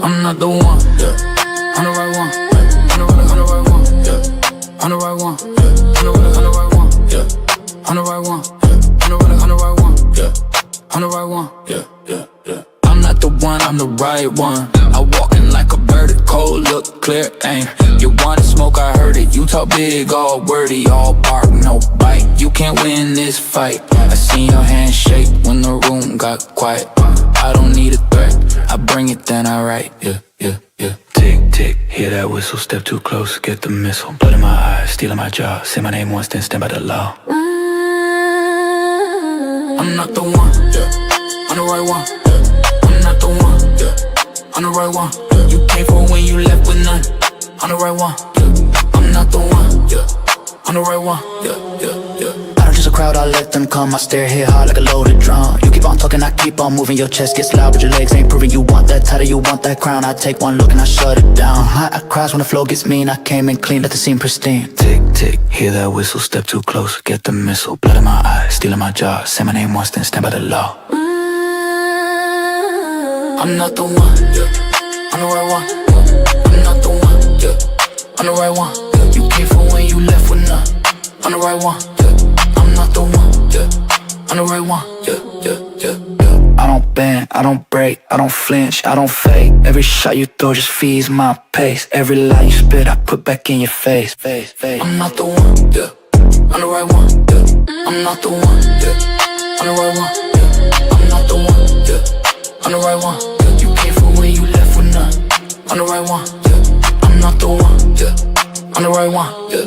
I'm not the one, yeah. I'm the right one, yeah. I'm the right one, yeah. I'm the right one, yeah. I'm the right one, yeah. I'm the right one, yeah. I'm the right one, yeah. I'm the right one, yeah. I'm not the one, I'm the right one. I walkin' like a vertical, look clear, aim. You wanna smoke, I heard it. You talk big, all wordy, all bark, no bite. You can't win this fight. I seen your hand shake when the room got quiet. I don't need a threat, I bring it, then I write, yeah. Tick, tick, hear that whistle, step too close, get the missile. Blood in my eyes, stealing my jaw. Say my name once, then stand by the law. I'm not the one, yeah. I'm the right one, yeah. I'm not the one, yeah. I'm the right one, yeah. You came for when you left with none. I'm the right one, yeah. I'm not the one, yeah. I'm the right one, yeah. I don't just a crowd, I let them come. I stare here hard like a loaded drum. You keep on talking, I keep on moving. Your chest gets loud, but your legs ain't proving. You want that title, you want that crown. I take one look and I shut it down. I crash when the flow gets mean. I came in clean, let the scene pristine. Tick, tick, hear that whistle, step too close, get the missile. Blood in my eyes, stealing my jaw. Say my name once, then stand by the law. I'm not the one, yeah. I'm the right one, yeah. I'm not the one, yeah. I'm the right one, yeah. You came for when you left with none. I'm the right one, yeah. I'm not the one, yeah. I'm the right one, yeah. I don't bend, I don't break, I don't flinch, I don't fake. Every shot you throw just feeds my pace. Every lie you spit, I put back in your face. I'm not the one, yeah. I'm the right one, yeah. I'm not the one, yeah. I'm the right one, yeah. I'm not the one, yeah. I'm the right one, yeah. You came for when you left with none. I'm the right one, yeah. I'm not the one, yeah. I'm the right one, yeah.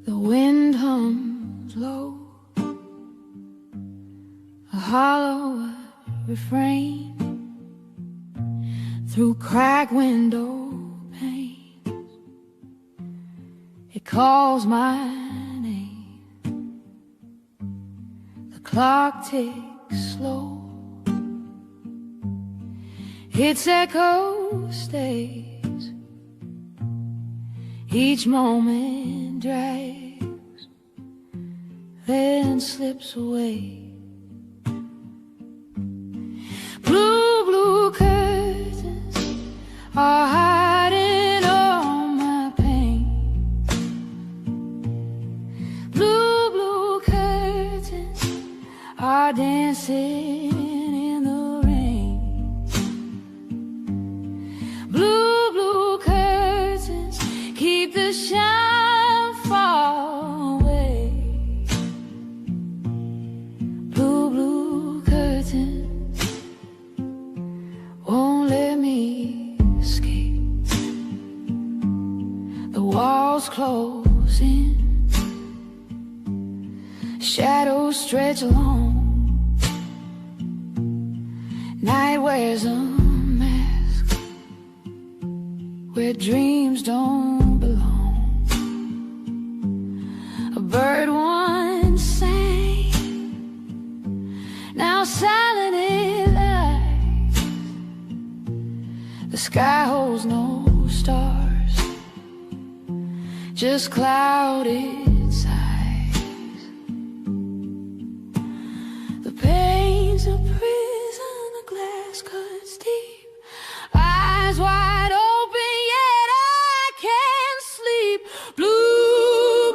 The wind hums low, a hollow refrain through cracked window panes. It calls my name. The clock ticks slow, its echo stays. Each moment drags, then slips away. Blue curtains are hiding all my pain. Blue curtains are dancing in the rain. Blue curtains keep the shine far away. Blue curtains won't let me escape. The walls close in, shadows stretch along. Night wears a mask where dreams don't belong. A bird once sang, now silent it lies. The sky holds no stars, just clouded sighs. The pain's a prison, the glass cuts deep, eyes wide open, yet I can't sleep. Blue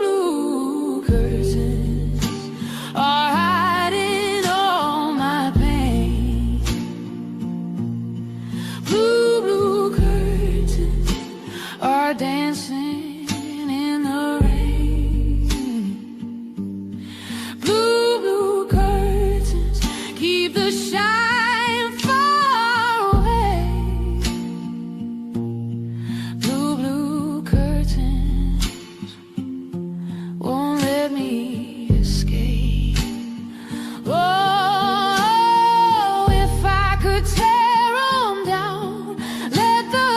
curtains are hiding all my pain. Blue curtains are dancing in the rain. shine far away. Blue, blue curtains won't let me escape. Oh, if I could tear 'em down, let the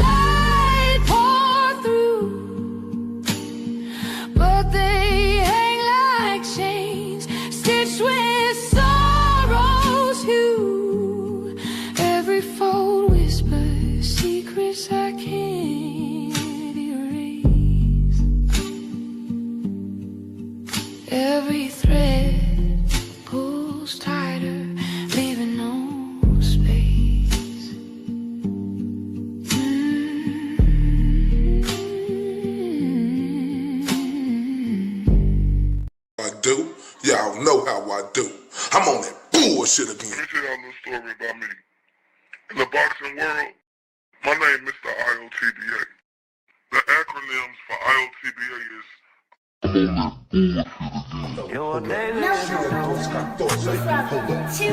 light pour through. But they hang like chains, stitched with sorrow's hue. Every fold whispers secrets I can't erase. Every thread pulls tighter, leaving no space. I do. Y'all know how I do. I'm on that bullshit again. Let me tell y'all a little story about me. In the boxing world, my name is Mr. IOTBA. The acronyms for IOTBA is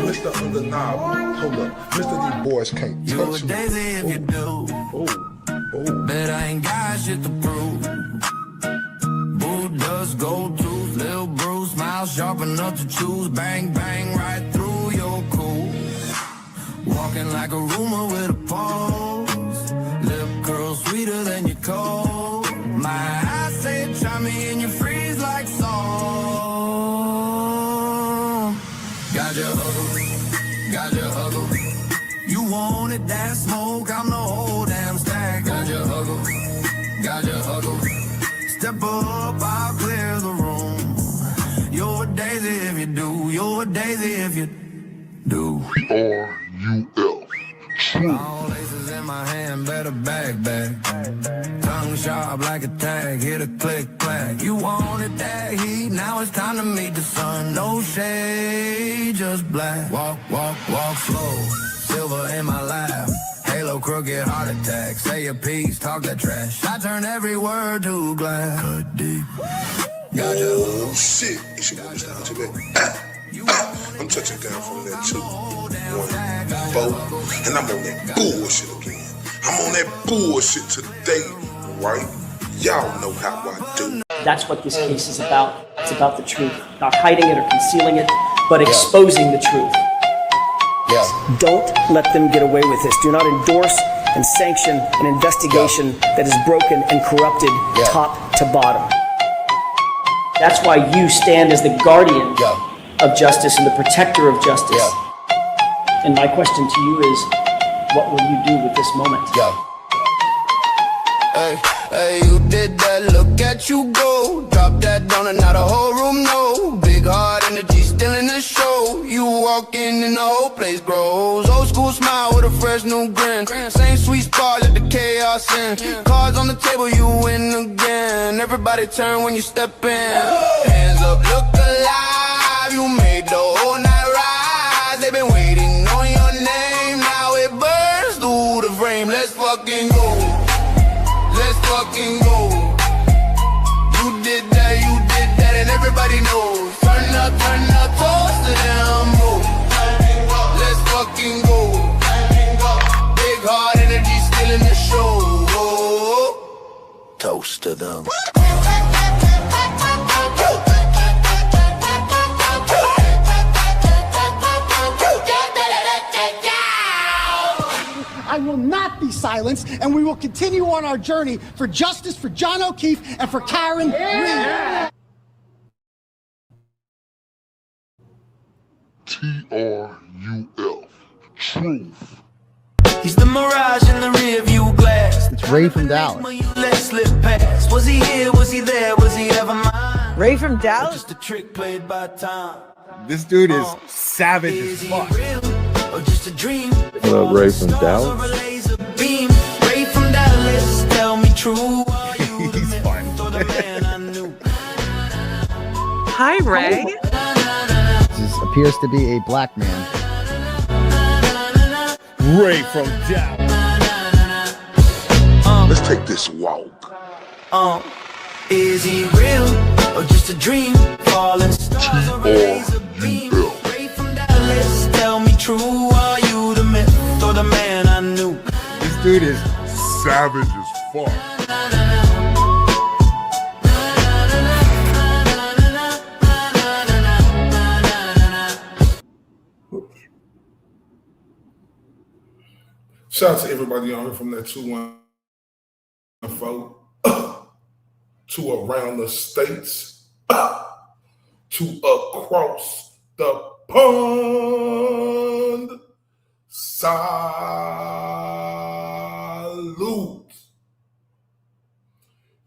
Mr. Undeniable. Hold up. Mr. These boys can't touch me. Daisy if you do. Bet I ain't got shit to prove. Boo does go tooth, Lil Bruce, smile sharp enough to choose. Bang, bang, right through your cool. Walking like a rumor with a pulse. Lip curl sweeter than your cold. My eyes say try me and you freeze like salt. Got your huggle, got your huggle. You want it, that smoke, I'm the whole damn stack. Got your huggle, got your huggle. Step up, I'll clear the room. You're a daisy if you do. You're a daisy if you do. R-U-L. All aces in my hand, better bag. Tongue sharp like a tag, hit a click, clack. You wanted that heat, now it's time to meet the sun. No shade, just black. Walk, walk, walk slow. Silver in my lap. Halo, crooked heart attack. Say your piece, talk that trash. I turn every word to glass. Cut deep. Got your Oh shit. It's your boy Mr. IOTBA. I'm touching down from that 2, 1, 4, and I'm on that bullshit again. I'm on that bullshit today, right? Y'all know how I do. That's what this case is about. It's about the truth. Not hiding it or concealing it, but exposing the truth. Don't let them get away with this. Do not endorse and sanction an investigation that is broken and corrupted top to bottom. That's why you stand as the guardian of justice and the protector of justice. And my question to you is, what will you do with this moment? Hey, hey, you did that, look at you go. Drop that down and now the whole room know. Big heart energy still in the show. You walk in and the whole place grows. Old school smile with a fresh new grin. Same sweet spot, let the chaos in. Cards on the table, you win again. Everybody turn when you step in. Hands up, look alive. You made the whole night rise. They've been waiting on your name. Now it burns through the frame. Let's fucking go. Let's fucking go. You did that, and everybody knows. Turn up, toast to them, go. Let's fucking go. Big heart energy still in the show. Toast to them. I will not be silenced, and we will continue on our journey for justice for John O'Keefe and for Karen Reed. T-R-U-F. Truth. He's the mirage in the rear view glass. It's Ray from Dallas. Let slip past. Was he here? Was he there? Was he ever mine? Ray from Dallas? Just a trick played by time. This dude is savage as Is he fuck. real or just a dream? What up, Ray from Dallas? Ray from Dallas, tell me true. Are you the He's man fun. or the man I knew? Hi, Ray. This appears to be a black man. Ray from Dallas. Let's take this walk. Is he real or just a dream? Falling stars or a laser beam? Ray from Dallas, tell me true? Are you the myth or the man I knew? This dude is savage as fuck. Shout out to everybody on here from that 214 to around the states to across the pond. Salute.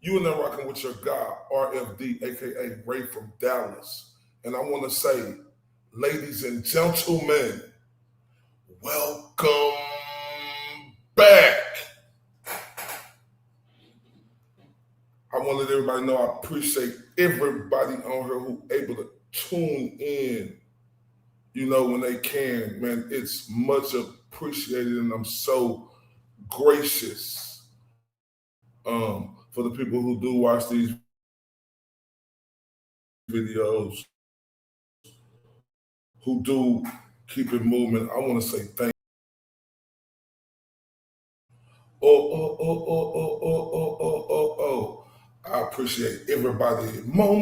You and them rocking with your guy, RFD, aka Ray from Dallas. And I want to say, ladies and gentlemen, welcome back. I want to let everybody know I appreciate everybody on here who able to tune in, you know, when they can. Man, it's much appreciated, and I'm so gracious for the people who do watch these videos, who do keep it moving. I want to say thank you. Oh. I appreciate everybody. Mo.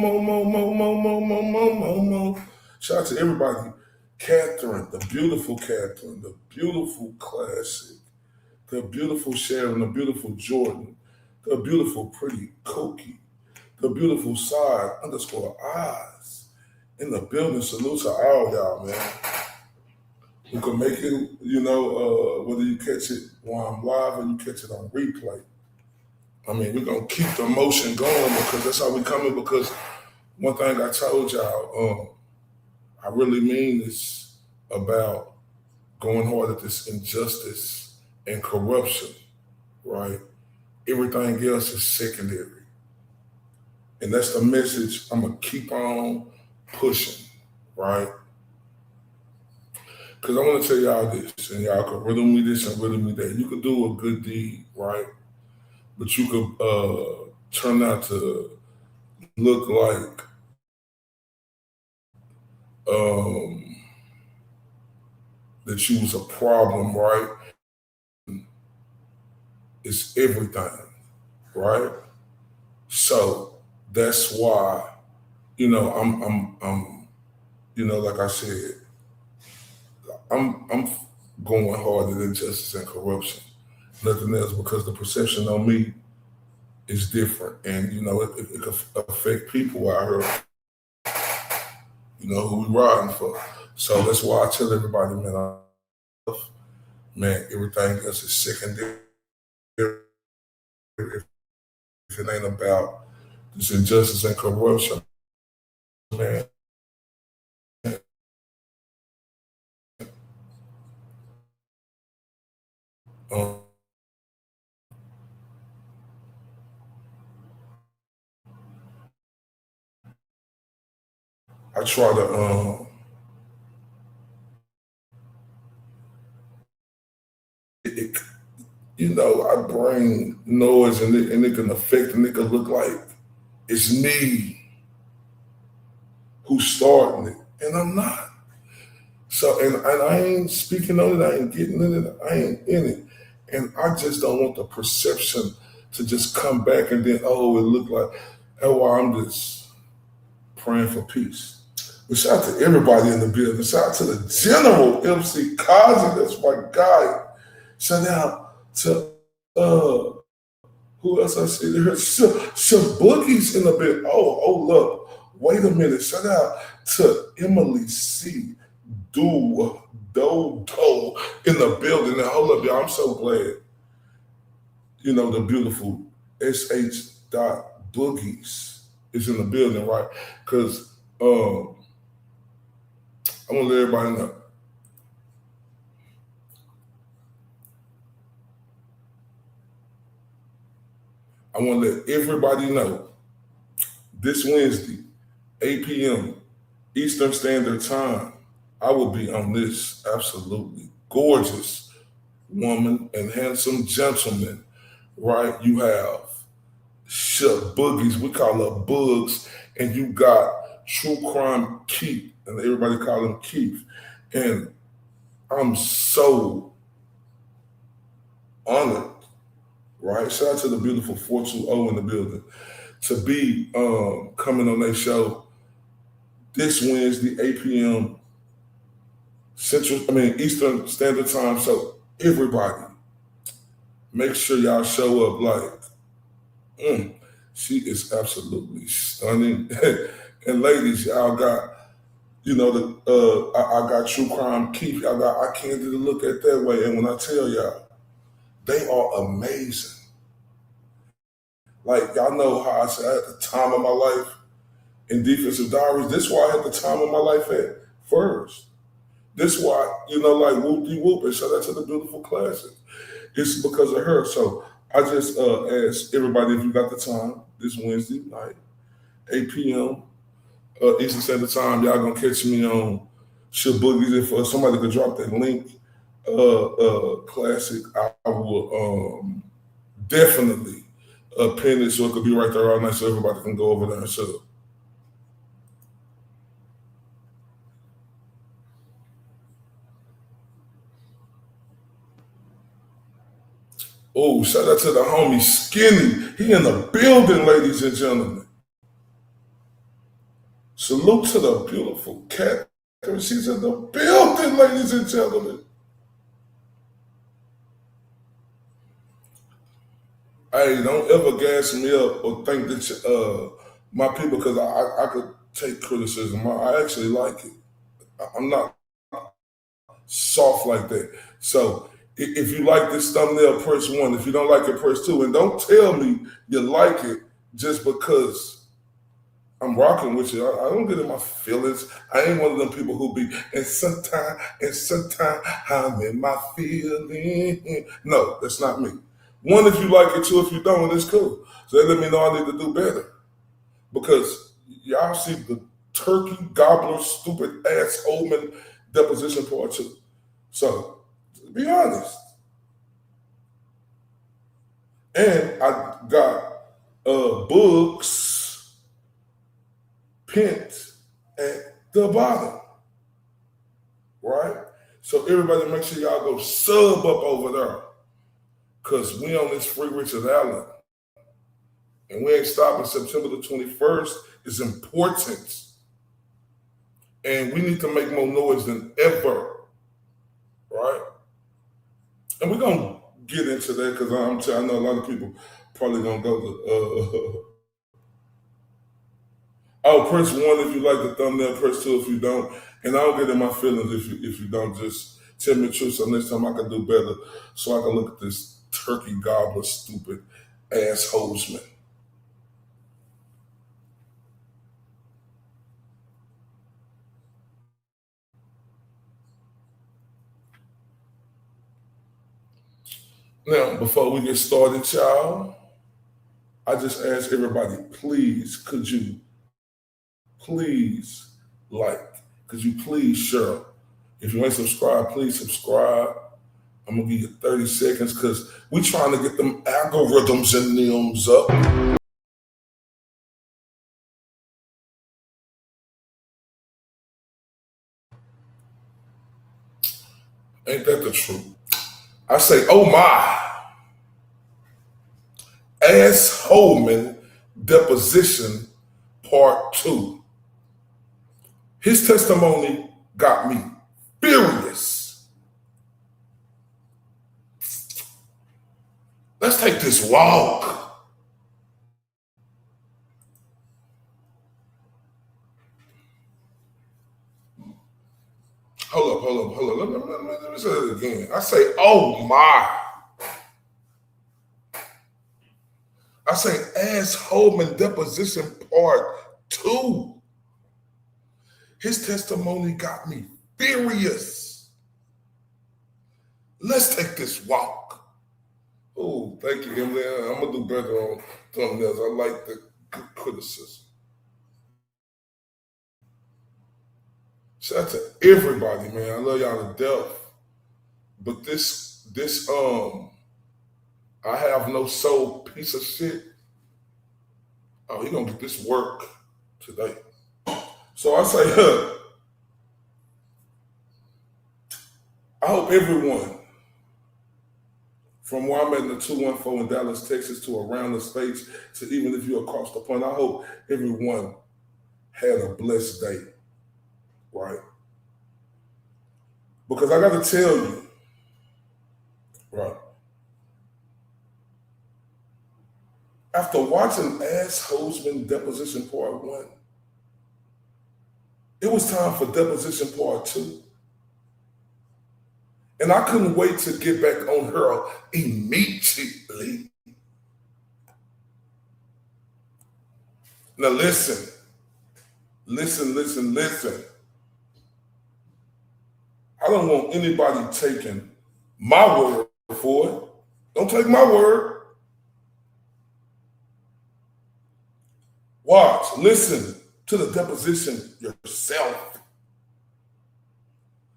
Shout out to everybody. Catherine, the beautiful Catherine, the beautiful Classic, the beautiful Sharon, the beautiful Jordan, the beautiful Pretty Cookie, the beautiful Side _eyes in the building. Salute to all y'all, man. Who can make it, you know, whether you catch it while I'm live or you catch it on replay. I mean, we're going to keep the emotion going because that's how we coming. Because one thing I told y'all, I really mean this about going hard at this injustice and corruption, right? Everything else is secondary. And that's the message I'm going to keep on pushing, right? Because I want to tell y'all this, and y'all can riddle me this and riddle me that. You could do a good deed, right? But you could turn out to look like that you was a problem, right? It's everything, right? So that's why, you know, I'm you know, like I said, I'm going hard at injustice and corruption. Nothing else, because the perception on me is different. And, you know, it can affect people out here, you know, who we riding for. So that's why I tell everybody, man, everything else is secondary. If it ain't about this injustice and corruption, man, I try to you know, I bring noise and it can affect and it can look like it's me who's starting it, and I'm not. So, and I ain't speaking on it, I ain't getting in it, I ain't in it. And I just don't want the perception to just come back and then, oh, it looked like, oh, well, I'm just praying for peace. But shout out to everybody in the building. Shout out to the General MC Kazi, that's my guy. Shout out to who else I see there? Some boogies in the bit. Oh, look, wait a minute. Shout out to Emily C. Do in the building. Now hold up, y'all. I'm so glad. You know, the beautiful SH Boogies is in the building, right? Because I want to let everybody know. I want to let everybody know this Wednesday, 8 p.m. Eastern Standard Time, I will be on this absolutely gorgeous woman and handsome gentleman, right? You have Boogies, we call her Bugs, and you got True Crime Keith, and everybody call him Keith. And I'm so honored, right? Shout out to the beautiful 420 in the building to be coming on their show this Wednesday, 8 p.m. Eastern Standard Time. So everybody, make sure y'all show up like, she is absolutely stunning. And ladies, y'all got, I got True Crime Keith. Y'all got I Can't Do the Look at That Way. And when I tell y'all, they are amazing. Like, y'all know how I said at the time of my life in Defensive Diaries, this is why I had the time of my life at first. This why, like whoop-de-whoop, and shout out to the beautiful classic. It's because of her. So I just ask everybody, if you got the time, this Wednesday night, 8 p.m. Eastern Standard Time, y'all gonna catch me on Shit Boogies. If somebody could drop that link, classic, I will definitely pin it so it could be right there all night so everybody can go over there and shut up. Oh, shout out to the homie Skinny. He in the building, ladies and gentlemen. Salute to the beautiful cat. She's in the building, ladies and gentlemen. Hey, don't ever gas me up or think that my people, because I could take criticism. I actually like it. I'm not soft like that. So if you like this thumbnail, press 1. If you don't like it, press 2. And don't tell me you like it just because I'm rocking with you. I don't get in my feelings. I ain't one of them people who be, and sometimes I'm in my feelings. No, that's not me. 1, if you like it, 2, if you don't, it's cool. So that let me know I need to do better. Because y'all see the turkey gobbler, stupid ass Holman Deposition Part 2. So, to be honest. And I got books pinned at the bottom. Right? So everybody make sure y'all go sub up over there. Because we on this free Richard Allen. And we ain't stopping September the 21st. It's important. And we need to make more noise than ever. Right? And we're going to get into that because I know a lot of people probably going to go to... press 1 if you like the thumbnail, press 2 if you don't. And I don't get in my feelings if you don't. Just tell me the truth so next time I can do better so I can look at this turkey gobbler, stupid assholesman. Now, before we get started, y'all, I just ask everybody, please, could you please like? Could you please share? If you ain't subscribed, please subscribe. I'm going to give you 30 seconds because we trying to get them algorithms and names up. Ain't that the truth? I say, oh my. AZZHOLMAN Deposition Part 2. His testimony got me furious. Let's take this walk. Hold up. Let me say it again. I say, oh my. I say, AZZHOLMAN Deposition Part 2. His testimony got me furious. Let's take this walk. Oh, thank you, Emily. I'm going to do better on thumbnails. I like the good criticism. Shout out to everybody, man. I love y'all to death. But this I have no soul piece of shit. Oh, he gonna get this work today. So I say, I hope everyone, from where I'm at in the 214 in Dallas, Texas, to around the states, to even if you're across the pond, I hope everyone had a blessed day, right? Because I got to tell you, right, after watching AZZHOLMAN Deposition Part 1, it was time for Deposition Part 2. And I couldn't wait to get back on her immediately. Now listen. I don't want anybody taking my word for it. Don't take my word. Watch, listen to the deposition yourself.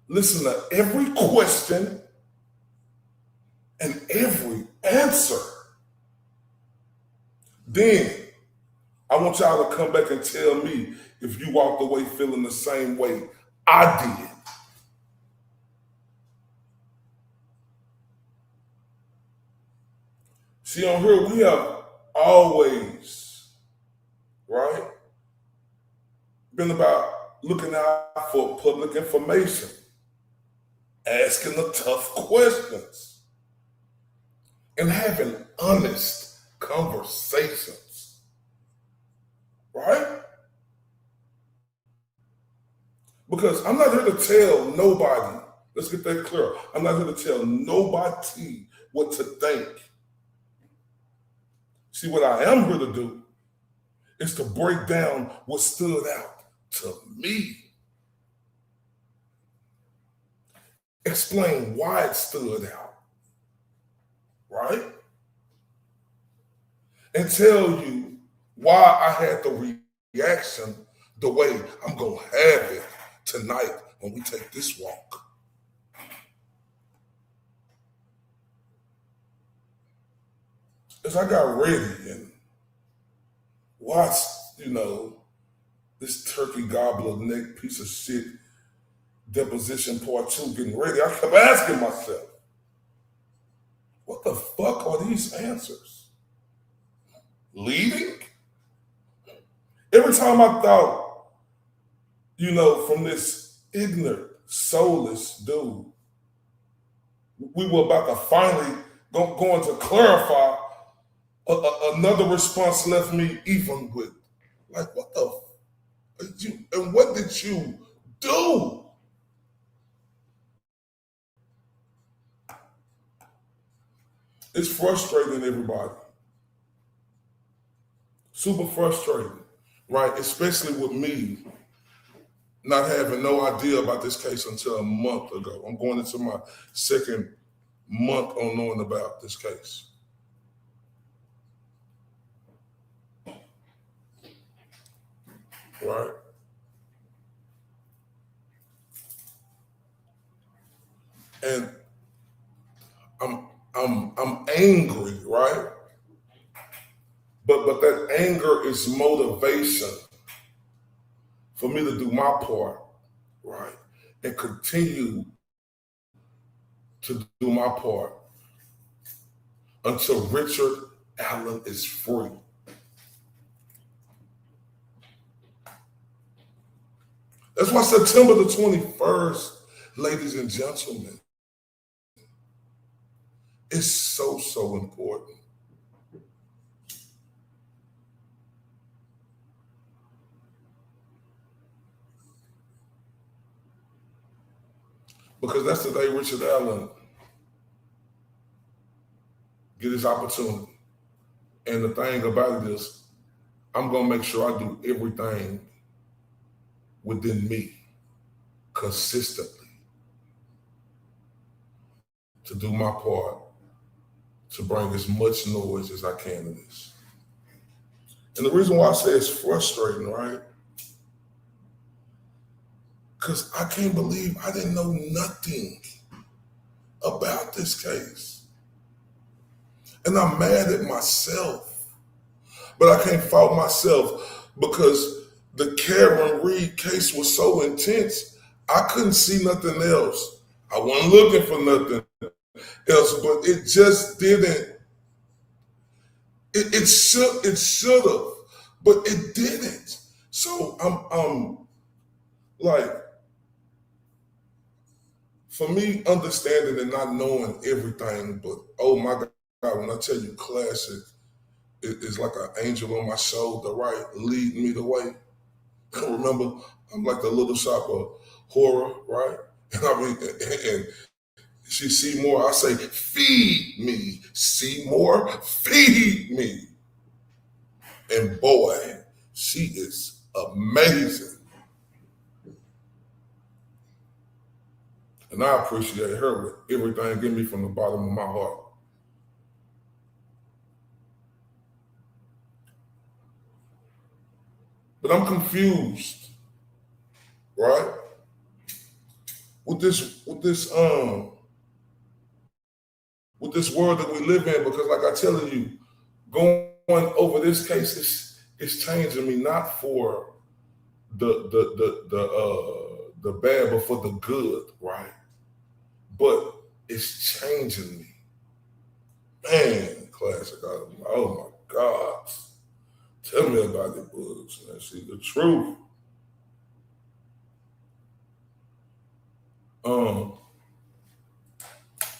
Listen to every question and every answer. Then I want y'all to come back and tell me if you walked away feeling the same way I did. See, on here, we have always, right, been about looking out for public information, asking the tough questions, and having honest conversations, right? Because I'm not here to tell nobody, let's get that clear. I'm not here to tell nobody what to think. See, what I am here to do is to break down what stood out to me. Explain why it stood out, right? And tell you why I had the reaction the way I'm going to have it tonight when we take this walk. As I got ready and watched, this turkey gobbler neck piece of shit Deposition Part 2 getting ready, I kept asking myself, what the fuck are these answers? Leading? Every time I thought, from this ignorant, soulless dude, we were about to finally going to clarify, another response left me even with, like, what the and what did you do? It's frustrating, everybody. Super frustrating, right? Especially with me not having no idea about this case until a month ago. I'm going into my second month on knowing about this case. Right? And I'm angry, right? But that anger is motivation for me to do my part, right? And continue to do my part until Richard Allen is free. That's why September the 21st, ladies and gentlemen, is so important. Because that's the day Richard Allen get his opportunity. And the thing about it is, I'm going to make sure I do everything within me consistently to do my part to bring as much noise as I can to this. And the reason why I say it's frustrating, right? Because I can't believe I didn't know nothing about this case. And I'm mad at myself, but I can't fault myself because the Karen Reed case was so intense, I couldn't see nothing else. I wasn't looking for nothing else, but it just didn't. It should have, but it didn't. So I'm like, for me, understanding and not knowing everything, but oh my God, when I tell you classic, it's like an angel on my shoulder, right? Leading me the way. I remember, I'm like the little shop of horror, right? And I mean, and she Seymour, I say, feed me, Seymour, feed me. And boy, she is amazing. And I appreciate her with everything give me from the bottom of my heart. But I'm confused, right? With this world that we live in, because like I tell you, going over this case is changing me, not for the bad, but for the good, right? But it's changing me. Man, classic. Oh my God. Tell me about the books, man. See the truth.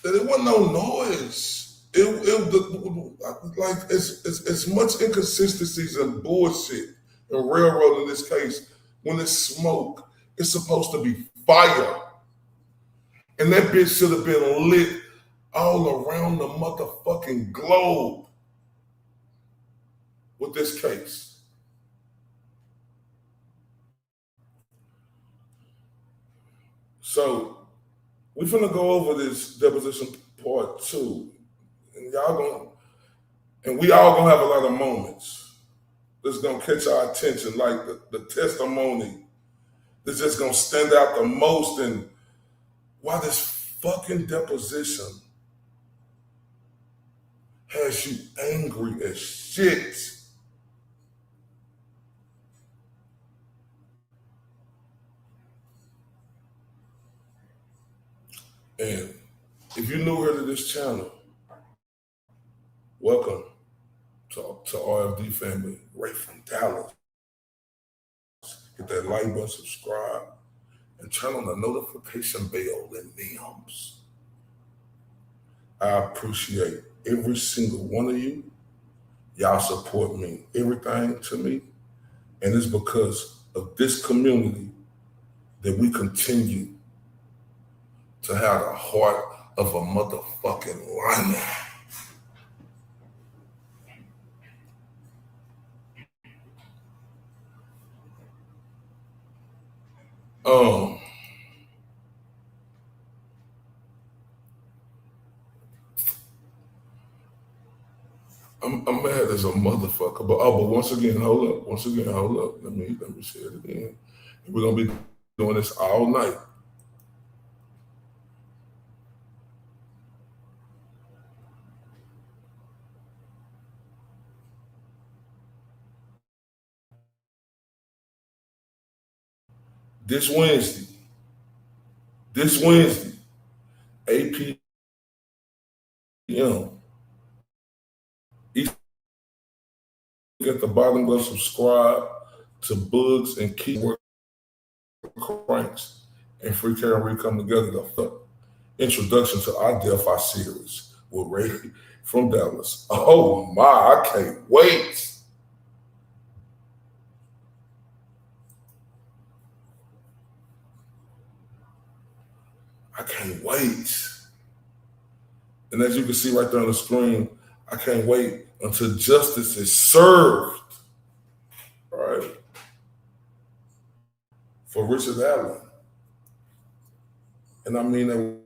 That it wasn't no noise. Like it's much inconsistencies and bullshit and railroad in this case. When it's smoke, it's supposed to be fire. And that bitch should have been lit all around the motherfucking globe with this case. So we're finna go over this deposition part 2. And we all gonna have a lot of moments that's gonna catch our attention, like the testimony that's just gonna stand out the most, and why this fucking deposition has you angry as shit. And if you're new here to this channel, welcome to RFD family, right from Dallas. Hit that like button, subscribe, and turn on the notification bell and NIMS. I appreciate every single one of you. Y'all support me, everything to me. And it's because of this community that we continue to have the heart of a motherfucking lion. I'm mad as a motherfucker, but once again, hold up. Let me say it again. We're gonna be doing this all night. This Wednesday, 8 p.m. At the bottom, go subscribe to Bugs and Keep Cranks and Free Karen Reed come together. The introduction to our Delphi series with Ray from Dallas. Oh my, I can't wait. I can't wait. And as you can see right there on the screen, I can't wait until justice is served, right, for Richard Allen. And I mean that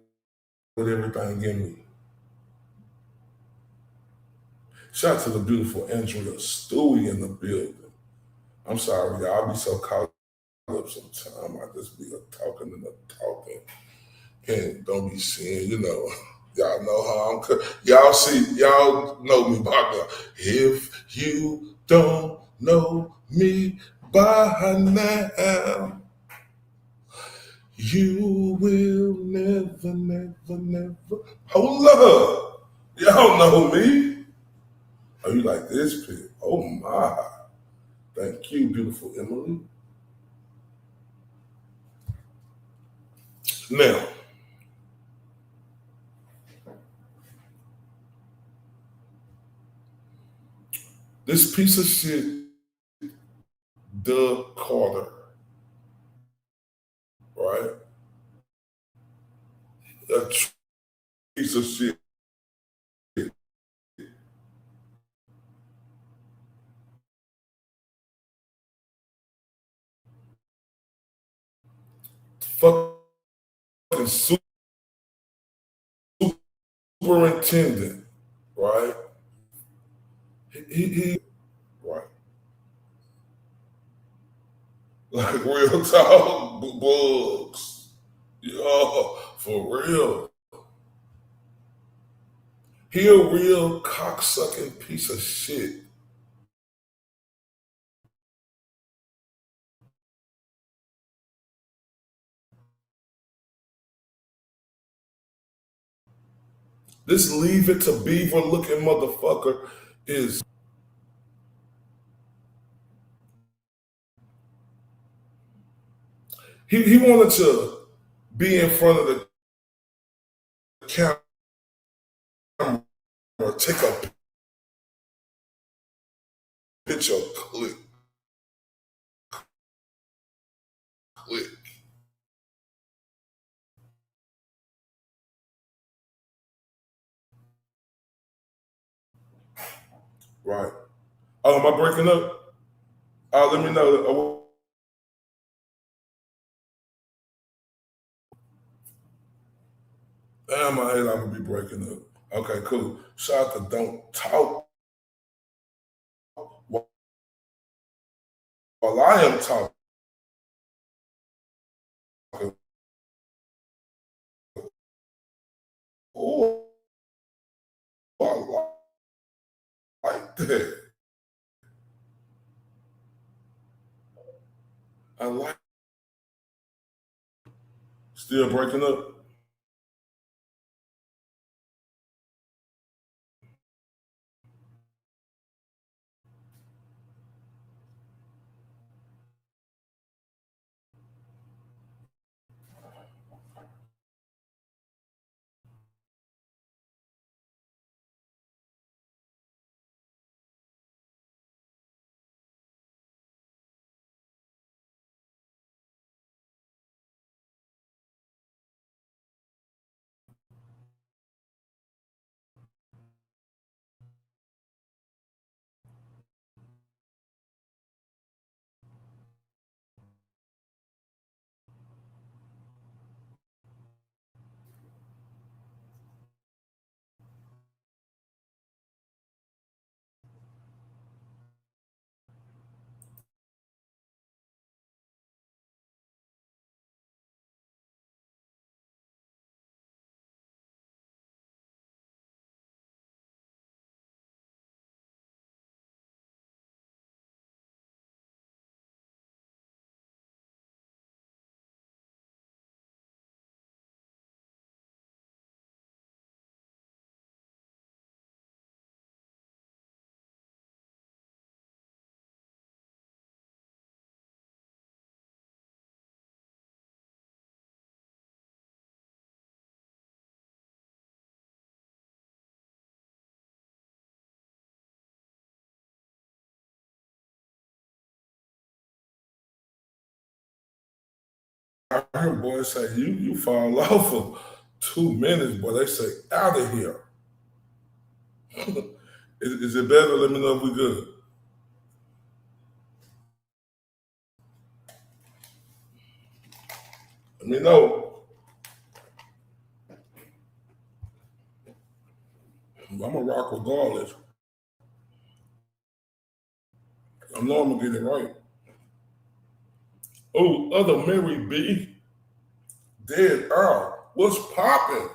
with everything in me. Shout out to the beautiful Andrea Stewie in the building. I'm sorry, y'all. I be so caught up sometimes. I just be talking and talking and don't be seeing, y'all know how I'm. Y'all know me by now. If you don't know me by now, You will never, never, never. Hold up. Y'all know me. Oh, you like this pic? Oh my. Thank you, beautiful Emily. Now, this piece of shit, Doug Carter, right? A piece of shit. Fucking superintendent, right? He right. Like real talk, bugs. Yo, for real. He a real cocksucking piece of shit. This leave it to beaver looking motherfucker is he wanted to be in front of the camera, take a picture, click. Right. Oh, am I breaking up? Let me know. Damn, I hate I'm gonna be breaking up. Okay, cool. Shout out to Don't Talk while I am talking. Oh, I like that. I like. Still breaking up. I heard boys say you fall off for 2 minutes, boy. They say out of here. Is it better? Let me know if we good. Let me know. I'm gonna rock regardless. I know I'm gonna get it right. Oh, other Mary B. Dead Earl. What's popping?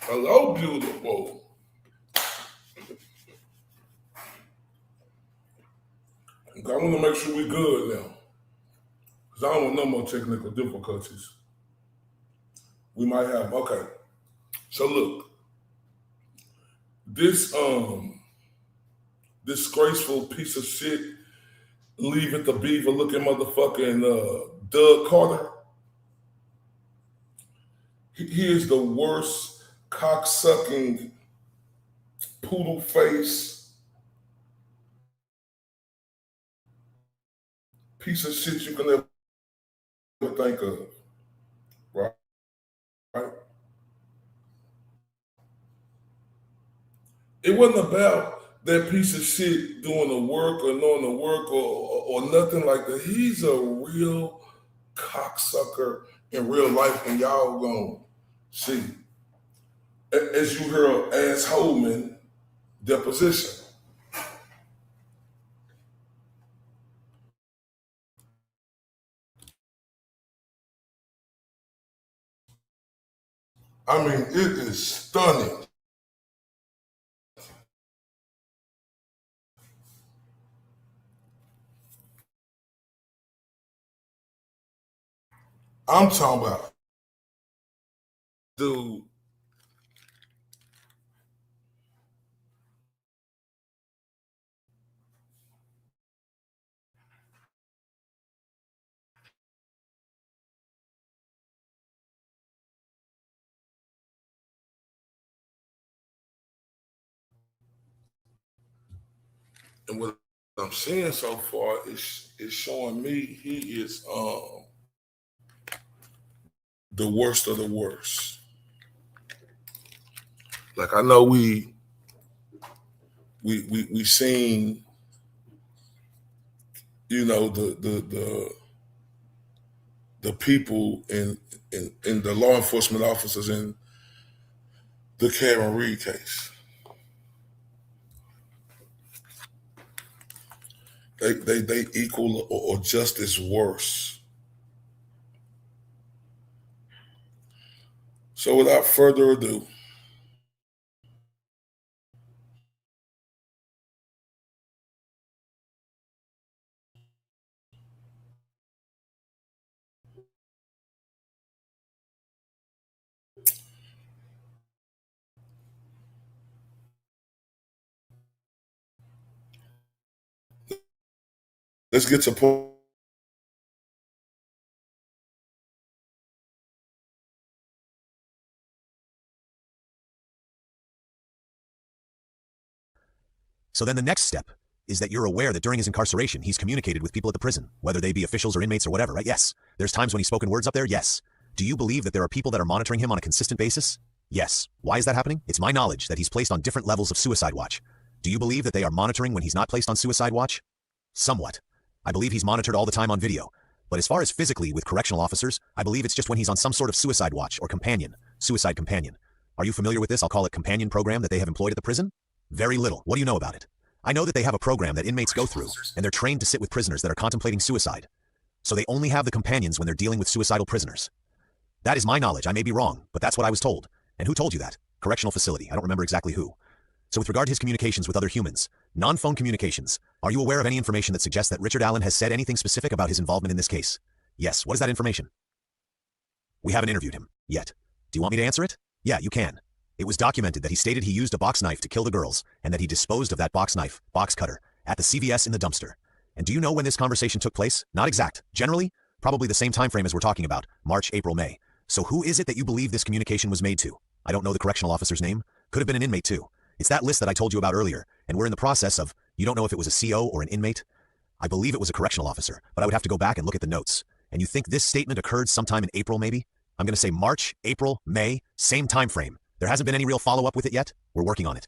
Hello, beautiful. I want to make sure we good now. Because I don't want no more technical difficulties. We might have, okay. So look, this disgraceful piece of shit, leave it to beaver looking motherfucking Doug Carter. He is the worst cock-sucking, poodle face piece of shit you can ever think of, right? It wasn't about that piece of shit doing the work or knowing the work or nothing like that. He's a real cocksucker in real life, and y'all gonna see. As you heard, AZZHOLMAN Deposition. I mean, it is stunning. I'm talking about, dude. And what I'm seeing so far is showing me he is the worst of the worst. Like, I know we seen, you know, the people in the law enforcement officers in the Karen Reed case. They equal or just as worse. So without further ado, let's get to point. So then the next step is that you're aware that during his incarceration, he's communicated with people at the prison, whether they be officials or inmates or whatever, right? Yes. There's times when he's spoken words up there? Yes. Do you believe that there are people that are monitoring him on a consistent basis? Yes. Why is that happening? It's my knowledge that he's placed on different levels of suicide watch. Do you believe that they are monitoring when he's not placed on suicide watch? Somewhat. I believe he's monitored all the time on video. But as far as physically with correctional officers, I believe it's just when he's on some sort of suicide watch or companion, suicide companion. Are you familiar with this? I'll call it companion program that they have employed at the prison? Very little. What do you know about it? I know that they have a program that inmates go through, and they're trained to sit with prisoners that are contemplating suicide. So they only have the companions when they're dealing with suicidal prisoners. That is my knowledge. I may be wrong, but that's what I was told. And who told you that? Correctional facility. I don't remember exactly who. So with regard to his communications with other humans, non-phone communications, are you aware of any information that suggests that Richard Allen has said anything specific about his involvement in this case? Yes. What is that information? We haven't interviewed him yet. Do you want me to answer it? Yeah, you can. It was documented that he stated he used a box knife to kill the girls and that he disposed of that box knife, box cutter, at the CVS in the dumpster. And do you know when this conversation took place? Not exact. Generally, probably the same time frame as we're talking about, March, April, May. So who is it that you believe this communication was made to? I don't know the correctional officer's name. Could have been an inmate too. It's that list that I told you about earlier, and we're in the process of, you don't know if it was a CO or an inmate? I believe it was a correctional officer, but I would have to go back and look at the notes. And you think this statement occurred sometime in April maybe? I'm going to say March, April, May, same time frame. There hasn't been any real follow-up with it yet? We're working on it.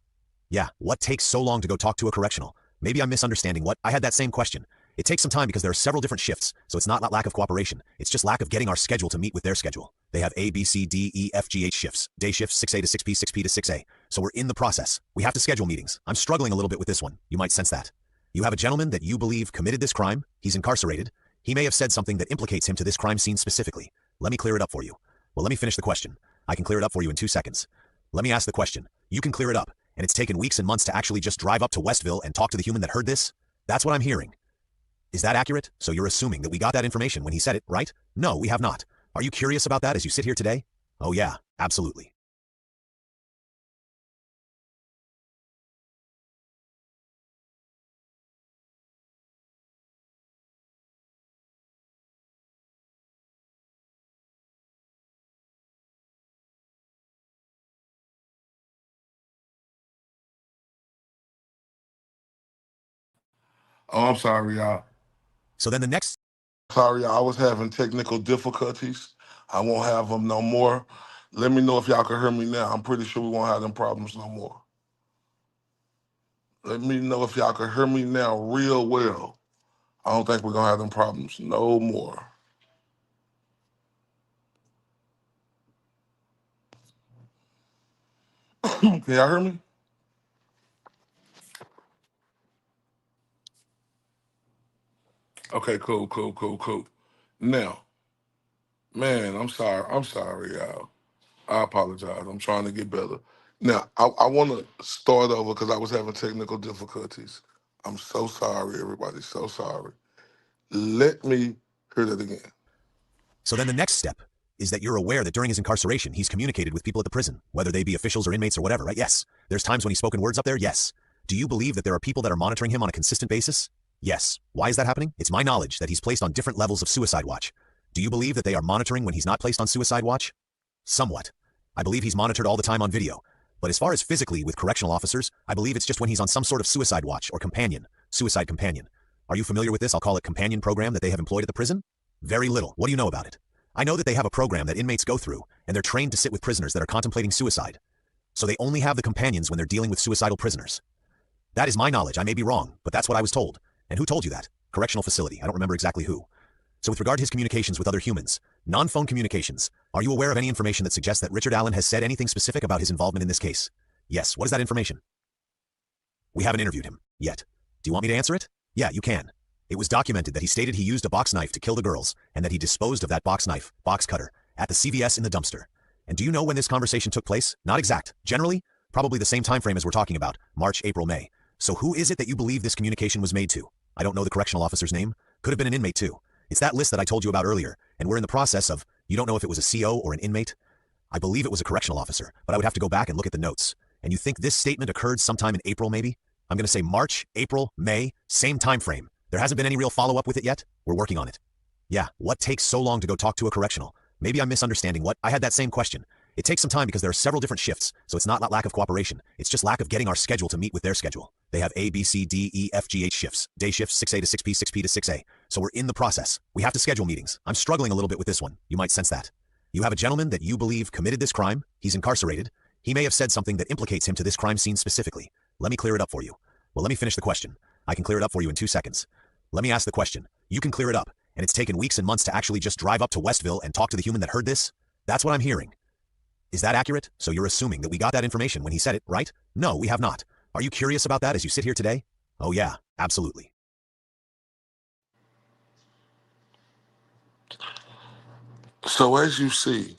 Yeah, what takes so long to go talk to a correctional? Maybe I'm misunderstanding what? I had that same question. It takes some time because there are several different shifts, so it's not lack of cooperation. It's just lack of getting our schedule to meet with their schedule. They have A, B, C, D, E, F, G, H shifts. Day shifts 6A to 6P, 6P to 6A. So we're in the process. We have to schedule meetings. I'm struggling a little bit with this one. You might sense that. You have a gentleman that you believe committed this crime. He's incarcerated. He may have said something that implicates him to this crime scene specifically. Let me clear it up for you. Well, let me finish the question. I can clear it up for you in 2 seconds. Let me ask the question. You can clear it up, and it's taken weeks and months to actually just drive up to Westville and talk to the human that heard this? That's what I'm hearing. Is that accurate? So you're assuming that we got that information when he said it, right? No, we have not. Are you curious about that as you sit here today? Oh yeah, absolutely. Oh, I'm sorry, y'all. So then the next Sorry, y'all. I was having technical difficulties. I won't have them no more. Let me know if y'all can hear me now. I'm pretty sure we won't have them problems no more. Let me know if y'all can hear me now real well. I don't think we're gonna have them problems no more. Can y'all hear me? Okay, cool, cool, cool, cool. Now, man, I'm sorry. I'm sorry, y'all. I apologize. I'm trying to get better. Now, I want to start over because I was having technical difficulties. I'm so sorry, everybody. So sorry. Let me hear that again. So then the next step is that you're aware that during his incarceration, he's communicated with people at the prison, whether they be officials or inmates or whatever, right? Yes. There's times when he's spoken words up there? Yes. Do you believe that there are people that are monitoring him on a consistent basis? Yes. Why is that happening? It's my knowledge that he's placed on different levels of suicide watch. Do you believe that they are monitoring when he's not placed on suicide watch? Somewhat. I believe he's monitored all the time on video. But as far as physically with correctional officers, I believe it's just when he's on some sort of suicide watch or companion, suicide companion. Are you familiar with this? I'll call it companion program that they have employed at the prison? Very little. What do you know about it? I know that they have a program that inmates go through, and they're trained to sit with prisoners that are contemplating suicide. So they only have the companions when they're dealing with suicidal prisoners. That is my knowledge. I may be wrong, but that's what I was told. And who told you that? Correctional facility. I don't remember exactly who. So with regard to his communications with other humans, non-phone communications, are you aware of any information that suggests that Richard Allen has said anything specific about his involvement in this case? Yes. What is that information? We haven't interviewed him yet. Do you want me to answer it? Yeah, you can. It was documented that he stated he used a box knife to kill the girls and that he disposed of that box knife, box cutter, at the CVS in the dumpster. And do you know when this conversation took place? Not exact. Generally, probably the same time frame as we're talking about, March, April, May. So who is it that you believe this communication was made to? I don't know the correctional officer's name. Could have been an inmate too. It's that list that I told you about earlier, and we're in the process of, you don't know if it was a CO or an inmate? I believe it was a correctional officer, but I would have to go back and look at the notes. And you think this statement occurred sometime in April maybe? I'm going to say March, April, May, same time frame. There hasn't been any real follow-up with it yet? We're working on it. Yeah, what takes so long to go talk to a correctional? Maybe I'm misunderstanding what? I had that same question. It takes some time because there are several different shifts, so it's not lack of cooperation. It's just lack of getting our schedule to meet with their schedule. They have A, B, C, D, E, F, G, H shifts. Day shifts 6A to 6P, 6P to 6A. So we're in the process. We have to schedule meetings. I'm struggling a little bit with this one. You might sense that. You have a gentleman that you believe committed this crime. He's incarcerated. He may have said something that implicates him to this crime scene specifically. Let me clear it up for you. Well, let me finish the question. I can clear it up for you in 2 seconds. Let me ask the question. You can clear it up, and it's taken weeks and months to actually just drive up to Westville and talk to the human that heard this? That's what I'm hearing. Is that accurate? So you're assuming that we got that information when he said it, right? No, we have not. Are you curious about that as you sit here today? Oh yeah, absolutely. So as you see,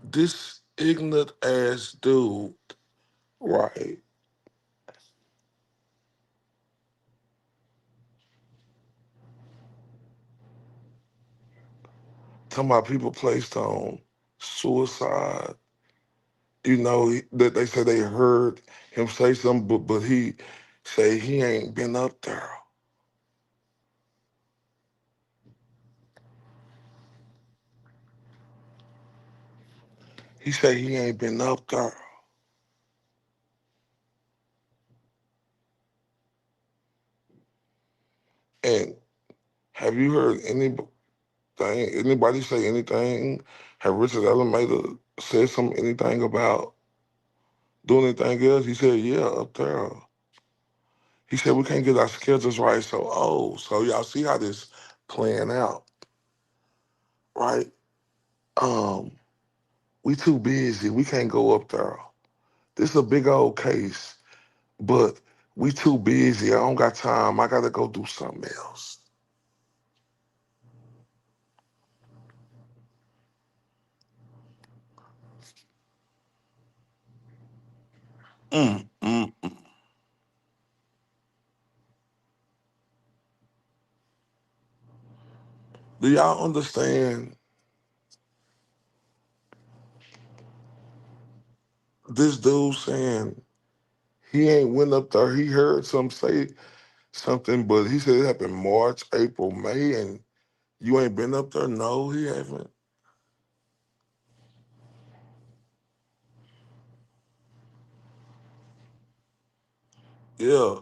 this ignorant ass dude, right? Talking about people placed on suicide. You know that they say they heard him say something, but he say he ain't been up there. He say he ain't been up there. And have you heard anybody say anything? Have Richard Allen made said anything about doing anything else? He said, yeah, up there. He said we can't get our schedules right, so y'all see how this playing out, right? Um, we too busy. We can't go up there. This is a big old case, but we too busy. I don't got time. I gotta go do something else. Mm, mm, mm. Do y'all understand this dude saying he ain't went up there? He heard some say something, but he said it happened March, April, May, and you ain't been up there? No, he haven't. Yeah,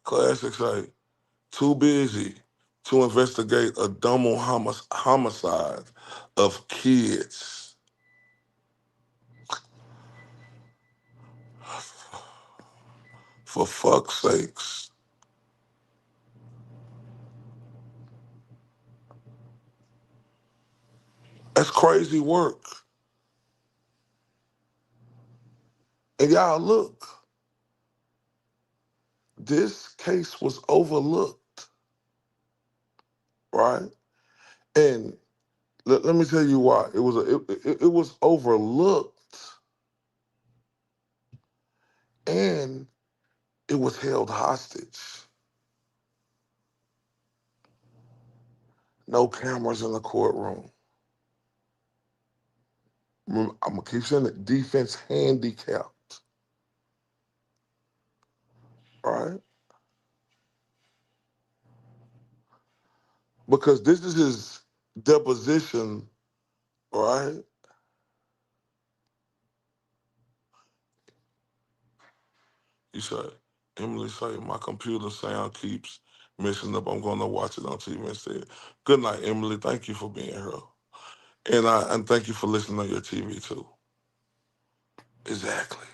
classic say, too busy to investigate a double homicide of kids. For fuck's sakes. That's crazy work. And y'all look, this case was overlooked, right? And let me tell you why. It was overlooked, and it was held hostage. No cameras in the courtroom. I'm gonna keep saying it. Defense handicapped, right? Because this is his deposition, right? He said, Emily said, my computer sound keeps messing up. I'm going to watch it on TV instead. Good night, Emily. Thank you for being here. And thank you for listening on your TV, too. Exactly.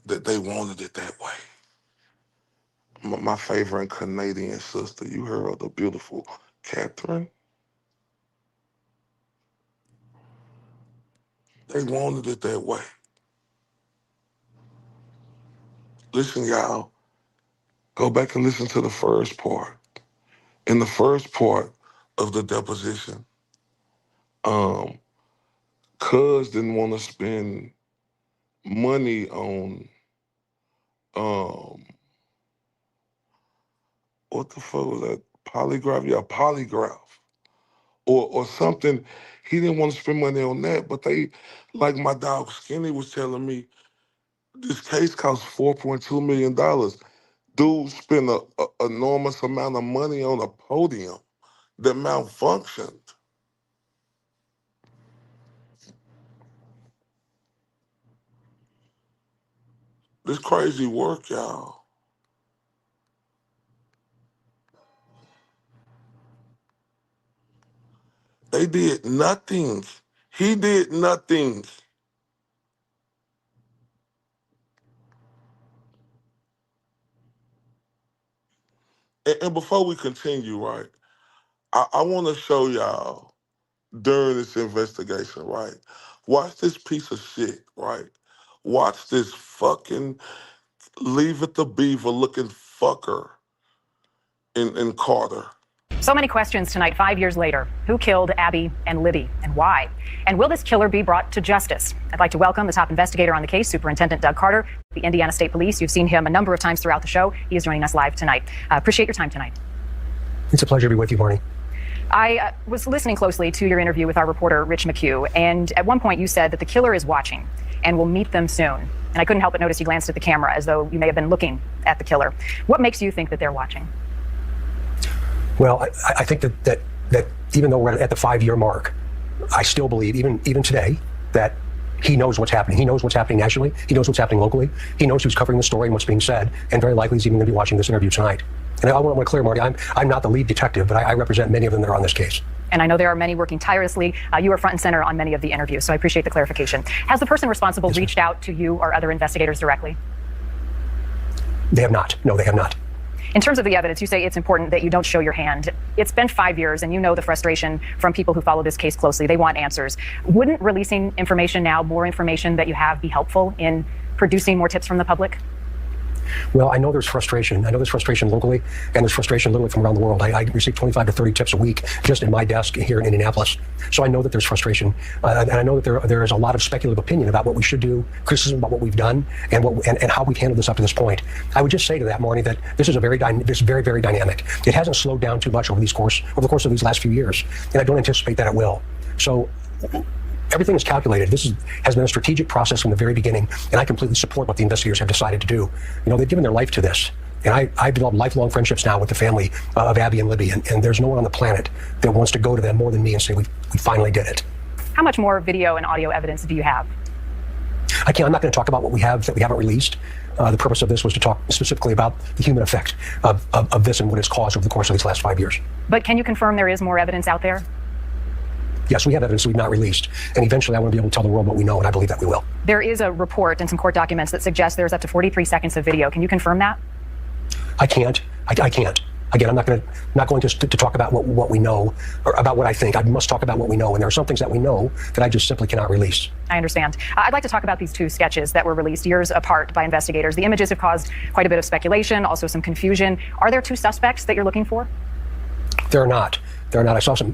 That they wanted it that way. My favorite Canadian sister, you heard of the beautiful Catherine? They wanted it that way. Listen, y'all, go back and listen to the first part. In the first part of the deposition, Cuz didn't want to spend money on what the fuck was that? Polygraph? Yeah, polygraph. Or something. He didn't want to spend money on that, but they, like my dog Skinny was telling me, this case cost $4.2 million. Dude spent an enormous amount of money on a podium that malfunctioned. This crazy work, y'all. They did nothing. He did nothing. And before we continue, right, I want to show y'all during this investigation, right? Watch this piece of shit, right? Watch this fucking leave it to beaver looking fucker in Carter. So many questions tonight, 5 years later. Who killed Abby and Libby, and why? And will this killer be brought to justice? I'd like to welcome the top investigator on the case, Superintendent Doug Carter, the Indiana State Police. You've seen him a number of times throughout the show. He is joining us live tonight. Appreciate your time tonight. It's a pleasure to be with you, Barney. I was listening closely to your interview with our reporter, Rich McHugh, and at one point you said that the killer is watching and will meet them soon. And I couldn't help but notice you glanced at the camera as though you may have been looking at the killer. What makes you think that they're watching? Well, I think that even though we're at the 5-year mark, I still believe, even today, that he knows what's happening. He knows what's happening nationally. He knows what's happening locally. He knows who's covering the story and what's being said, and very likely he's even going to be watching this interview tonight. And I want to clear, Marty, I'm not the lead detective, but I represent many of them that are on this case. And I know there are many working tirelessly. You are front and center on many of the interviews, so I appreciate the clarification. Has the person responsible reached out to you or other investigators directly? They have not. No, they have not. In terms of the evidence, you say it's important that you don't show your hand. It's been 5 years, and you know the frustration from people who follow this case closely. They want answers. Wouldn't releasing information now, more information that you have, be helpful in producing more tips from the public? Well, I know there's frustration. I know there's frustration locally, and there's frustration literally from around the world. I receive 25 to 30 tips a week just in my desk here in Indianapolis. So I know that there's frustration, and I know that there is a lot of speculative opinion about what we should do, criticism about what we've done, and how we've handled this up to this point. I would just say to that, Marnie, that this is very, very dynamic. It hasn't slowed down too much over the course of these last few years, and I don't anticipate that it will. So everything is calculated. This has been a strategic process from the very beginning, and I completely support what the investigators have decided to do. You know, they've given their life to this. And I've developed lifelong friendships now with the family of Abby and Libby, and there's no one on the planet that wants to go to them more than me and say, we finally did it. How much more video and audio evidence do you have? I'm not going to talk about what we have that we haven't released. The purpose of this was to talk specifically about the human effect of this and what it's caused over the course of these last 5 years. But can you confirm there is more evidence out there? Yes, we have evidence we've not released. And eventually I want to be able to tell the world what we know, and I believe that we will. There is a report and some court documents that suggest there's up to 43 seconds of video. Can you confirm that? I can't. I can't. Again, I'm not going to talk about what we know or about what I think. I must talk about what we know. And there are some things that we know that I just simply cannot release. I understand. I'd like to talk about these two sketches that were released years apart by investigators. The images have caused quite a bit of speculation, also some confusion. Are there two suspects that you're looking for? There are not. There are not. I saw some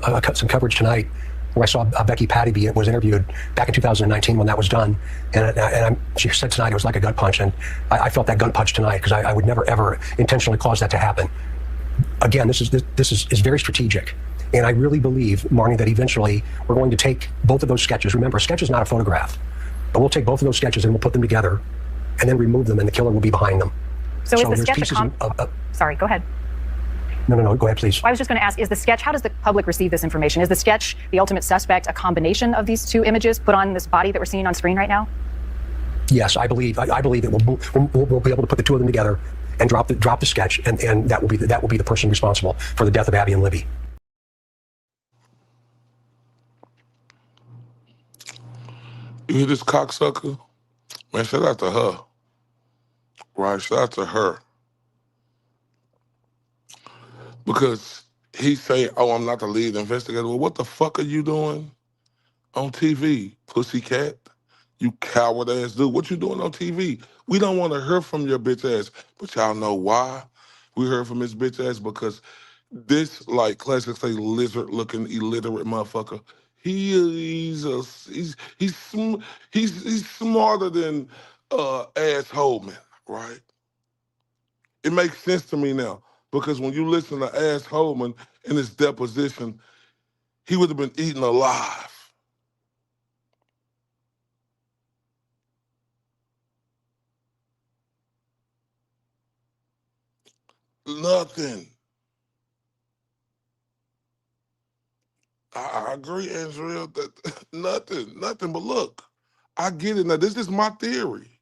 coverage tonight where I saw Becky Patty was interviewed back in 2019 when that was done. And she said tonight it was like a gut punch. And I felt that gut punch tonight because I would never, ever intentionally cause that to happen. Again, this is very strategic. And I really believe, Marnie, that eventually we're going to take both of those sketches. Remember, a sketch is not a photograph. But we'll take both of those sketches and we'll put them together and then remove them, and the killer will be behind them. So is the sketch Sorry, go ahead. No, go ahead, please. I was just going to ask, is the sketch, how does the public receive this information? Is the sketch, the ultimate suspect, a combination of these two images put on this body that we're seeing on screen right now? Yes, I believe that we'll be able to put the two of them together and drop the sketch, and that will be the person responsible for the death of Abby and Libby. You hear this cocksucker? Man, shout out to her. Right, shout out to her. Because he say, oh, I'm not the lead investigator. Well, what the fuck are you doing on TV, pussycat? You coward-ass dude. What you doing on TV? We don't want to hear from your bitch ass. But y'all know why we heard from his bitch ass? Because this, like, classic say, lizard-looking, illiterate motherfucker, he's smarter than AZZHOLMAN, right? It makes sense to me now. Because when you listen to AZZHOLMAN in his deposition, he would have been eaten alive. Nothing. I agree, Andrea, that nothing. But look, I get it now. This is my theory,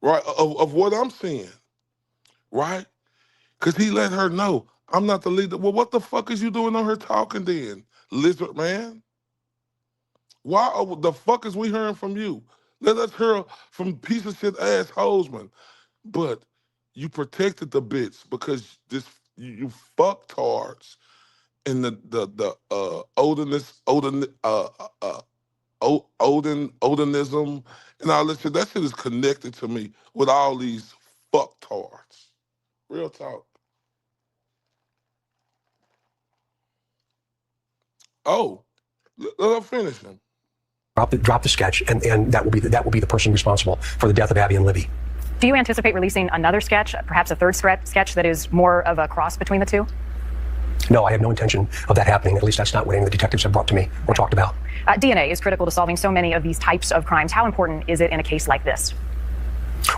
right, of what I'm seeing, right? Because he let her know, I'm not the leader. Well, what the fuck is you doing on her talking then, lizard man? Why the fuck is we hearing from you? Let us hear from piece of shit AZZHOLMAN. But you protected the bitch because you fucktards and the Odenism and all this shit. That shit is connected to me with all these fucktards. Real talk. Oh, let her finish him. Drop the sketch, and that will be the person responsible for the death of Abby and Libby. Do you anticipate releasing another sketch, perhaps a third sketch that is more of a cross between the two? No, I have no intention of that happening. At least that's not what any of the detectives have brought to me or talked about. DNA is critical to solving so many of these types of crimes. How important is it in a case like this?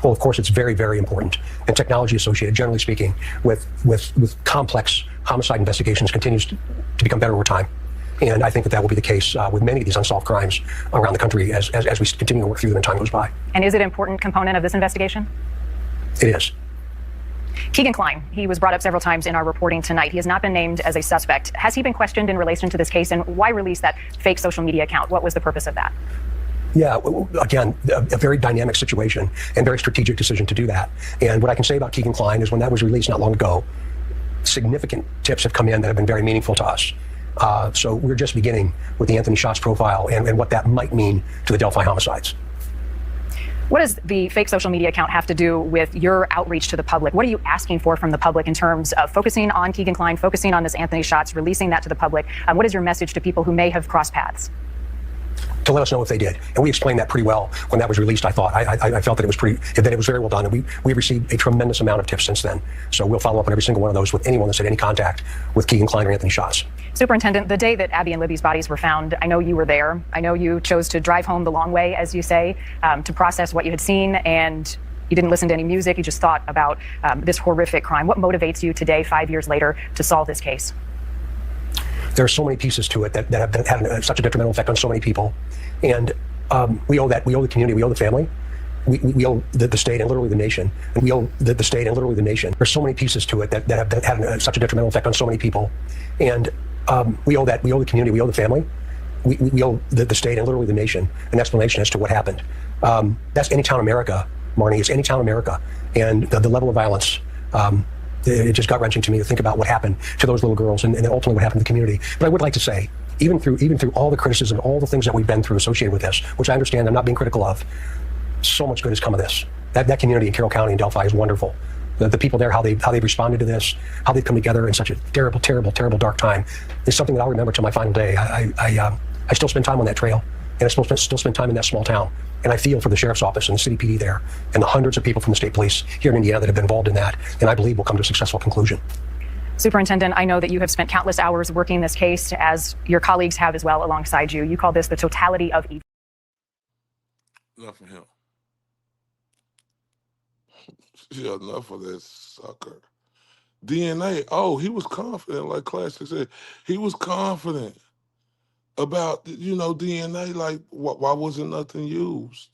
Well, of course, it's very, very important. And technology associated, generally speaking, with complex homicide investigations continues to become better over time. And I think that will be the case with many of these unsolved crimes around the country as we continue to work through them and time goes by. And is it an important component of this investigation? It is. Keegan Kline, he was brought up several times in our reporting tonight. He has not been named as a suspect. Has he been questioned in relation to this case, and why release that fake social media account? What was the purpose of that? Yeah, again, a very dynamic situation and very strategic decision to do that. And what I can say about Keegan Kline is when that was released not long ago, significant tips have come in that have been very meaningful to us. So we're just beginning with the Anthony Schatz profile and what that might mean to the Delphi homicides. What does the fake social media account have to do with your outreach to the public? What are you asking for from the public in terms of focusing on Keegan Kline, focusing on this Anthony Shots, releasing that to the public? What is your message to people who may have crossed paths? To let us know if they did. And we explained that pretty well when that was released, I thought. I felt that it was very well done. And we received a tremendous amount of tips since then. So we'll follow up on every single one of those with anyone that's had any contact with Keegan Kline or Anthony Shots. Superintendent, the day that Abby and Libby's bodies were found, I know you were there. I know you chose to drive home the long way, as you say, to process what you had seen, and you didn't listen to any music. You just thought about this horrific crime. What motivates you today, 5 years later, to solve this case? There are so many pieces to it that have had such a detrimental effect on so many people. And we owe the community, we owe the family, we owe the state and literally the nation. And we owe the state and literally the nation. There's so many pieces to it that have had such a detrimental effect on so many people. And we owe the community, we owe the family, we owe the state and literally the nation an explanation as to what happened. That's any town in America, Marnie. It's any town in America. And the level of violence, it just gut-wrenching to me to think about what happened to those little girls and ultimately what happened to the community. But I would like to say, even through all the criticism, all the things that we've been through associated with this, which I understand I'm not being critical of, so much good has come of this. That community in Carroll County and Delphi is wonderful. The people there, how they've responded to this, how they've come together in such a terrible, terrible, terrible dark time is something that I'll remember till my final day. I still spend time on that trail, and I still spend time in that small town. And I feel for the sheriff's office and the city PD there, and the hundreds of people from the state police here in Indiana that have been involved in that, and I believe we'll come to a successful conclusion. Superintendent, I know that you have spent countless hours working this case, as your colleagues have as well alongside you. You call this the totality of evil. Enough of him. Yeah, enough of that sucker. DNA, oh, he was confident, like Classic said. He was confident about, DNA, like, why wasn't nothing used?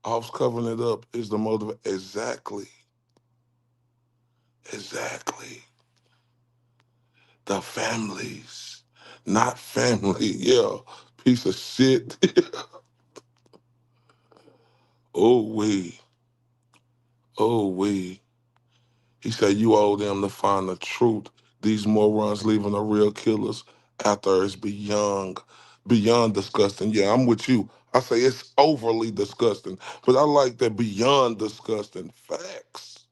Off's covering it up is the motive. Exactly. The families, not family. Yeah, piece of shit. Oh, we. He said, you owe them to find the truth. These morons leaving the real killers after it's beyond disgusting. Yeah, I'm with you. I say it's overly disgusting, but I like that beyond disgusting. Facts.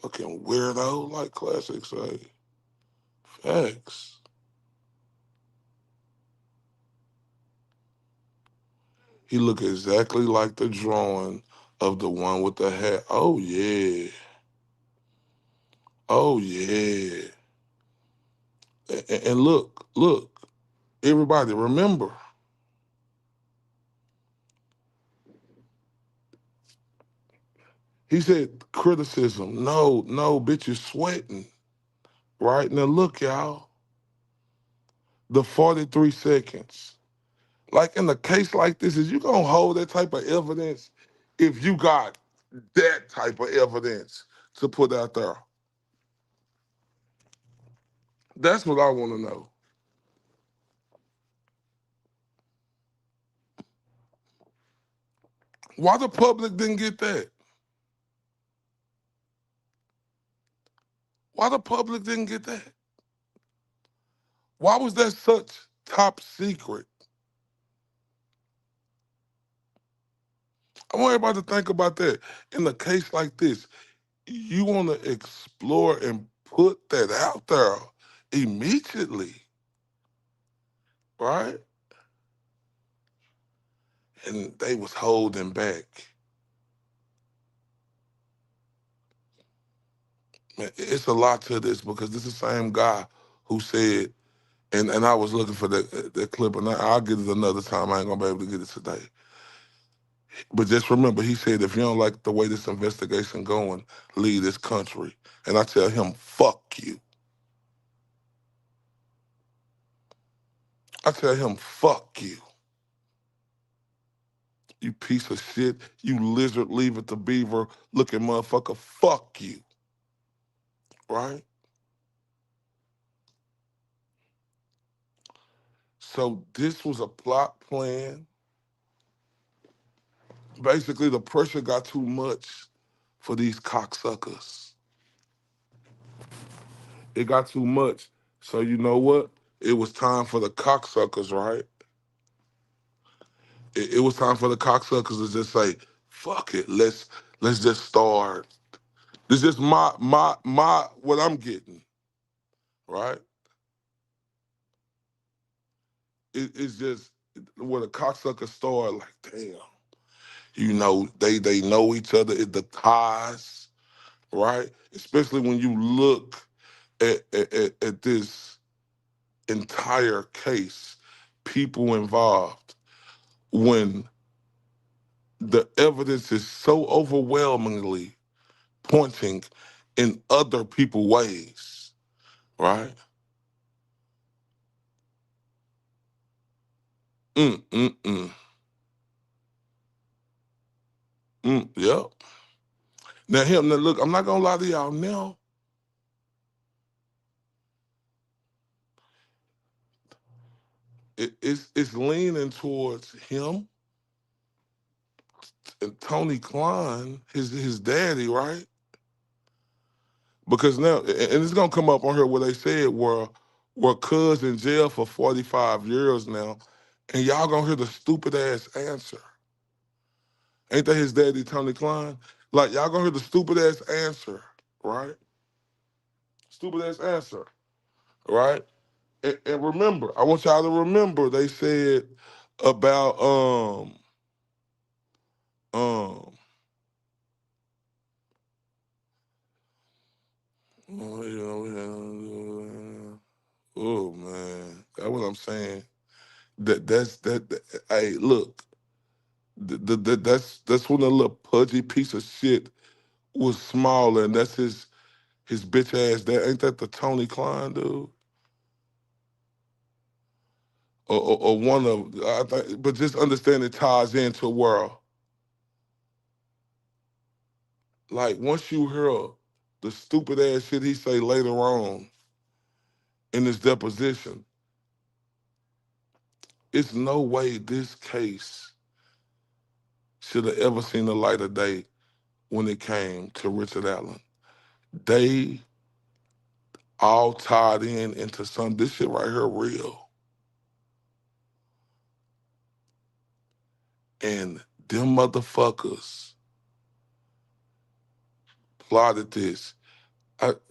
Fucking weirdo, like Classic say. Facts. He look exactly like the drawing of the one with the hat. Oh, yeah. And look, everybody, remember, he said criticism. No, bitch, you're sweating. Right? Now, look, y'all, the 43 seconds. Like in a case like this, is you going to hold that type of evidence if you got that type of evidence to put out there? That's what I want to know. Why the public didn't get that? Why the public didn't get that? Why was that such top secret? I want everybody to think about that. In a case like this, you want to explore and put that out there immediately, right? And they was holding back. Man, it's a lot to this because this is the same guy who said, and I was looking for that clip, and I'll get it another time. I ain't gonna be able to get it today. But just remember, he said, if you don't like the way this investigation going, leave this country. And I tell him, fuck you. I tell him, fuck you. You piece of shit. You lizard, leave it to beaver looking motherfucker. Fuck you. Right? So this was a plot plan. Basically, the pressure got too much for these cocksuckers. It got too much. So you know what? it was time for the cocksuckers, right? It was time for the cocksuckers to just say, fuck it, let's just start. This is my what I'm getting, right? It's just when a cocksucker start, like, damn, you know, they know each other, the ties, right? Especially when you look at this entire case, people involved, when the evidence is so overwhelmingly pointing in other people's ways, right? Mm, mm, mm. Yep. Now, look, I'm not gonna lie to y'all now. It's leaning towards him and Tony Klein, his daddy, right? Because now, and it's gonna come up on here where they said were cuz in jail for 45 years now, and y'all gonna hear the stupid ass answer. Ain't that his daddy, Tony Klein? Like, y'all gonna hear the stupid ass answer, right? Stupid ass answer, right? And remember, I want y'all to remember they said about um oh man, that's what I'm saying. Hey, look, that's when the little pudgy piece of shit was smaller, and that's his bitch ass. That ain't that the Tony Klein dude, or one of I think. But just understand it ties into a world. Like, once you hear the stupid ass shit he say later on in his deposition, it's no way this case should have ever seen the light of day when it came to Richard Allen. They all tied in into some, this shit right here real. And them motherfuckers plotted this.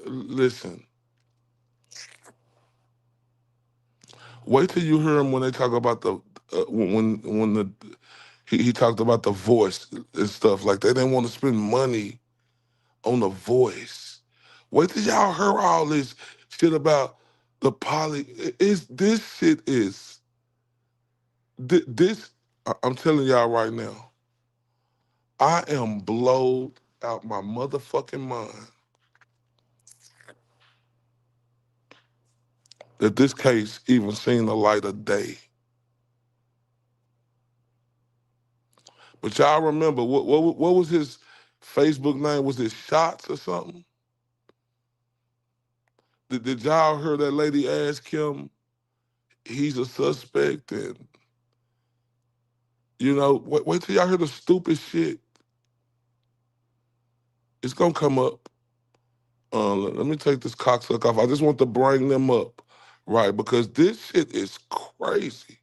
Listen, wait till you hear him when they talk about the, when the, he talked about the voice and stuff. Like, they didn't want to spend money on the voice. Wait till y'all hear all this shit about the this shit is, this, I'm telling y'all right now, I am blown out my motherfucking mind that this case even seen the light of day. But y'all remember, what was his Facebook name? Was it Shots or something? Did y'all hear that lady ask him, he's a suspect, and, you know, wait till y'all hear the stupid shit. It's gonna come up. Let me take this cocksucker off. I just want to bring them up, right? Because this shit is crazy.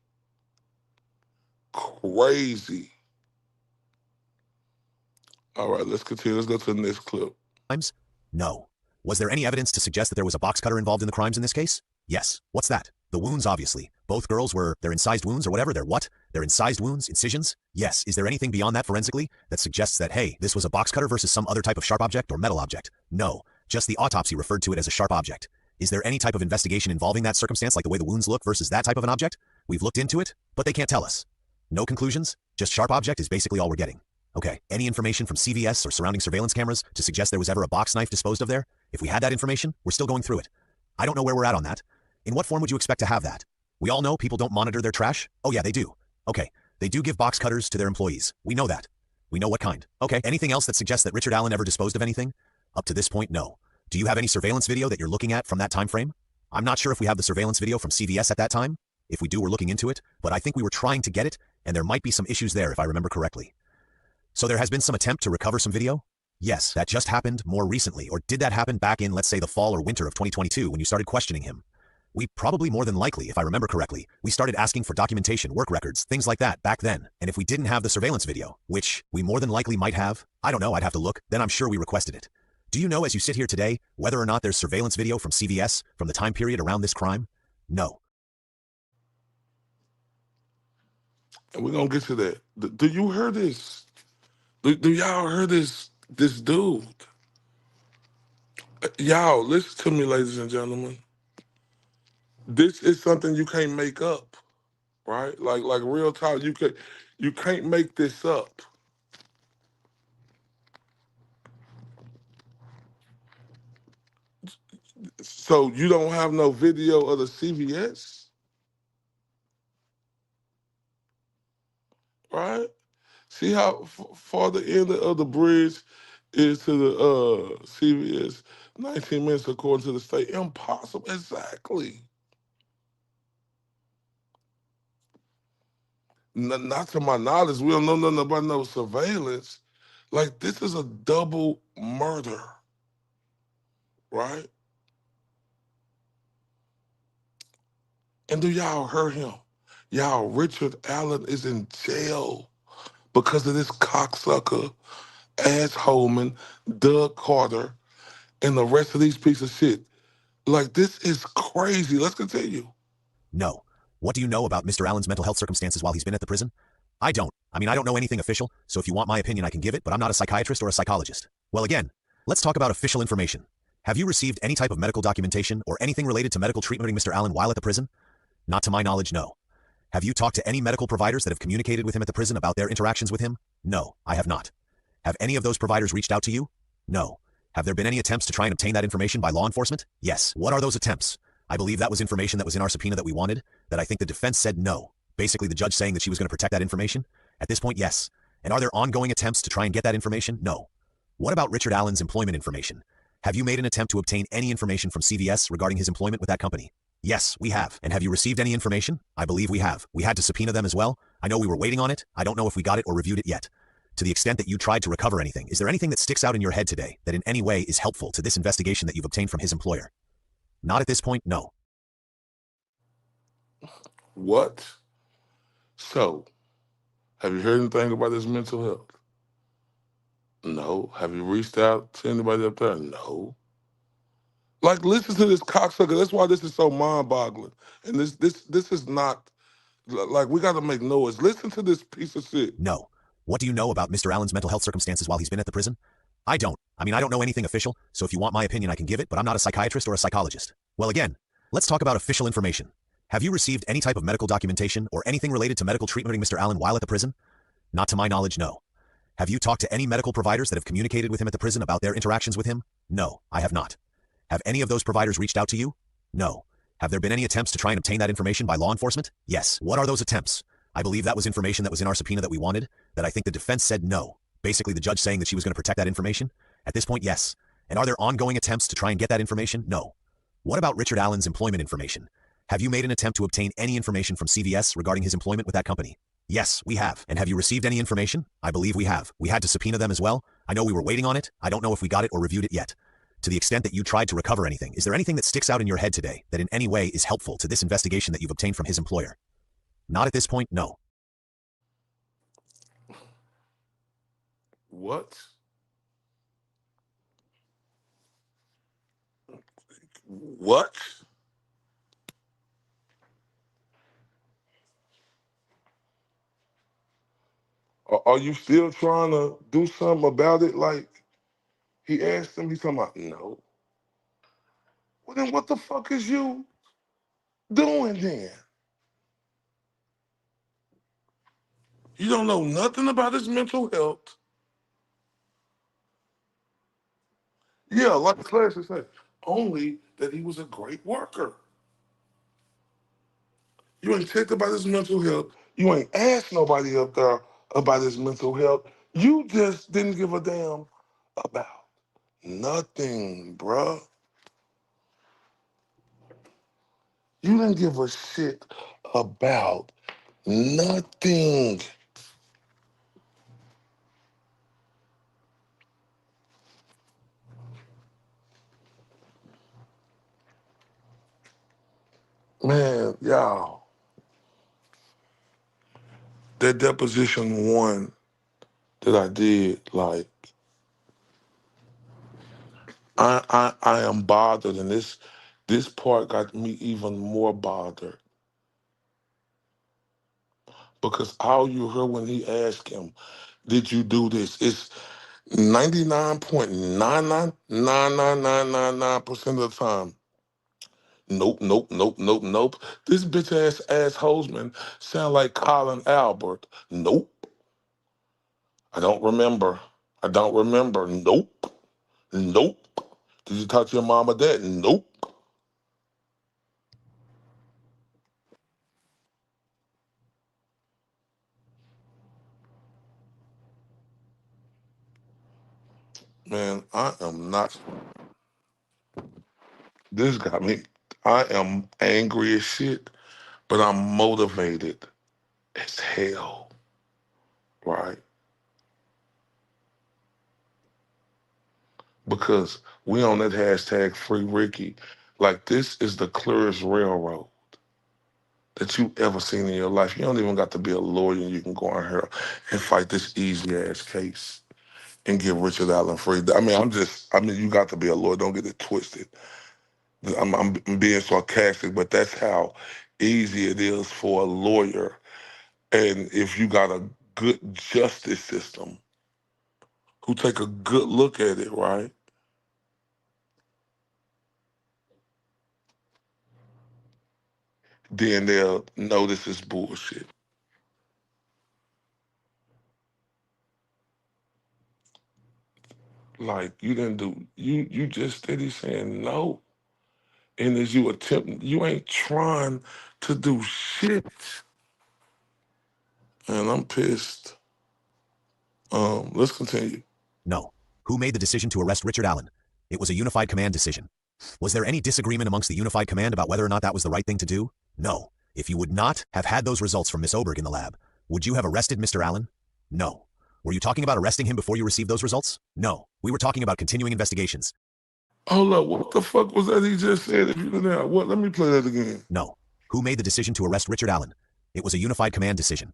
Crazy. All right, let's continue. Let's go to the next clip. No. Was there any evidence to suggest that there was a box cutter involved in the crimes in this case? Yes. What's that? The wounds, obviously. Both girls they're incised wounds or whatever. They're what? They're incised wounds? Incisions? Yes. Is there anything beyond that forensically that suggests that, hey, this was a box cutter versus some other type of sharp object or metal object? No. Just the autopsy referred to it as a sharp object. Is there any type of investigation involving that circumstance, like the way the wounds look versus that type of an object? We've looked into it, but they can't tell us. No conclusions? Just sharp object is basically all we're getting. Okay, any information from CVS or surrounding surveillance cameras to suggest there was ever a box knife disposed of there? If we had that information, we're still going through it. I don't know where we're at on that. In what form would you expect to have that? We all know people don't monitor their trash. Oh yeah, they do. Okay, they do give box cutters to their employees. We know that. We know what kind. Okay, anything else that suggests that Richard Allen ever disposed of anything? Up to this point, no. Do you have any surveillance video that you're looking at from that time frame? I'm not sure if we have the surveillance video from CVS at that time. If we do, we're looking into it, but I think we were trying to get it, and there might be some issues there if I remember correctly. So there has been some attempt to recover some video? Yes, that just happened more recently, or did that happen back in, let's say, the fall or winter of 2022 when you started questioning him? We probably more than likely, if I remember correctly, we started asking for documentation, work records, things like that back then. And if we didn't have the surveillance video, which we more than likely might have, I don't know, I'd have to look, then I'm sure we requested it. Do you know as you sit here today, whether or not there's surveillance video from CVS from the time period around this crime? No. And we're gonna get to that. Do you hear this? Do y'all hear this dude? Y'all, listen to me, ladies and gentlemen. This is something you can't make up, right? Like real talk, you can't make this up. So you don't have no video of the CVS, right? See how far the end of the bridge is to the CVS? 19 minutes according to the state. Impossible. Exactly. Not to my knowledge. We don't know nothing about no surveillance. Like, this is a double murder, right? And do y'all hear him? Y'all, Richard Allen is in jail because of this cocksucker, AZZHOLMAN, Doug Carter, and the rest of these pieces of shit. Like, this is crazy. Let's continue. No. What do you know about Mr. Allen's mental health circumstances while he's been at the prison? I don't. I mean, I don't know anything official, so if you want my opinion, I can give it, but I'm not a psychiatrist or a psychologist. Well, again, let's talk about official information. Have you received any type of medical documentation or anything related to medical treatment of Mr. Allen while at the prison? Not to my knowledge, no. Have you talked to any medical providers that have communicated with him at the prison about their interactions with him? No, I have not. Have any of those providers reached out to you? No. Have there been any attempts to try and obtain that information by law enforcement? Yes. What are those attempts? I believe that was information that was in our subpoena that we wanted, that I think the defense said no. Basically, the judge saying that she was going to protect that information? At this point, yes. And are there ongoing attempts to try and get that information? No. What about Richard Allen's employment information? Have you made an attempt to obtain any information from CVS regarding his employment with that company? Yes, we have. And have you received any information? I believe we have. We had to subpoena them as well. I know we were waiting on it. I don't know if we got it or reviewed it yet. To the extent that you tried to recover anything, is there anything that sticks out in your head today that in any way is helpful to this investigation that you've obtained from his employer? Not at this point, no. What? So, have you heard anything about his mental health? No. Have you reached out to anybody up there? No. Like, listen to this cocksucker. That's why this is so mind-boggling. And this is not, like, we got to make noise. Listen to this piece of shit. No. What do you know about Mr. Allen's mental health circumstances while he's been at the prison? I don't. I mean, I don't know anything official, so if you want my opinion, I can give it, but I'm not a psychiatrist or a psychologist. Well, again, let's talk about official information. Have you received any type of medical documentation or anything related to medical treatment of Mr. Allen while at the prison? Not to my knowledge, no. Have you talked to any medical providers that have communicated with him at the prison about their interactions with him? No, I have not. Have any of those providers reached out to you? No. Have there been any attempts to try and obtain that information by law enforcement? Yes. What are those attempts? I believe that was information that was in our subpoena that we wanted, that I think the defense said no. Basically, the judge saying that she was going to protect that information? At this point, yes. And are there ongoing attempts to try and get that information? No. What about Richard Allen's employment information? Have you made an attempt to obtain any information from CVS regarding his employment with that company? Yes, we have. And have you received any information? I believe we have. We had to subpoena them as well. I know we were waiting on it. I don't know if we got it or reviewed it yet. To the extent that you tried to recover anything, is there anything that sticks out in your head today that in any way is helpful to this investigation that you've obtained from his employer? Not at this point, no. What? What? Are you still trying to do something about it? Like, he asked him, he's talking about, no. Well, then what the fuck is you doing then? You don't know nothing about his mental health. Yeah, like the class said, only that he was a great worker. You ain't checked about his mental health. You ain't asked nobody up there about his mental health. You just didn't give a damn about nothing, bruh. You didn't give a shit about nothing. Man, y'all, that deposition one that I did, like, I am bothered, and this part got me even more bothered because all you heard when he asked him, "Did you do this?" It's 99.99999% of the time. Nope, nope, nope, nope, nope. This bitch ass Holzman sound like Colin Albert. Nope. I don't remember. I don't remember. Nope. Nope. Did you talk to your mom or dad? Nope. Man, I am not. This got me. I am angry as shit, but I'm motivated as hell, right? Because we on that hashtag free Ricky. Like, this is the clearest railroad that you ever seen in your life. You don't even got to be a lawyer. You can go on here and fight this easy ass case and get Richard Allen free. I mean, you got to be a lawyer. Don't get it twisted. I'm being sarcastic, but that's how easy it is for a lawyer. And if you got a good justice system who take a good look at it, right? Then they'll know this is bullshit. Like, you didn't do, you just steady saying no. And as you attempt, you ain't trying to do shit. And I'm pissed. Let's continue. No. Who made the decision to arrest Richard Allen? It was a unified command decision. Was there any disagreement amongst the unified command about whether or not that was the right thing to do? No. If you would not have had those results from Miss Oberg in the lab, would you have arrested Mr. Allen? No. Were you talking about arresting him before you received those results? No. We were talking about continuing investigations. Hold up, what the fuck was that he just said? If you didn't have, what? Let me play that again. No. Who made the decision to arrest Richard Allen? It was a unified command decision.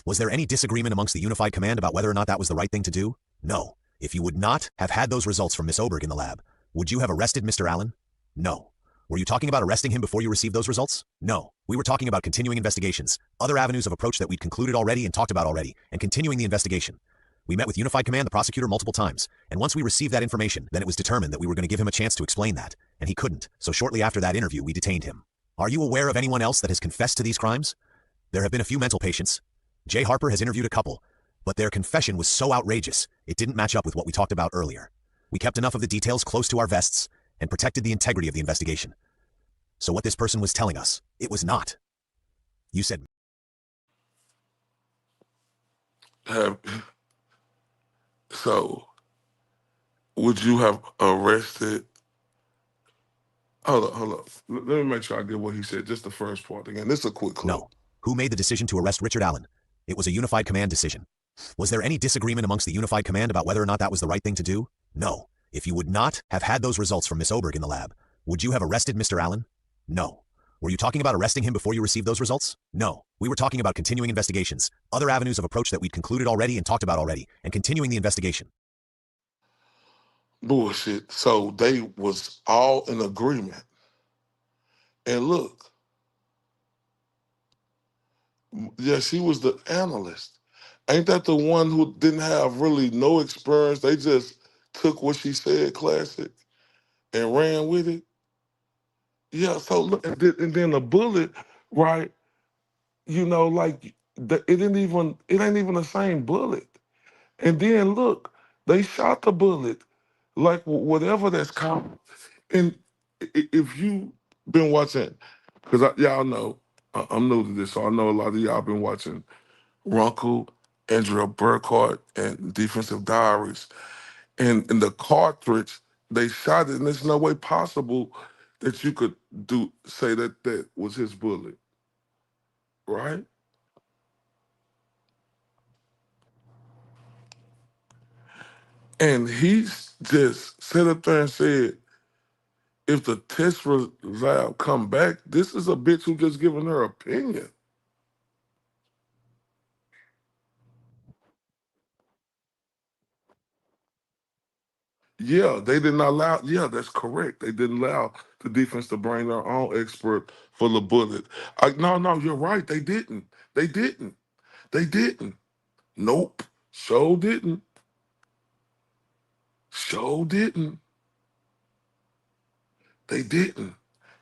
Was there any disagreement amongst the unified command about whether or not that was the right thing to do? No. If you would not have had those results from Miss Oberg in the lab, would you have arrested Mr. Allen? No. Were you talking about arresting him before you received those results? No. We were talking about continuing investigations, other avenues of approach that we'd concluded already and talked about already, and continuing the investigation. We met with Unified Command, the prosecutor, multiple times, and once we received that information, then it was determined that we were going to give him a chance to explain that, and he couldn't, so shortly after that interview, we detained him. Are you aware of anyone else that has confessed to these crimes? There have been a few mental patients. Jay Harper has interviewed a couple, but their confession was so outrageous, it didn't match up with what we talked about earlier. We kept enough of the details close to our vests and protected the integrity of the investigation. So what this person was telling us, it was not. You said... So, would you have arrested... Hold up. Let me make sure I get what he said, just the first part again. This is a quick clip. No. Who made the decision to arrest Richard Allen? It was a unified command decision. Was there any disagreement amongst the unified command about whether or not that was the right thing to do? No. If you would not have had those results from Miss Oberg in the lab, would you have arrested Mr. Allen? No. Were you talking about arresting him before you received those results? No. We were talking about continuing investigations, other avenues of approach that we'd concluded already and talked about already, and continuing the investigation. Bullshit. So they was all in agreement. And look, yeah, she was the analyst. Ain't that the one who didn't have really no experience? They just took what she said, classic, and ran with it. Yeah, so look, and then the bullet, right? You know, like it ain't even the same bullet. And then look, they shot the bullet, like whatever that's called. And if you been watching, because y'all know I'm new to this, so I know a lot of y'all been watching Runkle, Andrea Burkhart, and Defensive Diaries. And in the cartridge, they shot it, and there's no way possible that you could say that that was his bullet, right? And he just sat up there and said, if the test result come back, this is a bitch who just giving her opinion. Yeah, they didn't allow. Yeah, that's correct. They didn't allow the defense to bring their own expert for the bullet. No, you're right. They didn't. They didn't. They didn't. Nope. So didn't. So didn't. They didn't.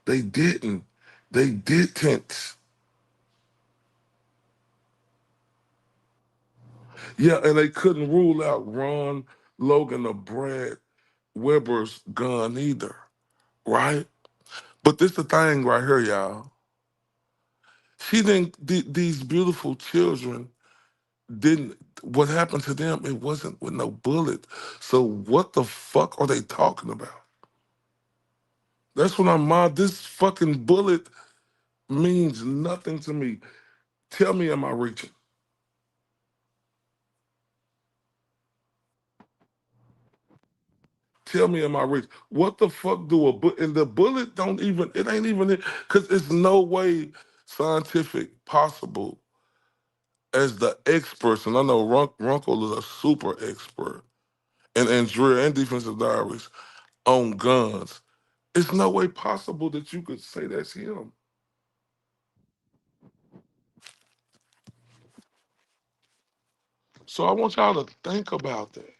They didn't. They didn't. Yeah, and they couldn't rule out Ron Logan or Brad Weber's gun either, right? But this the thing right here, y'all. She didn't. These beautiful children didn't. What happened to them? It wasn't with no bullet. So what the fuck are they talking about? That's what I'm on. This fucking bullet means nothing to me. Tell me, am I reaching? Tell me, am I reaching? What the fuck do a bullet? And the bullet don't even. It ain't even it because it's no way scientific possible as the experts. And I know Runkle is a super expert and Andrea and defensive diaries on guns. It's no way possible that you could say that's him. So I want y'all to think about that.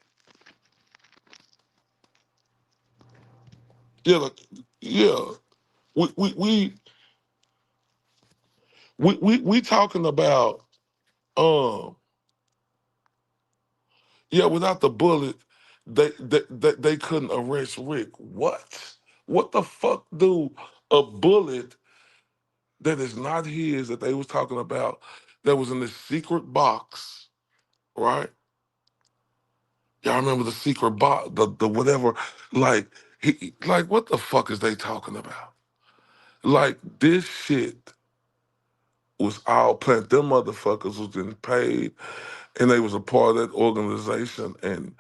Yeah, like, yeah. We talking about yeah, without the bullet, they couldn't arrest Rick. What? What the fuck do a bullet that is not his that they was talking about that was in this secret box, right? Y'all remember the secret box, the whatever, like like what the fuck is they talking about? Like this shit was all planned. Them motherfuckers was getting paid and they was a part of that organization and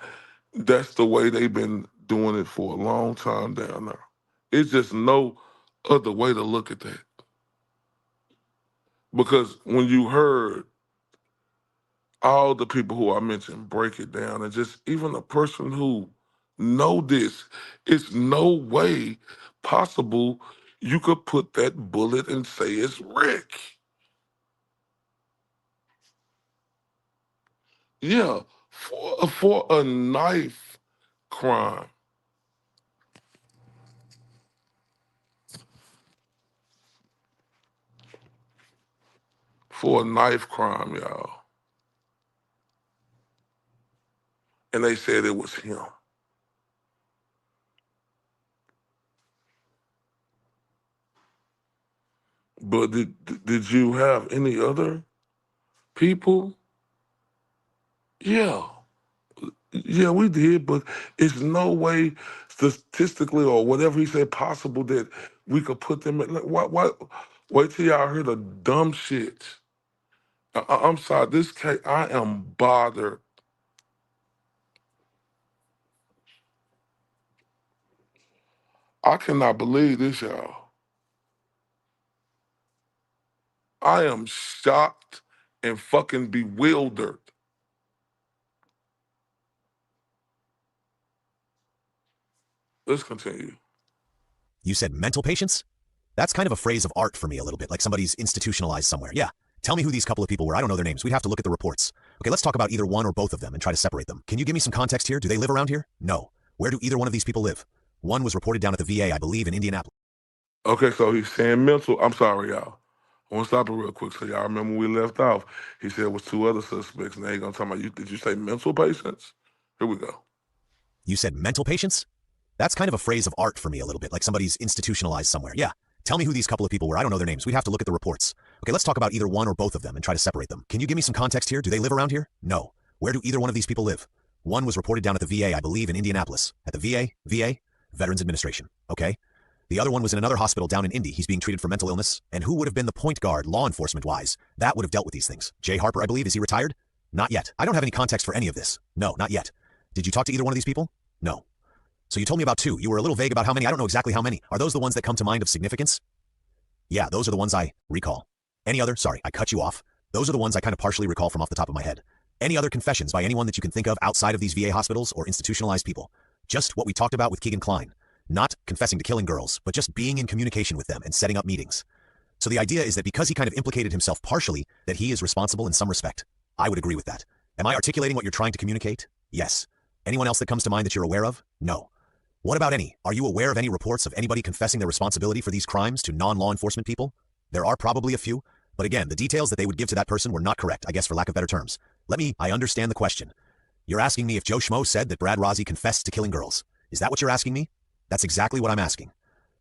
that's the way they've been doing it for a long time down there. It's just no other way to look at that. Because when you heard all the people who I mentioned break it down, and just even a person who know this, it's no way possible you could put that bullet and say it's Rick. Yeah, for a knife crime. For a knife crime, y'all. And they said it was him. But did you have any other people? Yeah. Yeah, we did, but it's no way statistically or whatever he said possible that we could put them in. Like, what? Wait till y'all hear the dumb shit. I'm sorry, this case, I am bothered. I cannot believe this, y'all. I am shocked and fucking bewildered. Let's continue. You said mental patients? That's kind of a phrase of art for me a little bit, like somebody's institutionalized somewhere. Yeah. Tell me who these couple of people were. I don't know their names. We'd have to look at the reports. Okay, let's talk about either one or both of them and try to separate them. Can you give me some context here? Do they live around here? No. Where do either one of these people live? One was reported down at the VA, I believe, in Indianapolis. Okay, so he's saying mental. I'm sorry, y'all. I want to stop it real quick so y'all remember when we left off. He said it was two other suspects, and they ain't gonna talk about you. Did you say mental patients? Here we go. You said mental patients? That's kind of a phrase of art for me a little bit, like somebody's institutionalized somewhere. Yeah. Tell me who these couple of people were. I don't know their names. We'd have to look at the reports. Okay, let's talk about either one or both of them and try to separate them. Can you give me some context here? Do they live around here? No. Where do either one of these people live? One was reported down at the VA, I believe, in Indianapolis. At the VA? Veterans Administration. Okay. The other one was in another hospital down in Indy. He's being treated for mental illness. And who would have been the point guard, law enforcement-wise? That would have dealt with these things. Jay Harper, I believe. Is he retired? Not yet. I don't have any context for any of this. No, not yet. Did you talk to either one of these people? No. So you told me about 2. You were a little vague about how many. I don't know exactly how many. Are those the ones that come to mind of significance? Yeah, those are the ones I recall. Any other? Sorry, I cut you off. Those are the ones I kind of partially recall from off the top of my head. Any other confessions by anyone that you can think of outside of these VA hospitals or institutionalized people? Just what we talked about with Keegan Kline. Not confessing to killing girls, but just being in communication with them and setting up meetings. So the idea is that because he kind of implicated himself partially, that he is responsible in some respect. I would agree with that. Am I articulating what you're trying to communicate? Yes. Anyone else that comes to mind that you're aware of? No. What about any? Are you aware of any reports of anybody confessing their responsibility for these crimes to non-law enforcement people? There are probably a few, but again, the details that they would give to that person were not correct, I guess for lack of better terms. I understand the question. You're asking me if Joe Schmo said that Brad Rossi confessed to killing girls. Is that what you're asking me? That's exactly what I'm asking.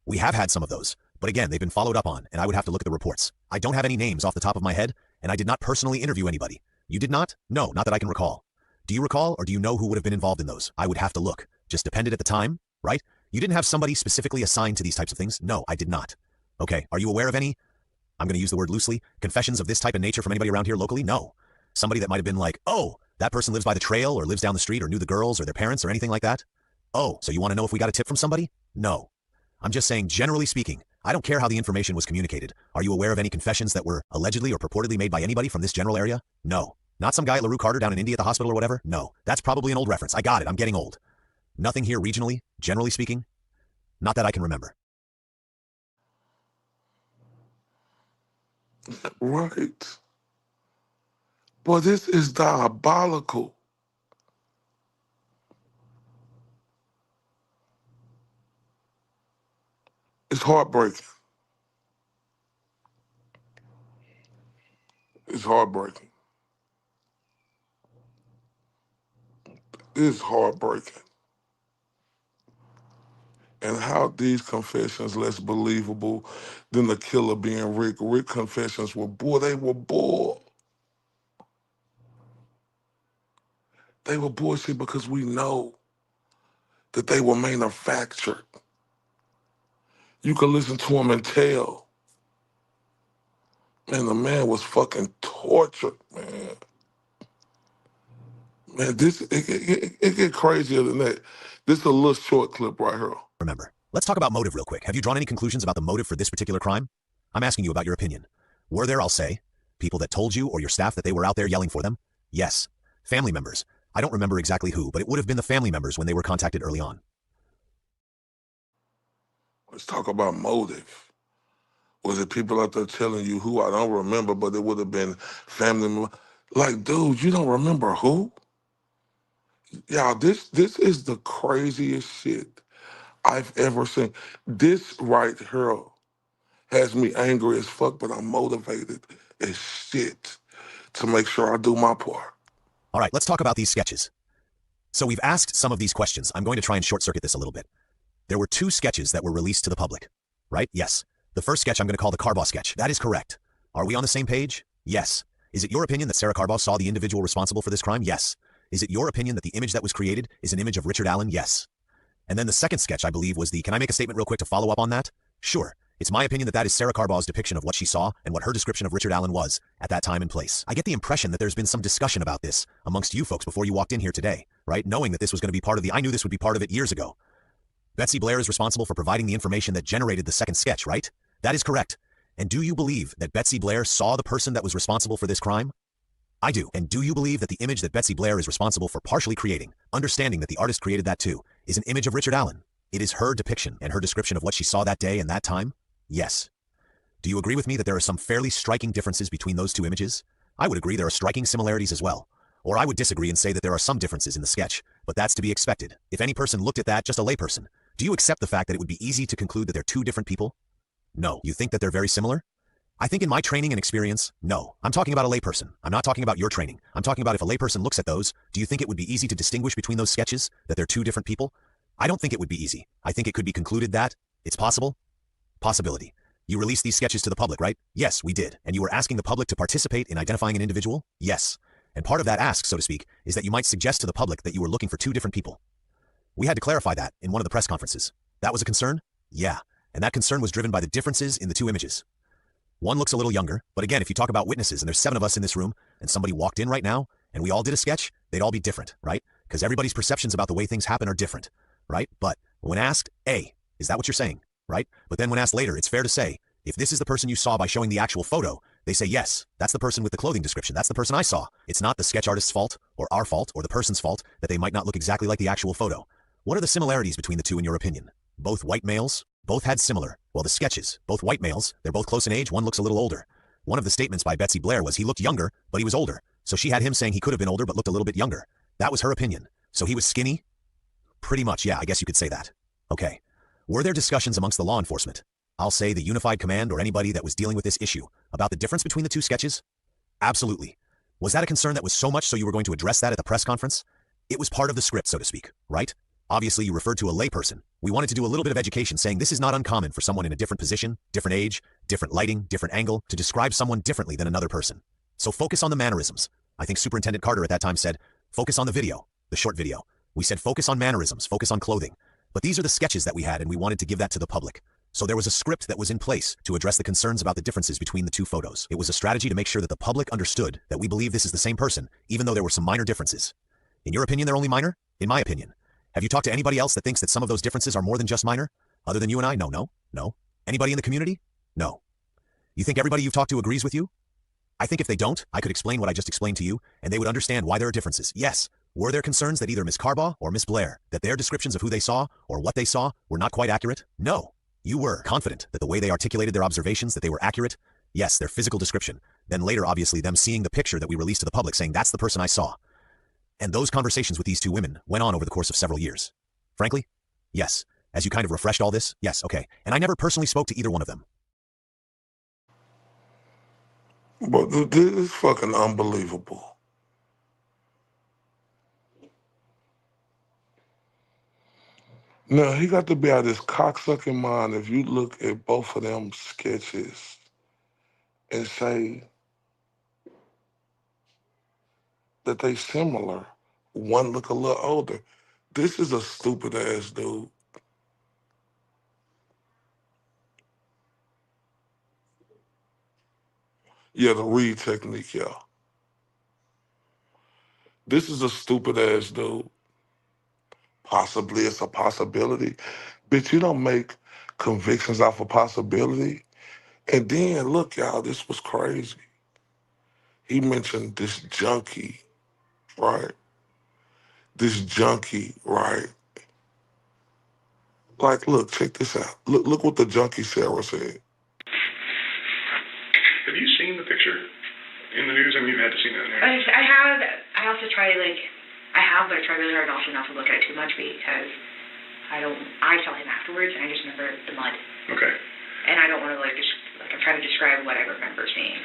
We have had some of those, but again, they've been followed up on, and I would have to look at the reports. I don't have any names off the top of my head, and I did not personally interview anybody. You did not? No, not that I can recall. Do you recall, or do you know who would have been involved in those? I would have to look. Just depended at the time, right? You didn't have somebody specifically assigned to these types of things? No, I did not. Okay, are you aware of any, I'm going to use the word loosely, confessions of this type of nature from anybody around here locally? No. Somebody that might have been like, oh, that person lives by the trail or lives down the street or knew the girls or their parents or anything like that? Oh, so you want to know if we got a tip from somebody? No. I'm just saying, generally speaking, I don't care how the information was communicated. Are you aware of any confessions that were allegedly or purportedly made by anybody from this general area? No. Not some guy at LaRue Carter down in India at the hospital or whatever? No. That's probably an old reference. I got it. I'm getting old. Nothing here regionally, generally speaking? Not that I can remember. Right. But this is diabolical. It's heartbreaking. It's heartbreaking. It's heartbreaking. And how these confessions less believable than the killer being Rick. Rick confessions were bull. They were bull. They were bullshit because we know that they were manufactured. You could listen to him and tell. Man, the man was fucking tortured, man. Man, it get crazier than that. This is a little short clip right here. Remember. Let's talk about motive real quick. Have you drawn any conclusions about the motive for this particular crime? I'm asking you about your opinion. Were there, I'll say, people that told you or your staff that they were out there yelling for them? Yes. Family members. I don't remember exactly who, but it would have been the family members when they were contacted early on. Let's talk about motive. Was it people out there telling you who? I don't remember, but it would have been family members. Like, dude, you don't remember who? Y'all, this is the craziest shit I've ever seen. This right here has me angry as fuck, but I'm motivated as shit to make sure I do my part. All right, let's talk about these sketches. So we've asked some of these questions. I'm going to try and short circuit this a little bit. There were 2 sketches that were released to the public, right? Yes. The first sketch I'm going to call the Carbaugh sketch. That is correct. Are we on the same page? Yes. Is it your opinion that Sarah Carbaugh saw the individual responsible for this crime? Yes. Is it your opinion that the image that was created is an image of Richard Allen? Yes. And then the second sketch, I believe, was can I make a statement real quick to follow up on that? Sure. It's my opinion that is Sarah Carbaugh's depiction of what she saw and what her description of Richard Allen was at that time and place. I get the impression that there's been some discussion about this amongst you folks before you walked in here today, right? Knowing that this was going to be part of I knew this would be part of it years ago. Betsy Blair is responsible for providing the information that generated the second sketch, right? That is correct. And do you believe that Betsy Blair saw the person that was responsible for this crime? I do. And do you believe that the image that Betsy Blair is responsible for partially creating, understanding that the artist created that too, is an image of Richard Allen? It is her depiction and her description of what she saw that day and that time? Yes. Do you agree with me that there are some fairly striking differences between those 2 images? I would agree there are striking similarities as well. Or I would disagree and say that there are some differences in the sketch, but that's to be expected. If any person looked at that, just a layperson, do you accept the fact that it would be easy to conclude that they're 2 different people? No. You think that they're very similar? I think in my training and experience, no. I'm talking about a layperson. I'm not talking about your training. I'm talking about if a layperson looks at those, do you think it would be easy to distinguish between those sketches, that they're 2 different people? I don't think it would be easy. I think it could be concluded that it's possible. Possibility. You released these sketches to the public, right? Yes, we did. And you were asking the public to participate in identifying an individual? Yes. And part of that ask, so to speak, is that you might suggest to the public that you were looking for 2 different people. We had to clarify that in one of the press conferences. That was a concern? Yeah. And that concern was driven by the differences in the 2 images. One looks a little younger, but again, if you talk about witnesses, and there's 7 of us in this room, and somebody walked in right now, and we all did a sketch, they'd all be different, right? Because everybody's perceptions about the way things happen are different. right? But when asked, A, is that what you're saying, right? But then when asked later, it's fair to say, if this is the person you saw by showing the actual photo, they say, yes, that's the person with the clothing description. That's the person I saw. It's not the sketch artist's fault, or our fault, or the person's fault that they might not look exactly like the actual photo. What are the similarities between the two in your opinion? Both white males? Both had similar. Well, the sketches, both white males, they're both close in age, one looks a little older. One of the statements by Betsy Blair was he looked younger, but he was older. So she had him saying he could have been older but looked a little bit younger. That was her opinion. So he was skinny? Pretty much, yeah, I guess you could say that. Okay. Were there discussions amongst the law enforcement? I'll say the Unified Command or anybody that was dealing with this issue about the difference between the two sketches? Absolutely. Was that a concern that was so much so you were going to address that at the press conference? It was part of the script, so to speak, right? Obviously, you referred to a layperson. We wanted to do a little bit of education saying this is not uncommon for someone in a different position, different age, different lighting, different angle, to describe someone differently than another person. So focus on the mannerisms. I think Superintendent Carter at that time said, focus on the video, the short video. We said focus on mannerisms, focus on clothing. But these are the sketches that we had and we wanted to give that to the public. So there was a script that was in place to address the concerns about the differences between the two photos. It was a strategy to make sure that the public understood that we believe this is the same person, even though there were some minor differences. In your opinion, they're only minor? In my opinion. Have you talked to anybody else that thinks that some of those differences are more than just minor? Other than you and I? No. Anybody in the community? No. You think everybody you've talked to agrees with you? I think if they don't, I could explain what I just explained to you, and they would understand why there are differences. Yes. Were there concerns that either Ms. Carbaugh or Ms. Blair, that their descriptions of who they saw or what they saw were not quite accurate? No. You were confident that the way they articulated their observations, that they were accurate? Yes, their physical description. Then later, obviously, them seeing the picture that we released to the public saying, that's the person I saw. And those conversations with these two women went on over the course of several years. Frankly, yes. As you kind of refreshed all this, yes, okay. And I never personally spoke to either one of them. But this is fucking unbelievable. Now, he got to be out of his cocksucking mind if you look at both of them sketches and say that they similar. One look a little older. This is a stupid ass dude. Yeah, the read technique, yeah. This is a stupid ass dude. Possibly it's a possibility. Bitch, you don't make convictions off a possibility. And then, look, y'all, this was crazy. He mentioned this junkie, right? This junkie, right? Like, look, check this out. Look what the junkie Sarah said. Have you seen the picture in the news? I mean, you've had to see that in there. I have. I also try, I have, but I try really hard also not to look at it too much because I tell him afterwards, and I just remember the mud. Okay. And I don't want to, I'm trying to describe what I remember seeing.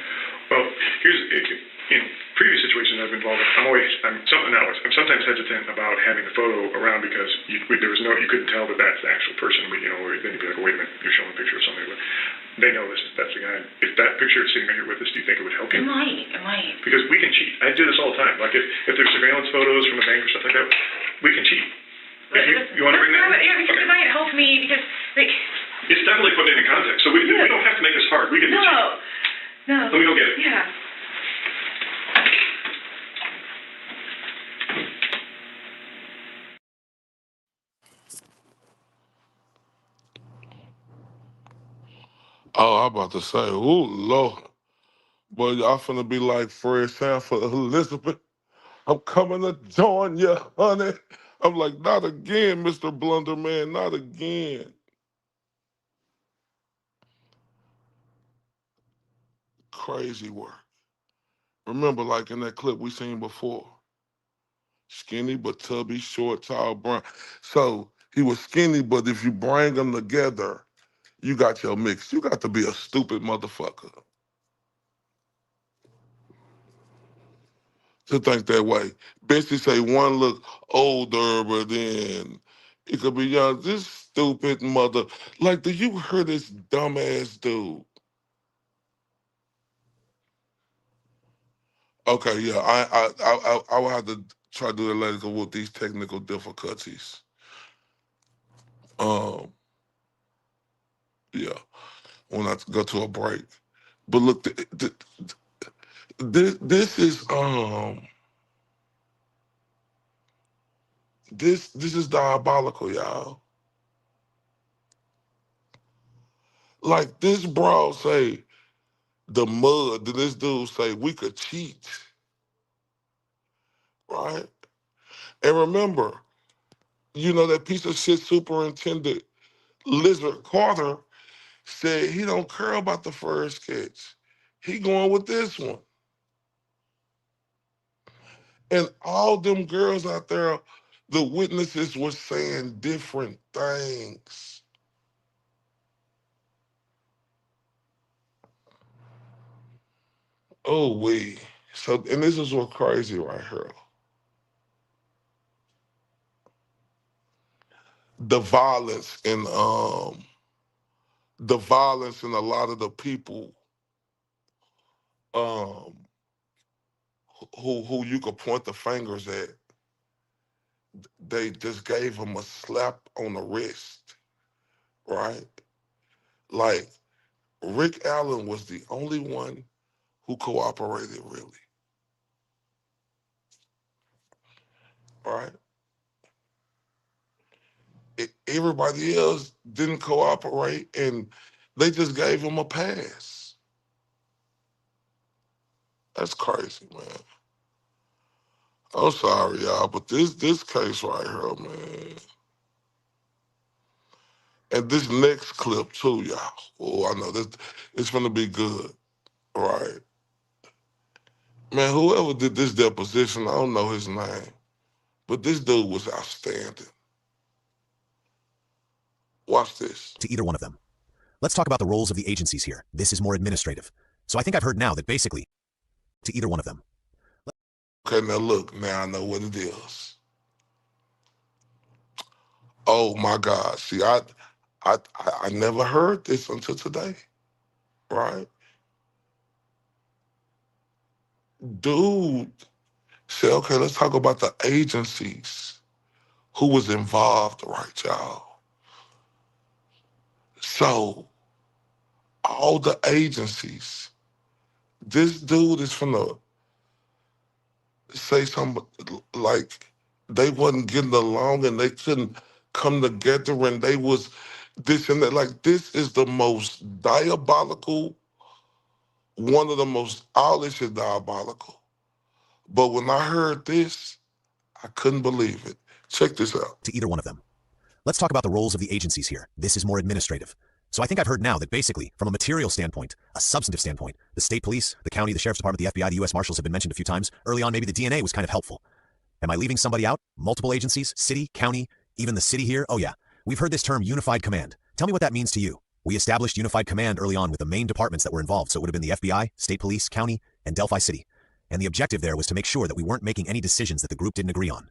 Well, in previous situations I've been involved with, I'm sometimes hesitant about having the photo around because you couldn't tell that that's the actual person, but, or then you'd be like, oh, wait a minute, you're showing a picture of somebody. But they know that's the guy. If that picture is sitting right here with us, do you think it would help you? It might. Because we can cheat. I do this all the time. Like, if there's surveillance photos from a bank or stuff like that, we can cheat. If you want to bring that in? Yeah, because it might help me because, it's definitely put it in context. So we don't have to make this hard. We can cheat. No. Let me go get it. Yeah. Oh, I'm about to say, ooh, Lord. Boy, y'all finna be like Fred Sanford, Elizabeth. I'm coming to join you, honey. I'm like, not again, Mr. Blunderman, not again. Crazy work. Remember, like in that clip we seen before, skinny but tubby, short, tall, brown. So he was skinny, but if you bring them together, you got your mix. You got to be a stupid motherfucker to think that way. Bessie say one look older, but then it could be young. This stupid mother. Like, do you hear this dumbass dude? Okay, yeah, I will have to try to do that later with these technical difficulties. Yeah, when I go to a break. But look, this is This is diabolical, y'all. Like this bro say the mud, did this dude say we could cheat, right? And remember, you know that piece of shit superintendent Lizard Carter said he don't care about the first sketch. He going with this one. And all them girls out there, the witnesses were saying different things. Oh, wait. So, and this is what's crazy right here. The violence in a lot of the people um who you could point the fingers at, they just gave him a slap on the wrist, right? Like Rick Allen was the only one who cooperated, really, right? Everybody else didn't cooperate, and they just gave him a pass. That's crazy, man. I'm sorry, y'all, but this case right here, man, and this next clip too, y'all. Oh, I know this. It's gonna be good, right? Man, whoever did this deposition, I don't know his name, but this dude was outstanding. Watch this. To either one of them. Let's talk about the roles of the agencies here. This is more administrative. So I think I've heard now that basically, to either one of them. Okay, now look, now I know what it is. Oh my God. See, I never heard this until today, right? Dude said, okay, let's talk about the agencies who was involved, right, y'all? So, all the agencies, this dude is finna say something like they wasn't getting along and they couldn't come together and they was this and that. Like, this is the most diabolical, one of the most, all this is diabolical. But when I heard this, I couldn't believe it. Check this out. To either one of them. Let's talk about the roles of the agencies here. This is more administrative. So I think I've heard now that basically, from a material standpoint, a substantive standpoint, the state police, the county, the sheriff's department, the FBI, the U.S. Marshals have been mentioned a few times. Early on, maybe the DNA was kind of helpful. Am I leaving somebody out? Multiple agencies, city, county, even the city here? Oh yeah, we've heard this term unified command. Tell me what that means to you. We established unified command early on with the main departments that were involved, so it would have been the FBI, state police, county, and Delphi City. And the objective there was to make sure that we weren't making any decisions that the group didn't agree on.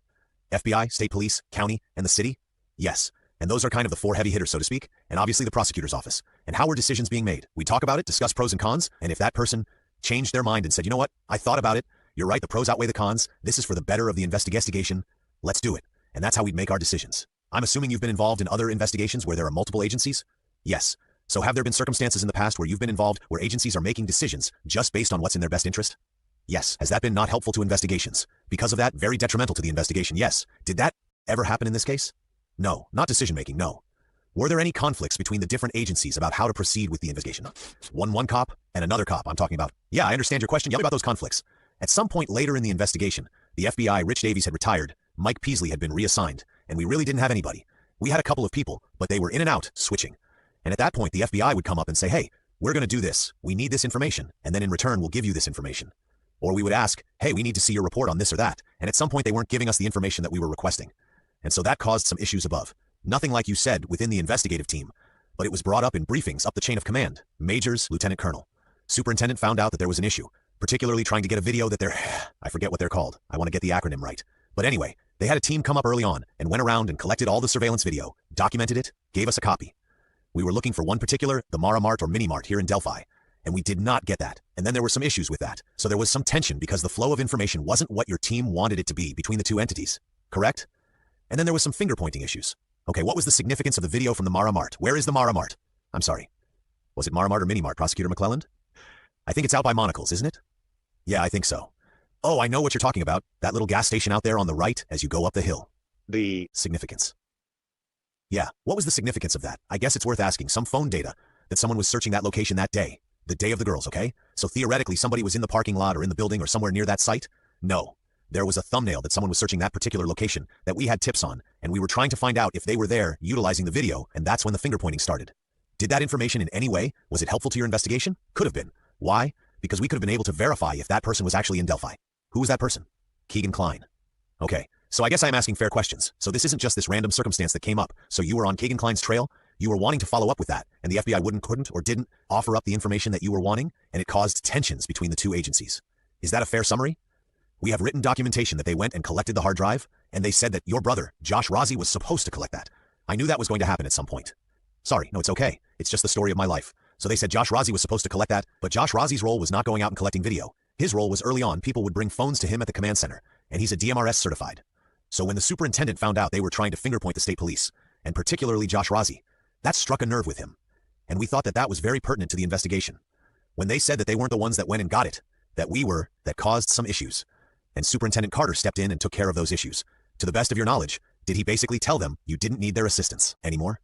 FBI, state police, county, and the city? Yes. And those are kind of the four heavy hitters, so to speak, and obviously the prosecutor's office. And how were decisions being made? We talk about it, discuss pros and cons, and if that person changed their mind and said, you know what, I thought about it, you're right, the pros outweigh the cons, this is for the better of the investigation, let's do it. And that's how we'd make our decisions. I'm assuming you've been involved in other investigations where there are multiple agencies? Yes. So have there been circumstances in the past where you've been involved where agencies are making decisions just based on what's in their best interest? Yes. Has that been not helpful to investigations? Because of that, very detrimental to the investigation? Yes. Did that ever happen in this case? No. Not decision-making, no. Were there any conflicts between the different agencies about how to proceed with the investigation? One cop and another cop I'm talking about. Yeah, I understand your question. Tell me about those conflicts. At some point later in the investigation, the FBI, Rich Davies had retired, Mike Peasley had been reassigned, and we really didn't have anybody. We had a couple of people, but they were in and out, switching. And at that point, the FBI would come up and say, hey, we're going to do this. We need this information, and then in return, we'll give you this information. Or we would ask, hey, we need to see your report on this or that. And at some point, they weren't giving us the information that we were requesting. And so that caused some issues above. Nothing like you said within the investigative team, but it was brought up in briefings up the chain of command. Majors, lieutenant colonel. Superintendent found out that there was an issue, particularly trying to get a video that I forget what they're called. I want to get the acronym right. But anyway, they had a team come up early on and went around and collected all the surveillance video, documented it, gave us a copy. We were looking for one particular, the Mara Mart or Mini Mart here in Delphi, and we did not get that. And then there were some issues with that. So there was some tension because the flow of information wasn't what your team wanted it to be between the two entities, correct? And then there was some finger-pointing issues. Okay, what was the significance of the video from the Mara Mart? Where is the Mara Mart? I'm sorry. Was it Mara Mart or Mini Mart, Prosecutor McClelland? I think it's out by Monocle's, isn't it? Yeah, I think so. Oh, I know what you're talking about. That little gas station out there on the right as you go up the hill. the significance. Yeah, what was the significance of that? I guess it's worth asking. Some phone data that someone was searching that location that day. The day of the girls, okay? So theoretically, somebody was in the parking lot or in the building or somewhere near that site? No. There was a thumbnail that someone was searching that particular location that we had tips on, and we were trying to find out if they were there utilizing the video, and that's when the finger pointing started. Did that information in any way, was it helpful to your investigation? Could have been. Why? Because we could have been able to verify if that person was actually in Delphi. Who was that person? Keegan Klein. Okay, so I guess I'm asking fair questions. So this isn't just this random circumstance that came up. So you were on Keegan Klein's trail, you were wanting to follow up with that, and the FBI couldn't, or didn't offer up the information that you were wanting, and it caused tensions between the two agencies. Is that a fair summary? We have written documentation that they went and collected the hard drive, and they said that your brother, Josh Rossi, was supposed to collect that. I knew that was going to happen at some point. Sorry, no, it's okay. It's just the story of my life. So they said Josh Rossi was supposed to collect that, but Josh Rossi's role was not going out and collecting video. His role was early on, people would bring phones to him at the command center, and he's a DMRS certified. So when the superintendent found out they were trying to finger point the state police, and particularly Josh Rossi, that struck a nerve with him. And we thought that that was very pertinent to the investigation. When they said that they weren't the ones that went and got it, that we were, that caused some issues. And Superintendent Carter stepped in and took care of those issues. To the best of your knowledge, did he basically tell them you didn't need their assistance anymore?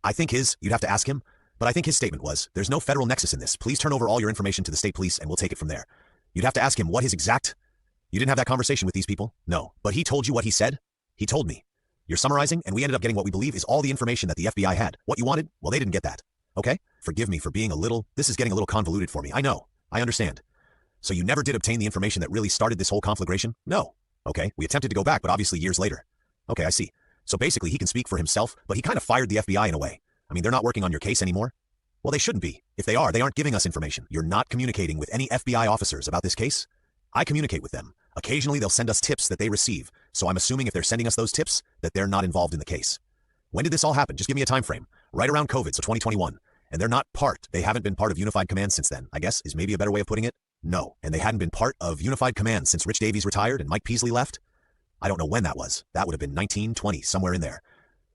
I think you'd have to ask him, but I think his statement was, there's no federal nexus in this. Please turn over all your information to the state police and we'll take it from there. You'd have to ask him what his exact... You didn't have that conversation with these people? No. But he told you what he said? He told me. You're summarizing, and we ended up getting what we believe is all the information that the FBI had. What you wanted? Well, they didn't get that. Okay? Forgive me for being this is getting a little convoluted for me. I know. I understand. So you never did obtain the information that really started this whole conflagration? No. Okay, we attempted to go back, but obviously years later. Okay, I see. So basically he can speak for himself, but he kind of fired the FBI in a way. I mean, they're not working on your case anymore? Well, they shouldn't be. If they are, they aren't giving us information. You're not communicating with any FBI officers about this case? I communicate with them. Occasionally they'll send us tips that they receive, so I'm assuming if they're sending us those tips, that they're not involved in the case. When did this all happen? Just give me a time frame. Right around COVID, so 2021. And they haven't been part of Unified Command since then, I guess, is maybe a better way of putting it. No, and they hadn't been part of Unified Command since Rich Davies retired and Mike Peasley left? I don't know when that was. That would have been 1920, somewhere in there.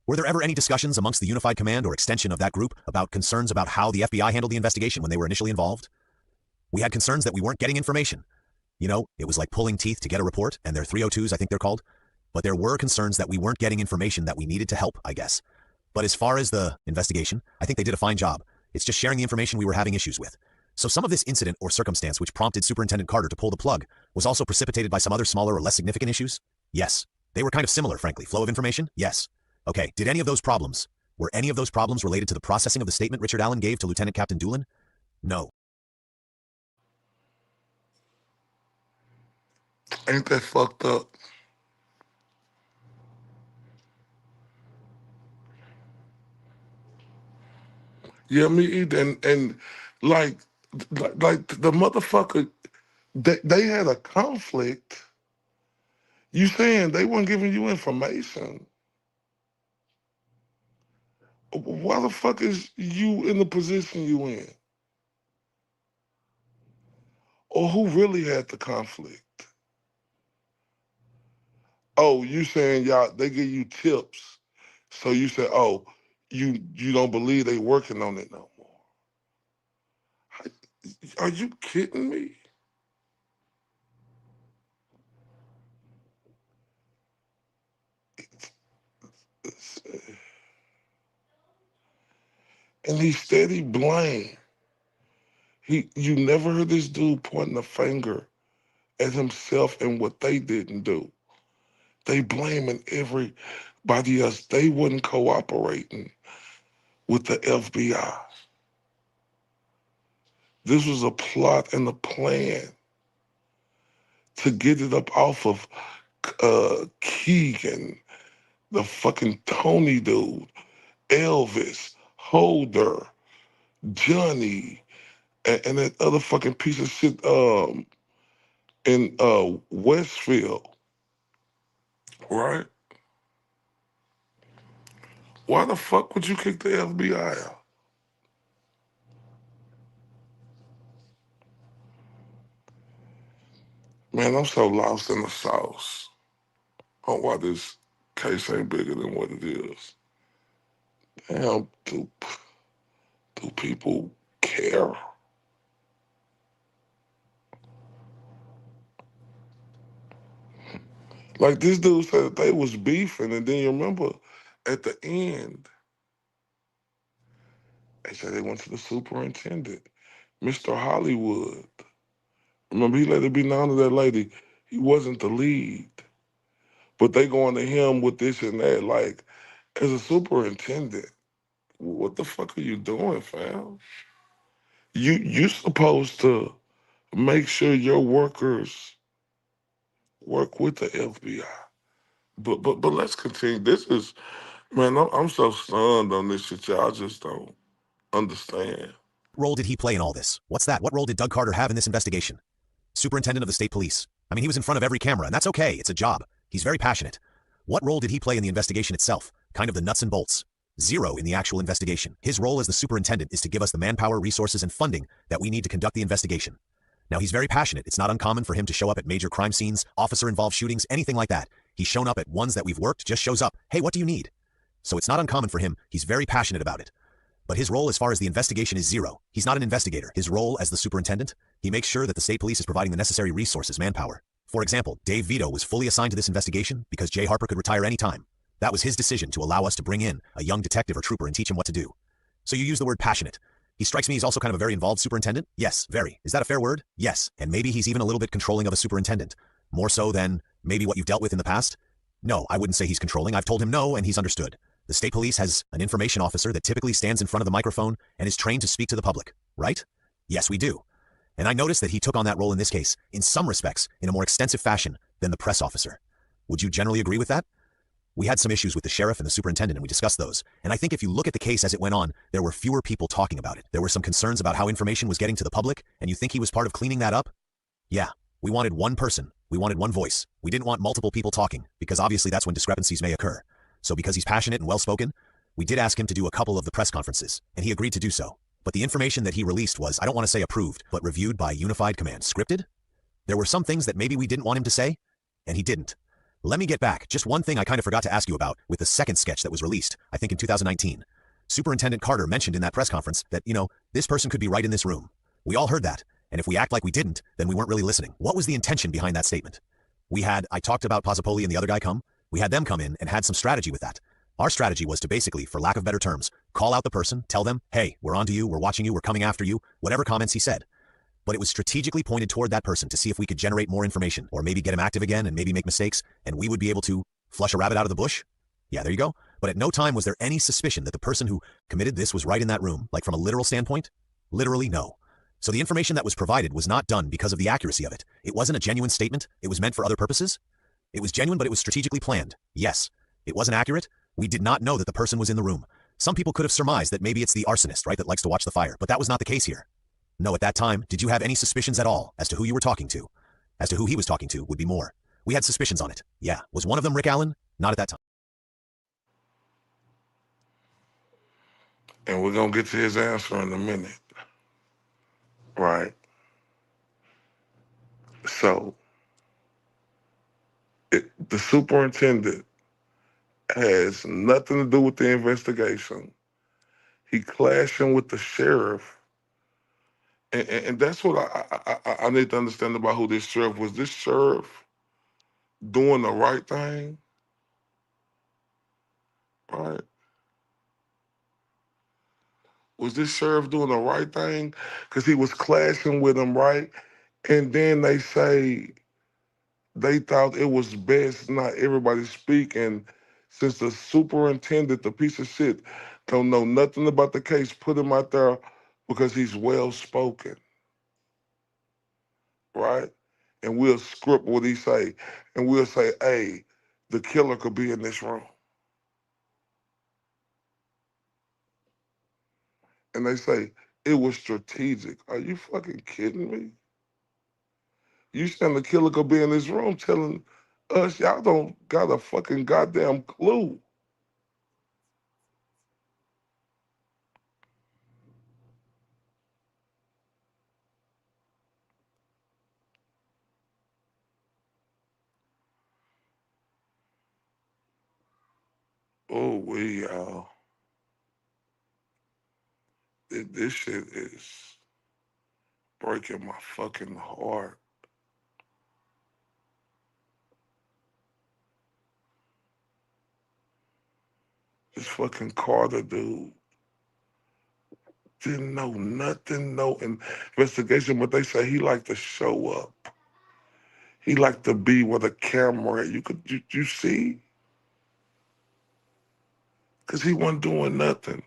Were there ever any discussions amongst the Unified Command or extension of that group about concerns about how the FBI handled the investigation when they were initially involved? We had concerns that we weren't getting information. You know, it was like pulling teeth to get a report, and they're 302s, I think they're called. But there were concerns that we weren't getting information that we needed to help, I guess. But as far as the investigation, I think they did a fine job. It's just sharing the information we were having issues with. So some of this incident or circumstance which prompted Superintendent Carter to pull the plug was also precipitated by some other smaller or less significant issues? Yes. They were kind of similar, frankly. Flow of information? Yes. Okay, were any of those problems related to the processing of the statement Richard Allen gave to Lieutenant Captain Doolin? No. Ain't that fucked up? Yeah, me either. And like the motherfucker, they had a conflict. You saying they weren't giving you information? Why the fuck is you in the position you in? Or who really had the conflict? Oh, you saying they give you tips. So you said, oh, you don't believe they working on it no more. Are you kidding me? And he steady blame. You never heard this dude pointing a finger at himself and what they didn't do. They blaming everybody else. They wasn't cooperating with the FBI. This was a plot and a plan to get it up off of Keegan, the fucking Tony dude, Elvis, Holder, Johnny, and that other fucking piece of shit in Westfield, right? Why the fuck would you kick the FBI out? Man, I'm so lost in the sauce on why this case ain't bigger than what it is. Damn, do people care? Like this dude said that they was beefing, and then you remember at the end, they said they went to the superintendent, Mr. Hollywood. Remember, he let it be known to that lady he wasn't the lead. But they going to him with this and that. Like, as a superintendent, what the fuck are you doing, fam? You supposed to make sure your workers work with the FBI. But let's continue. This is, man, I'm so stunned on this shit, y'all. I just don't understand. What role did he play in all this? What's that? What role did Doug Carter have in this investigation? Superintendent of the state police. I mean, he was in front of every camera, and that's okay. It's a job. He's very passionate. What role did he play in the investigation itself? Kind of the nuts and bolts. Zero in the actual investigation. His role as the superintendent is to give us the manpower, resources, and funding that we need to conduct the investigation. Now, he's very passionate. It's not uncommon for him to show up at major crime scenes, officer-involved shootings, anything like that. He's shown up at ones that we've worked, just shows up. Hey, what do you need? So it's not uncommon for him. He's very passionate about it. But his role as far as the investigation is zero. He's not an investigator. His role as the superintendent, he makes sure that the state police is providing the necessary resources, manpower. For example, Dave Vito was fully assigned to this investigation because Jay Harper could retire anytime. That was his decision to allow us to bring in a young detective or trooper and teach him what to do. So you use the word passionate. He strikes me as also kind of a very involved superintendent. Yes, very. Is that a fair word? Yes. And maybe he's even a little bit controlling of a superintendent. More so than maybe what you've dealt with in the past? No, I wouldn't say he's controlling. I've told him no, and he's understood. The state police has an information officer that typically stands in front of the microphone and is trained to speak to the public, right? Yes, we do. And I noticed that he took on that role in this case, in some respects, in a more extensive fashion than the press officer. Would you generally agree with that? We had some issues with the sheriff and the superintendent, and we discussed those. And I think if you look at the case as it went on, there were fewer people talking about it. There were some concerns about how information was getting to the public, and you think he was part of cleaning that up? Yeah, we wanted one person. We wanted one voice. We didn't want multiple people talking, because obviously that's when discrepancies may occur. So because he's passionate and well-spoken, we did ask him to do a couple of the press conferences, and he agreed to do so. But the information that he released was, I don't want to say approved, but reviewed by Unified Command. Scripted? There were some things that maybe we didn't want him to say, and he didn't. Let me get back. Just one thing I kind of forgot to ask you about with the second sketch that was released, I think in 2019. Superintendent Carter mentioned in that press conference that, this person could be right in this room. We all heard that, and if we act like we didn't, then we weren't really listening. What was the intention behind that statement? I talked about Pozzopoli and the other guy come. We had them come in and had some strategy with that. Our strategy was to basically, for lack of better terms, call out the person, tell them, hey, we're on to you, we're watching you, we're coming after you, whatever comments he said. But it was strategically pointed toward that person to see if we could generate more information or maybe get him active again and maybe make mistakes, and we would be able to flush a rabbit out of the bush. Yeah, there you go. But at no time was there any suspicion that the person who committed this was right in that room, like from a literal standpoint? Literally, no. So the information that was provided was not done because of the accuracy of it. It wasn't a genuine statement. It was meant for other purposes. It was genuine, but it was strategically planned. Yes. It wasn't accurate. We did not know that the person was in the room. Some people could have surmised that maybe it's the arsonist, right, that likes to watch the fire, but that was not the case here. No, at that time, did you have any suspicions at all as to who you were talking to? As to who he was talking to would be more. We had suspicions on it. Yeah. Was one of them Rick Allen? Not at that time. And we're going to get to his answer in a minute. Right. So, the superintendent has nothing to do with the investigation. He clashing with the sheriff. And that's what I need to understand about who this sheriff was. This sheriff doing the right thing, right? Was this sheriff doing the right thing? Because he was clashing with him, right? And then they say they thought it was best not everybody speak. And since the superintendent, the piece of shit, don't know nothing about the case, put him out there because he's well-spoken, right? And we'll script what he say. And we'll say, hey, the killer could be in this room. And they say, it was strategic. Are you fucking kidding me? You saying the killer could be in this room telling us y'all don't got a fucking goddamn clue. Oh, y'all. This shit is breaking my fucking heart. This fucking Carter dude didn't know nothing, no investigation, but they say he liked to show up. He liked to be with a camera. You see? Because he wasn't doing nothing.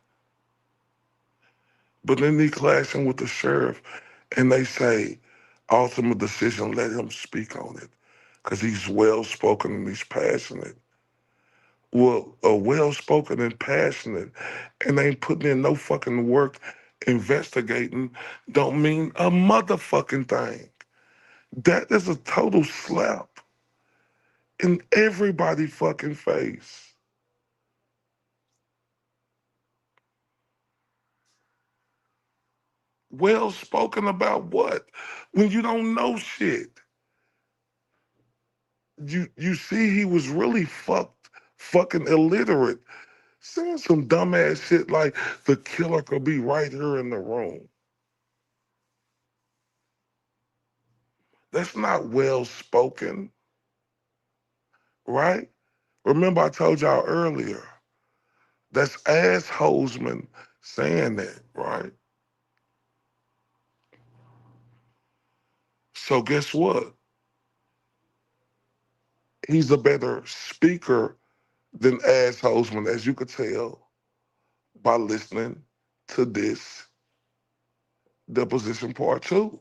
But then he clashing with the sheriff, and they say, ultimate decision, let him speak on it. Because he's well-spoken and he's passionate. Well, well-spoken and passionate and ain't putting in no fucking work investigating don't mean a motherfucking thing. That is a total slap in everybody fucking face. Well-spoken about what? When you don't know shit. You see he was really fucking illiterate, saying some dumbass shit like the killer could be right here in the room. That's not well spoken, right? Remember I told y'all earlier, that's AZZHOLMAN saying that, right? So guess what? He's a better speaker than AZZHOLMAN, as you could tell by listening to this deposition part 2.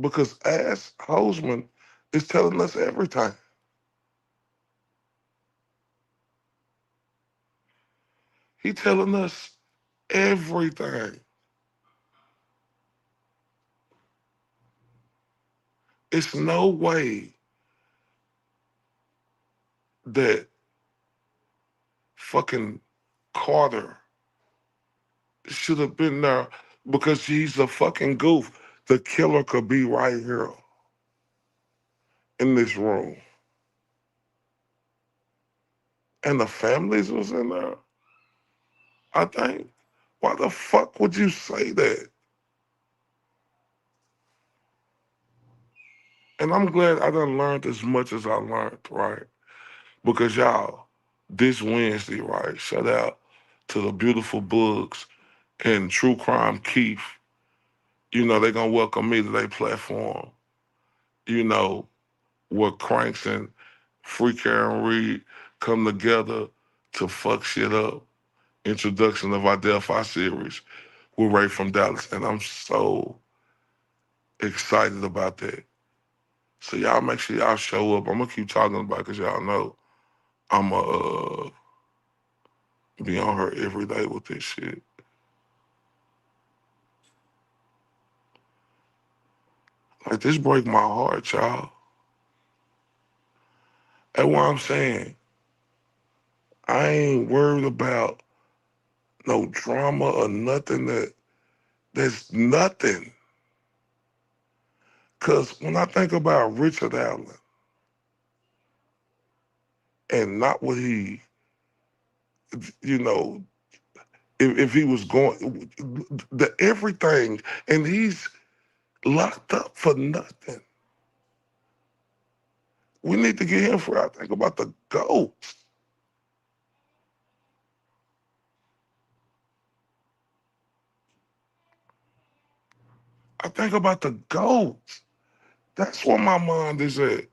Because AZZHOLMAN is telling us everything. He telling us everything. It's no way that fucking Carter should have been there because he's a fucking goof. The killer could be right here in this room. And the families was in there, I think. Why the fuck would you say that? And I'm glad I done learned as much as I learned, right? Because y'all, this Wednesday, right, shout out to the beautiful Bugs and True Crime Keith. You know, they're going to welcome me to their platform. You know, where Cranks and Free Karen Reed come together to fuck shit up. Introduction of our Delphi series with Ray from Dallas. And I'm so excited about that. So y'all make sure y'all show up. I'm going to keep talking about it because y'all know I'm going to be on her every day with this shit. Like, this break my heart, y'all. That's what I'm saying. I ain't worried about no drama or nothing that's nothing. Because when I think about Richard Allen and not what he, you know, if he was going, the everything, and he's locked up for nothing. We need to get him for, I think about the GOAT. I think about the GOAT. That's where my mind is at.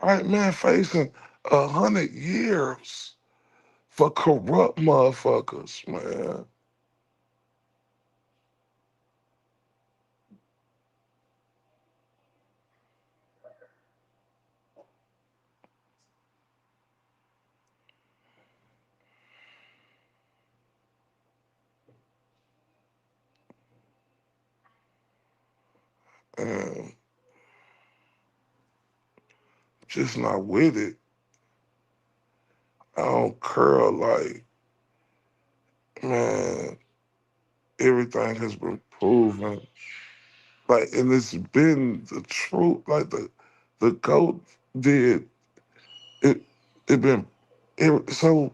Right, man, facing 100 years for corrupt motherfuckers, man. And just not with it. I don't care, like, man, everything has been proven. Like, and it's been the truth. Like, the GOAT did, it been, so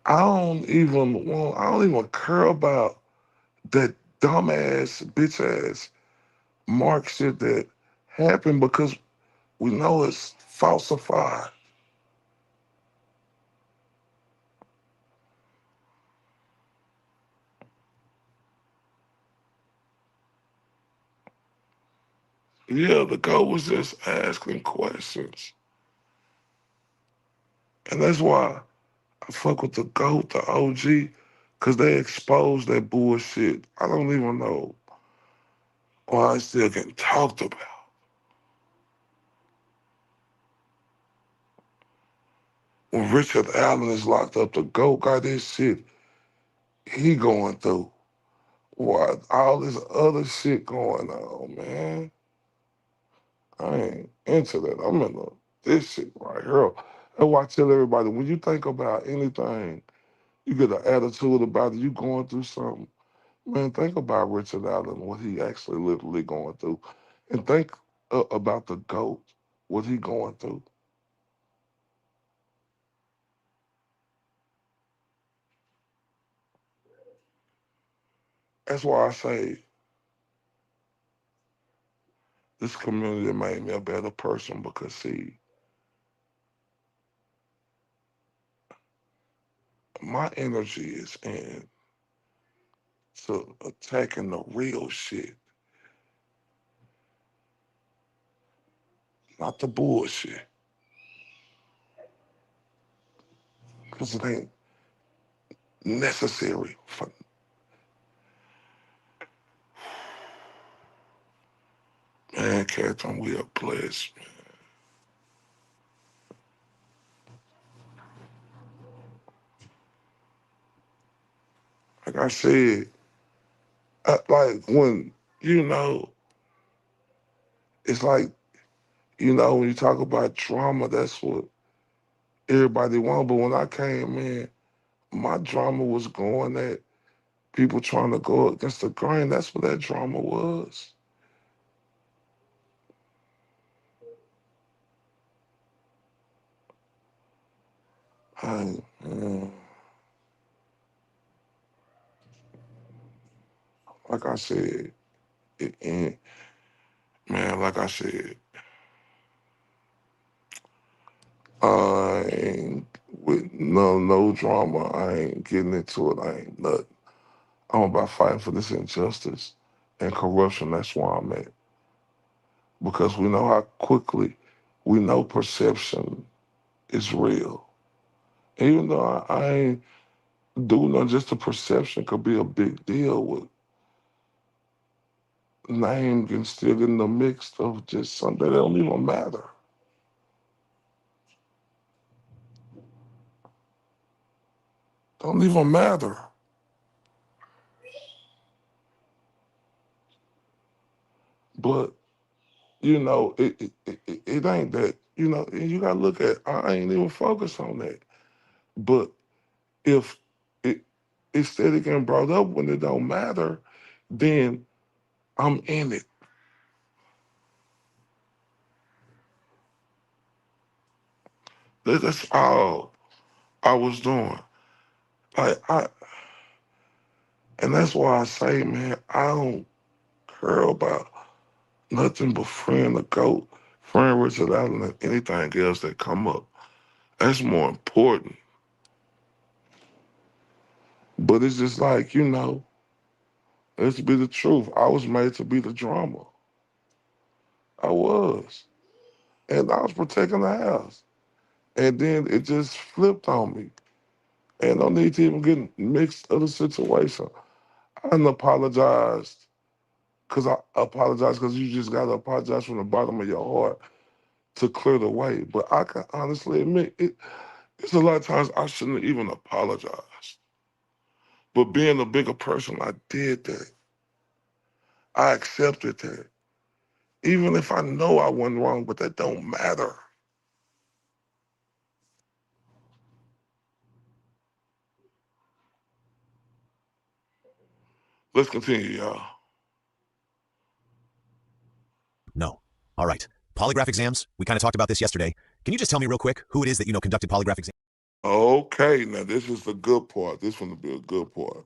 I don't even care about that dumbass, bitch ass mark shit that happened because we know it's falsified. Yeah, the GOAT was just asking questions. And that's why I fuck with the GOAT, the OG, because they expose that bullshit. I don't even know why it's still getting talked about. When Richard Allen is locked up, the GOAT got this shit he going through. Why all this other shit going on, man? I ain't into that. I'm into this shit right here. That's why I tell everybody, when you think about anything, you get an attitude about it, you going through something, man, think about Richard Allen, what he actually literally going through. And think about the GOAT, what he going through. That's why I say this community made me a better person because, see, my energy is in to attacking the real shit, not the bullshit. Because it ain't necessary for. Man, Catherine, we are blessed, man. Like I said, like when, it's like, when you talk about drama, that's what everybody want. But when I came in, my drama was going at people trying to go against the grain. That's what that drama was. Like I said, like I said, I ain't with no drama. I ain't getting into it. I ain't nothing. I'm about fighting for this injustice and corruption. That's where I'm at. Because we know how quickly, we know perception is real. Even though I ain't doing nothing, just the perception could be a big deal with name getting still in the mix of just something that don't even matter. Don't even matter. But, it ain't that, and you gotta look at, I ain't even focused on that. But if it instead of getting brought up when it don't matter, then I'm in it. That's all I was doing. And that's why I say, man, I don't care about nothing but friend the GOAT, friend Richard Allen, and anything else that come up. That's more important. But it's just like, let's be the truth. I was made to be the drama. I was. And I was protecting the house. And then it just flipped on me. And no need to even get mixed of the situation. I didn't apologize because you just got to apologize from the bottom of your heart to clear the way. But I can honestly admit, it's a lot of times I shouldn't even apologize. But being a bigger person, I did that. I accepted that. Even if I know I wasn't wrong, but that don't matter. Let's continue, y'all. No. All right. Polygraph exams, we kind of talked about this yesterday. Can you just tell me real quick who it is that conducted polygraph exams? Okay, now this is the good part. This one will be a good part.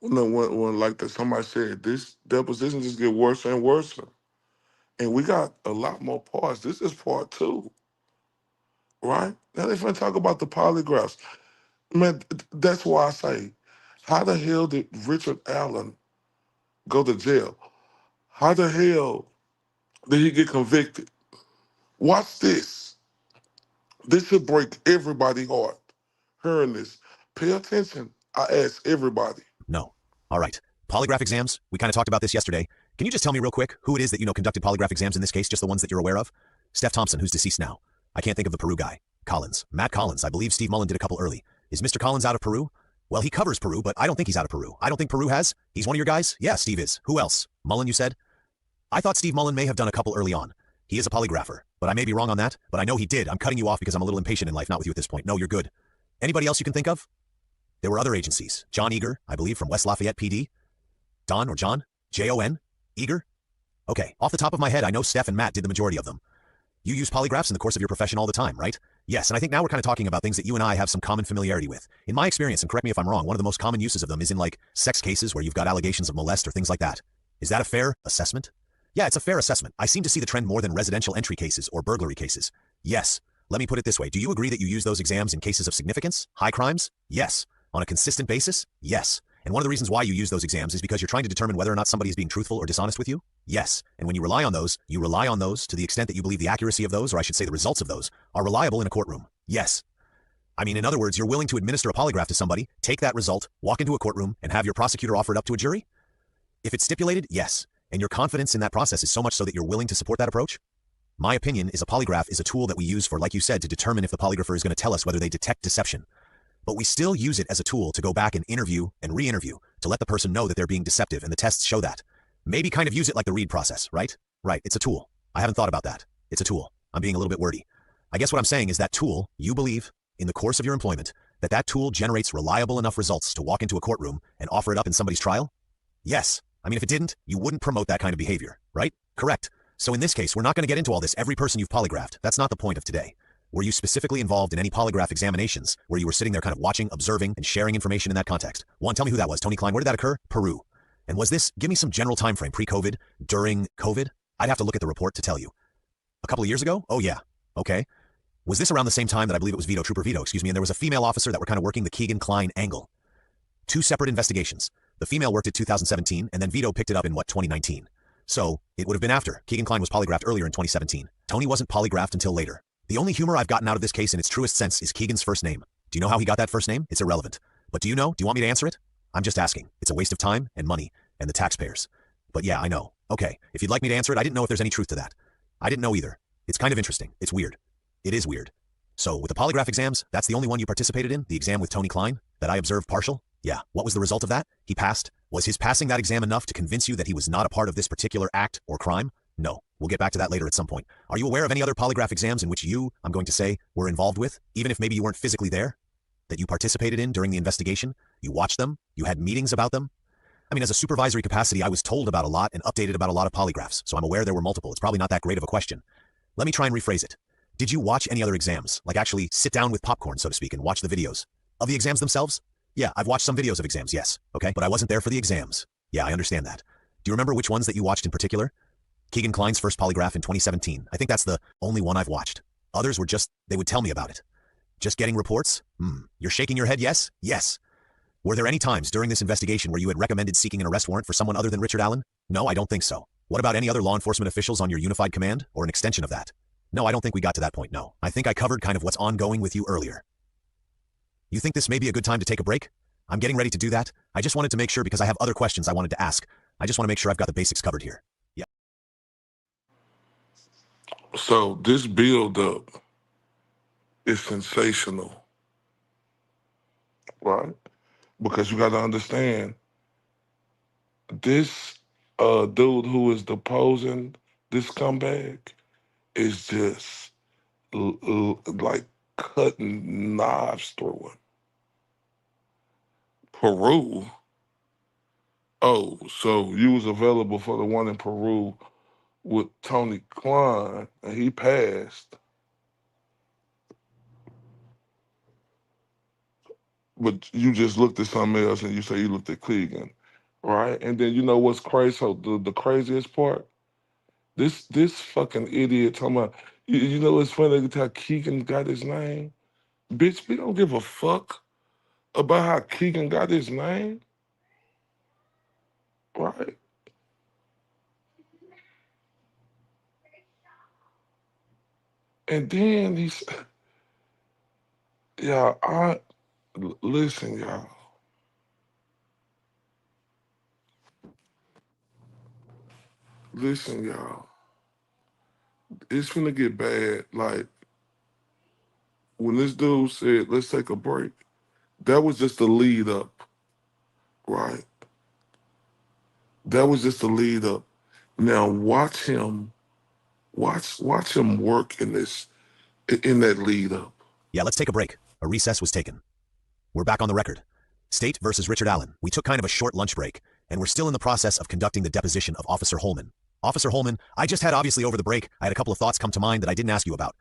when like somebody said, this deposition just get worse and worse. And we got a lot more parts. This is part 2, right? Now they're going to talk about the polygraphs. Man, that's why I say, how the hell did Richard Allen go to jail? How the hell did he get convicted? Watch this. This should break everybody's heart. Hearing this. Pay attention. I ask everybody. No. All right. Polygraph exams, we kind of talked about this yesterday. Can you just tell me real quick who it is that you know conducted polygraph exams in this case, just the ones that you're aware of? Steph Thompson, who's deceased now. I can't think of the Peru guy. Collins. Matt Collins. I believe Steve Mullen did a couple early. Is Mr. Collins out of Peru? Well, he covers Peru, but I don't think he's out of Peru. I don't think Peru has. He's one of your guys? Yeah, Steve is. Who else? Mullen, you said? I thought Steve Mullen may have done a couple early on. He is a polygrapher, but I may be wrong on that, but I know he did. I'm cutting you off because I'm a little impatient in life, not with you at this point. No, you're good. Anybody else you can think of? There were other agencies. John Eager, I believe, from West Lafayette PD. Don or John? Jon? Eager? Okay, off the top of my head, I know Steph and Matt did the majority of them. You use polygraphs in the course of your profession all the time, right? Yes, and I think now we're kind of talking about things that you and I have some common familiarity with. In my experience, and correct me if I'm wrong, one of the most common uses of them is in like sex cases where you've got allegations of molest or things like that. Is that a fair assessment? Yeah, it's a fair assessment. I seem to see the trend more than residential entry cases or burglary cases. Yes. Let me put it this way. Do you agree that you use those exams in cases of significance? High crimes? Yes. On a consistent basis? Yes. And one of the reasons why you use those exams is because you're trying to determine whether or not somebody is being truthful or dishonest with you? Yes. And when you rely on those to the extent that you believe the accuracy of those, or I should say the results of those, are reliable in a courtroom. Yes. I mean, in other words, you're willing to administer a polygraph to somebody, take that result, walk into a courtroom, and have your prosecutor offer it up to a jury? If it's stipulated, yes. And your confidence in that process is so much so that you're willing to support that approach? My opinion is a polygraph is a tool that we use for, like you said, to determine if the polygrapher is going to tell us whether they detect deception. But we still use it as a tool to go back and interview and re-interview to let the person know that they're being deceptive, and the tests show that. Maybe kind of use it like the Reed process, right? Right, it's a tool. I haven't thought about that. It's a tool. I'm being a little bit wordy. I guess what I'm saying is that tool, you believe, in the course of your employment, that tool generates reliable enough results to walk into a courtroom and offer it up in somebody's trial? Yes. I mean, if it didn't, you wouldn't promote that kind of behavior, right? Correct. So in this case, we're not going to get into all this every person you've polygraphed. That's not the point of today. Were you specifically involved in any polygraph examinations where you were sitting there kind of watching, observing, and sharing information in that context? One, tell me who that was. Tony Klein, where did that occur? Peru. And was this, give me some general time frame, pre-COVID, during COVID? I'd have to look at the report to tell you. A couple of years ago? Oh yeah. Okay. Was this around the same time that I believe it was Trooper Vito, and there was a female officer that were kind of working the Keegan Klein angle? Two separate investigations. The female worked at 2017, and then Vito picked it up in, 2019. So, it would have been after. Keegan Klein was polygraphed earlier in 2017. Tony wasn't polygraphed until later. The only humor I've gotten out of this case in its truest sense is Keegan's first name. Do you know how he got that first name? It's irrelevant. But do you know? Do you want me to answer it? I'm just asking. It's a waste of time and money and the taxpayers. But yeah, I know. Okay, if you'd like me to answer it, I didn't know if there's any truth to that. I didn't know either. It's kind of interesting. It's weird. It is weird. So, with the polygraph exams, that's the only one you participated in? The exam with Tony Klein? That I observed partial? Yeah. What was the result of that? He passed. Was his passing that exam enough to convince you that he was not a part of this particular act or crime? No. We'll get back to that later at some point. Are you aware of any other polygraph exams in which you, I'm going to say, were involved with, even if maybe you weren't physically there? That you participated in during the investigation? You watched them? You had meetings about them? I mean, as a supervisory capacity, I was told about a lot and updated about a lot of polygraphs, so I'm aware there were multiple. It's probably not that great of a question. Let me try and rephrase it. Did you watch any other exams? Like actually sit down with popcorn, so to speak, and watch the videos? Of the exams themselves? Yeah, I've watched some videos of exams, yes. Okay, but I wasn't there for the exams. Yeah, I understand that. Do you remember which ones that you watched in particular? Keegan Klein's first polygraph in 2017. I think that's the only one I've watched. Others were just, they would tell me about it. Just getting reports? You're shaking your head yes? Yes. Were there any times during this investigation where you had recommended seeking an arrest warrant for someone other than Richard Allen? No, I don't think so. What about any other law enforcement officials on your unified command, or an extension of that? No, I don't think we got to that point, no. I think I covered kind of what's ongoing with you earlier. You think this may be a good time to take a break? I'm getting ready to do that. I just wanted to make sure because I have other questions I wanted to ask. I just want to make sure I've got the basics covered here. Yeah. So this build-up is sensational, right? Because you got to understand, this dude who is deposing this scumbag is just like cutting knives through him. Peru? Oh, so you was available for the one in Peru with Tony Klein, and he passed. but you just looked at something else and you say you looked at Cleveland, right? And then you know what's crazy? So the craziest part, this fucking idiot talking about, you know what's funny? How Keegan got his name? Bitch, we don't give a fuck about how Keegan got his name, right? And then he's, yeah, listen, y'all. Listen, y'all. It's finna get bad. Like, when this dude said, let's take a break, that was just the lead up, right? That was just the lead up. Now watch him, watch him work in that lead up. Yeah, let's take a break. A recess was taken. We're back on the record. State versus Richard Allen. We took kind of a short lunch break, and we're still in the process of conducting the deposition of Officer Holman. Officer Holman, I just had obviously over the break, I had a couple of thoughts come to mind that I didn't ask you about.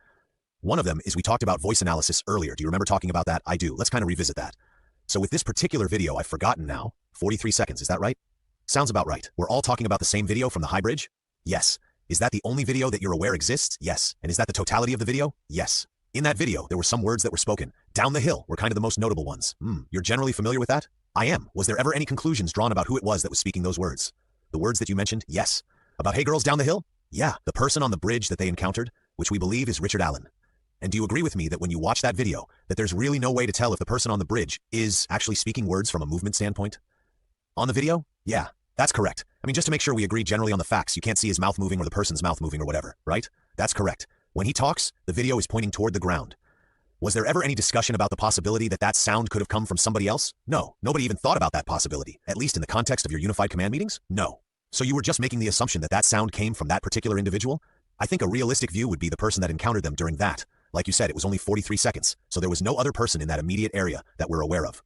One of them is we talked about voice analysis earlier. Do you remember talking about that? I do. Let's kind of revisit that. So with this particular video, I've forgotten now, 43 seconds, is that right? Sounds about right. We're all talking about the same video from the High Bridge? Yes. Is that the only video that you're aware exists? Yes. And is that the totality of the video? Yes. In that video, there were some words that were spoken. Down the hill were kind of the most notable ones. You're generally familiar with that? I am. Was there ever any conclusions drawn about who it was that was speaking those words? The words that you mentioned? Yes. About hey girls down the hill? Yeah. The person on the bridge that they encountered, which we believe is Richard Allen. And do you agree with me that when you watch that video, that there's really no way to tell if the person on the bridge is actually speaking words from a movement standpoint? On the video? Yeah, that's correct. I mean, just to make sure we agree generally on the facts, you can't see his mouth moving or the person's mouth moving or whatever, right? That's correct. When he talks, the video is pointing toward the ground. Was there ever any discussion about the possibility that that sound could have come from somebody else? No. Nobody even thought about that possibility, at least in the context of your unified command meetings? No. So you were just making the assumption that that sound came from that particular individual? I think a realistic view would be the person that encountered them during that. Like you said, it was only 43 seconds, so there was no other person in that immediate area that we're aware of.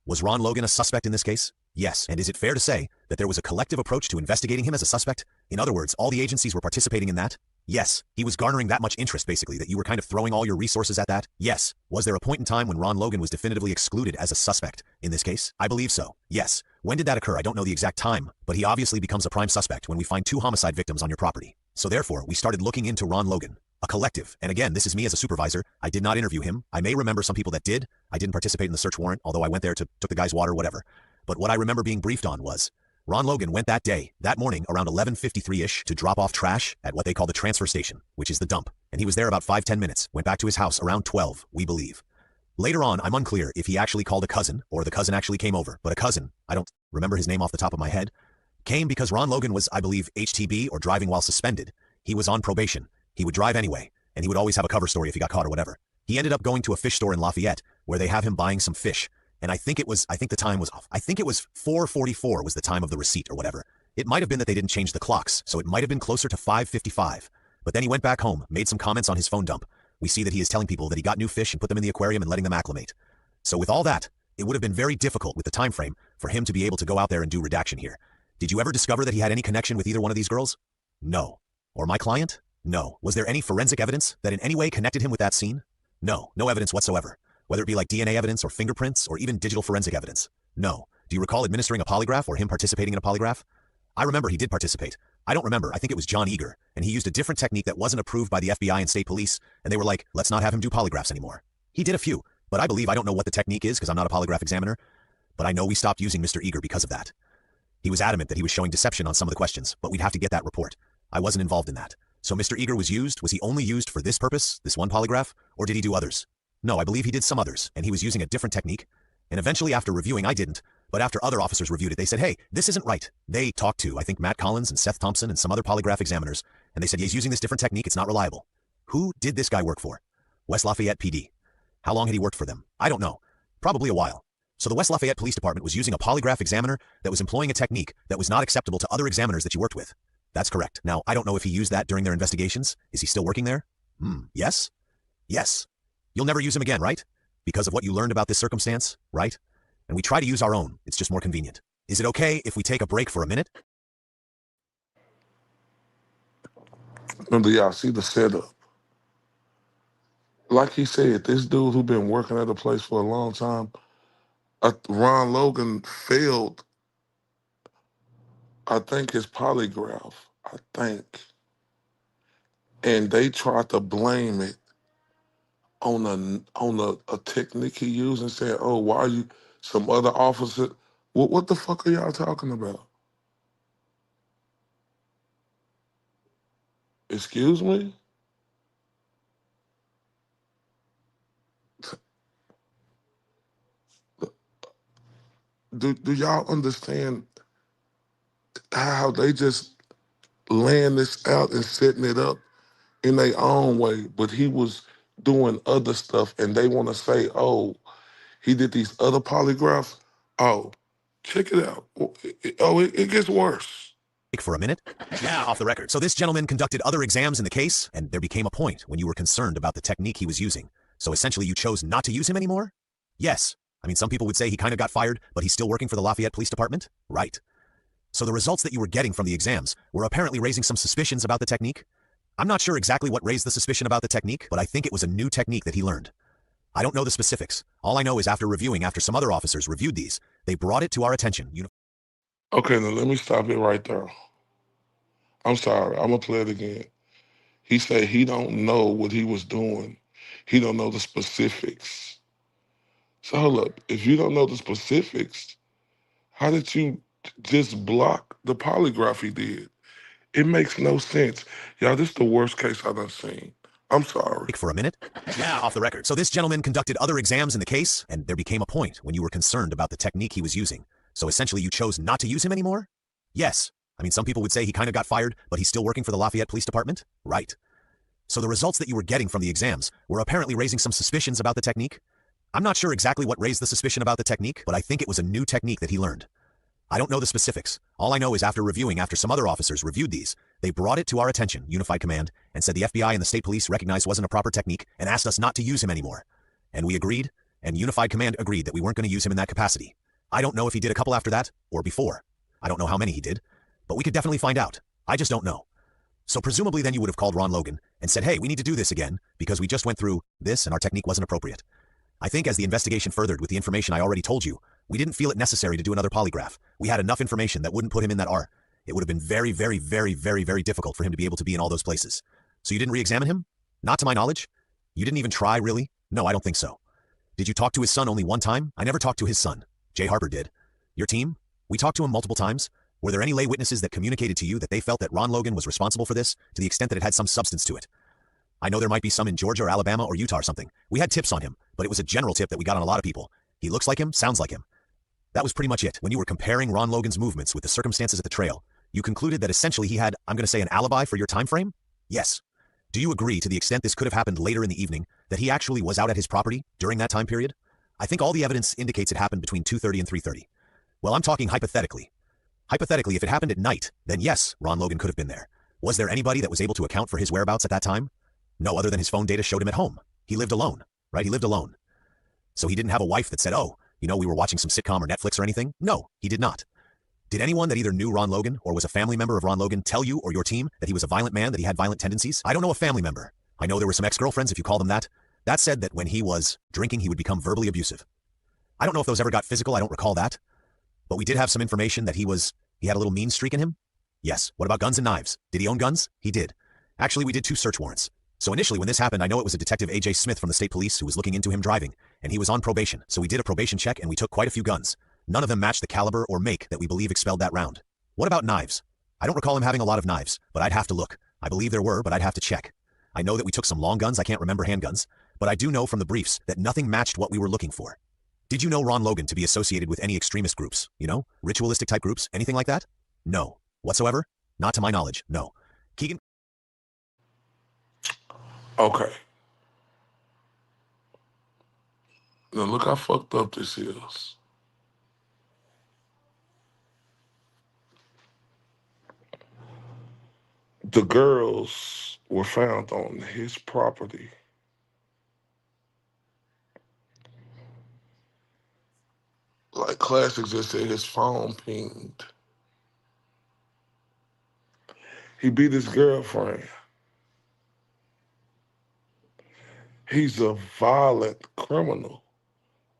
Was Ron Logan a suspect in this case? Yes. And is it fair to say that there was a collective approach to investigating him as a suspect? In other words, all the agencies were participating in that? Yes. He was garnering that much interest, basically, that you were kind of throwing all your resources at that? Yes. Was there a point in time when Ron Logan was definitively excluded as a suspect in this case? I believe so. Yes. When did that occur? I don't know the exact time, but he obviously becomes a prime suspect when we find 2 homicide victims on your property. So therefore, we started looking into Ron Logan. A collective. And again, this is me as a supervisor. I did not interview him. I may remember some people that did. I didn't participate in the search warrant, although I went there took the guy's water, whatever. But what I remember being briefed on was, Ron Logan went that morning around 11:53-ish to drop off trash at what they call the transfer station, which is the dump. And he was there about 5-10 minutes, went back to his house around 12, we believe. Later on, I'm unclear if he actually called a cousin or the cousin actually came over, but a cousin, I don't remember his name off the top of my head, came because Ron Logan was, I believe, HTB or driving while suspended. He was on probation. He would drive anyway, and he would always have a cover story if he got caught or whatever. He ended up going to a fish store in Lafayette where they have him buying some fish. And I think the time was off. I think it was 4:44 was the time of the receipt or whatever. It might have been that they didn't change the clocks, so it might have been closer to 5:55. But then he went back home, made some comments on his phone dump. We see that he is telling people that he got new fish and put them in the aquarium and letting them acclimate. So with all that, it would have been very difficult with the time frame for him to be able to go out there and do redaction here. Did you ever discover that he had any connection with either one of these girls? No. Or my client? No. Was there any forensic evidence that in any way connected him with that scene? No. No evidence whatsoever. Whether it be like DNA evidence or fingerprints or even digital forensic evidence. No. Do you recall administering a polygraph or him participating in a polygraph? I remember he did participate. I don't remember. I think it was John Eager, and he used a different technique that wasn't approved by the FBI and state police, and they were like, let's not have him do polygraphs anymore. He did a few, but I don't know what the technique is because I'm not a polygraph examiner, but I know we stopped using Mr. Eager because of that. He was adamant that he was showing deception on some of the questions, but we'd have to get that report. I wasn't involved in that. So Mr. Eager was used. Was he only used for this purpose, this one polygraph, or did he do others? No, I believe he did some others, and he was using a different technique. And eventually after reviewing, I didn't, but after other officers reviewed it, they said, hey, this isn't right. They talked to, I think, Matt Collins and Seth Thompson and some other polygraph examiners, and they said, he's using this different technique, it's not reliable. Who did this guy work for? West Lafayette PD. How long had he worked for them? I don't know. Probably a while. So the West Lafayette Police Department was using a polygraph examiner that was employing a technique that was not acceptable to other examiners that you worked with. That's correct. Now, I don't know if he used that during their investigations. Is he still working there? Yes? Yes. You'll never use him again, right? Because of what you learned about this circumstance, right? And we try to use our own. It's just more convenient. Is it okay if we take a break for a minute? Remember, y'all see the setup. Like he said, this dude who been working at a place for a long time, Ron Logan failed, I think, his polygraph, I think. And they tried to blame it on a technique he used and said, oh, why are you, some other officer, what the fuck are y'all talking about? Excuse me? Do y'all understand how they just laying this out and setting it up in their own way, but he was doing other stuff and they want to say, oh, he did these other polygraphs? Oh, check it out. It gets worse. For a minute? Yeah, off the record. So this gentleman conducted other exams in the case, and there became a point when you were concerned about the technique he was using. So essentially you chose not to use him anymore? Yes. I mean, some people would say he kind of got fired, but he's still working for the Lafayette Police Department? Right. So the results that you were getting from the exams were apparently raising some suspicions about the technique? I'm not sure exactly what raised the suspicion about the technique, but I think it was a new technique that he learned. I don't know the specifics. All I know is after some other officers reviewed these, they brought it to our attention. Okay, now let me stop it right there. I'm sorry, I'm gonna play it again. He said he don't know what he was doing. He don't know the specifics. So hold up, if you don't know the specifics, how did you just block the polygraph he did? It makes no sense. Y'all, this is the worst case I've ever seen. I'm sorry. For a minute? Yeah, off the record. So this gentleman conducted other exams in the case, and there became a point when you were concerned about the technique he was using. So essentially you chose not to use him anymore? Yes. I mean, some people would say he kind of got fired, but he's still working for the Lafayette Police Department? Right. So the results that you were getting from the exams were apparently raising some suspicions about the technique? I'm not sure exactly what raised the suspicion about the technique, but I think it was a new technique that he learned. I don't know the specifics. All I know is after some other officers reviewed these, they brought it to our attention, Unified Command, and said the FBI and the state police recognized wasn't a proper technique and asked us not to use him anymore. And we agreed, and Unified Command agreed that we weren't going to use him in that capacity. I don't know if he did a couple after that, or before. I don't know how many he did, but we could definitely find out. I just don't know. So presumably then you would have called Ron Logan and said, hey, we need to do this again, because we just went through this and our technique wasn't appropriate. I think as the investigation furthered with the information I already told you, we didn't feel it necessary to do another polygraph. We had enough information that wouldn't put him in that R. It would have been very, very, very, very, very difficult for him to be able to be in all those places. So you didn't re-examine him? Not to my knowledge. You didn't even try, really? No, I don't think so. Did you talk to his son only one time? I never talked to his son. Jay Harper did. Your team? We talked to him multiple times. Were there any lay witnesses that communicated to you that they felt that Ron Logan was responsible for this, to the extent that it had some substance to it? I know there might be some in Georgia or Alabama or Utah or something. We had tips on him, but it was a general tip that we got on a lot of people. He looks like him, sounds like him. That was pretty much it. When you were comparing Ron Logan's movements with the circumstances at the trail, you concluded that essentially he had, I'm going to say, an alibi for your time frame? Yes. Do you agree to the extent this could have happened later in the evening, that he actually was out at his property during that time period? I think all the evidence indicates it happened between 2:30 and 3:30. Well, I'm talking hypothetically. Hypothetically, if it happened at night, then yes, Ron Logan could have been there. Was there anybody that was able to account for his whereabouts at that time? No, other than his phone data showed him at home. He lived alone, right? He lived alone. So he didn't have a wife that said, oh, we were watching some sitcom or Netflix or anything? No, he did not. Did anyone that either knew Ron Logan or was a family member of Ron Logan tell you or your team that he was a violent man, that he had violent tendencies? I don't know a family member. I know there were some ex-girlfriends, if you call them that. That said that when he was drinking, he would become verbally abusive. I don't know if those ever got physical, I don't recall that. But we did have some information that he had a little mean streak in him. Yes. What about guns and knives? Did he own guns? He did. Actually, we did 2 search warrants. So initially when this happened, I know it was a Detective A.J. Smith from the state police who was looking into him driving, and he was on probation. So we did a probation check and we took quite a few guns. None of them matched the caliber or make that we believe expelled that round. What about knives? I don't recall him having a lot of knives, but I'd have to look. I believe there were, but I'd have to check. I know that we took some long guns, I can't remember handguns, but I do know from the briefs that nothing matched what we were looking for. Did you know Ron Logan to be associated with any extremist groups? Ritualistic type groups? Anything like that? No. Whatsoever? Not to my knowledge, no. Keegan? Okay. Now look how fucked up this is. The girls were found on his property. Like Classic just said, his phone pinged. He beat his girlfriend. He's a violent criminal,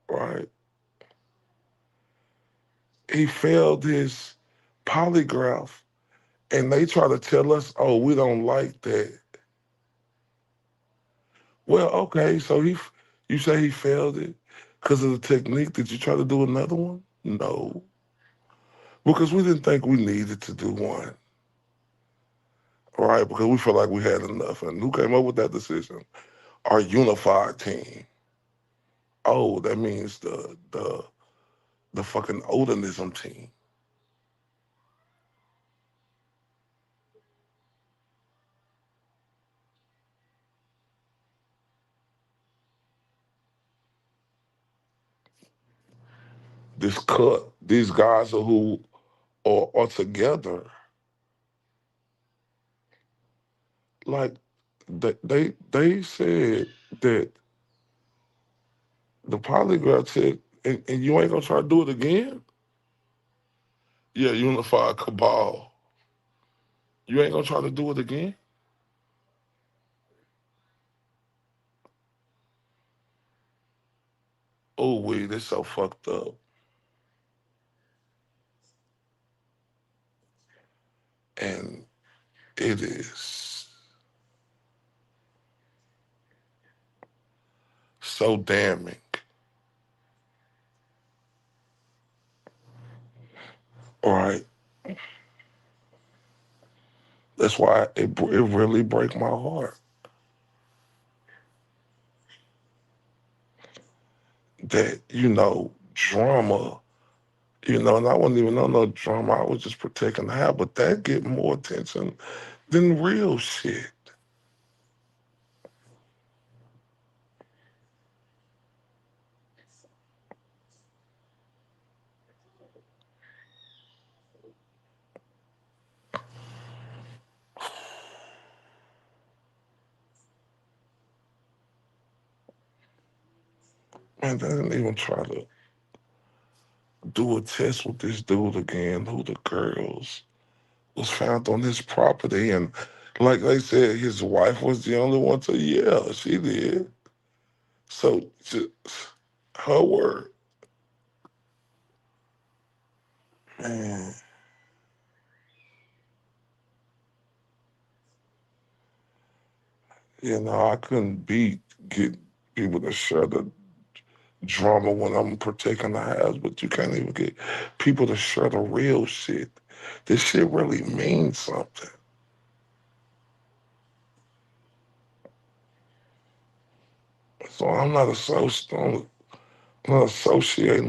right? he failed his polygraph, and they try to tell us, oh, we don't like that. Well, okay, so you say he failed it because of the technique. Did you try to do another one? No, because we didn't think we needed to do one, right? Because we felt like we had enough. And who came up with that decision? Our unified team. Oh, that means the fucking Odenism team. This cut, these guys who are together, like they said that the polygraph said, and you ain't gonna try to do it again? Yeah, unified cabal. You ain't gonna try to do it again? Oh, wait, this so fucked up. And it is so damning. All right. That's why it really break my heart that, drama, and I wasn't even on no drama. I was just protecting the house, but that get more attention than real shit. Man, they didn't even try to do a test with this dude again, who the girls was found on his property. And like they said, his wife was the only one to, yeah, she did. So, just, her word. Man, I couldn't get people to share the drama when I'm protecting the house, but you can't even get people to share the real shit. This shit really means something. So I'm not associating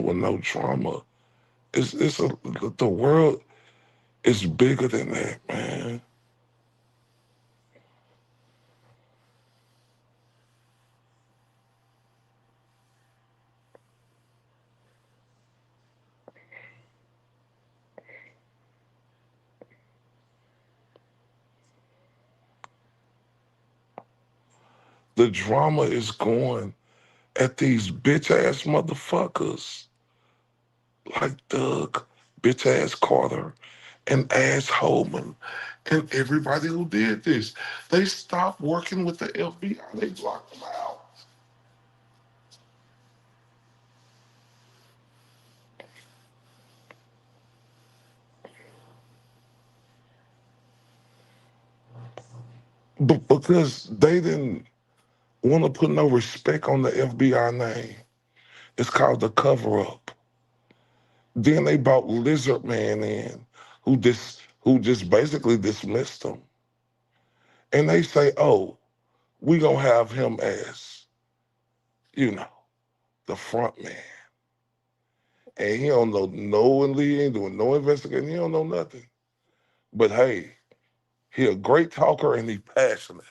with no drama. The world is bigger than that, man. The drama is going at these bitch ass motherfuckers like Doug, bitch ass Carter, and ass Holman, and everybody who did this. They stopped working with the FBI. They blocked them out. Because they didn't want to put no respect on the FBI name. It's called the cover up. Then they brought Lizard Man in, who just basically dismissed them. And they say, oh, we gonna have him as, you know, the front man. And he don't know he ain't doing no investigating, he don't know nothing. But hey, he a great talker and he passionate.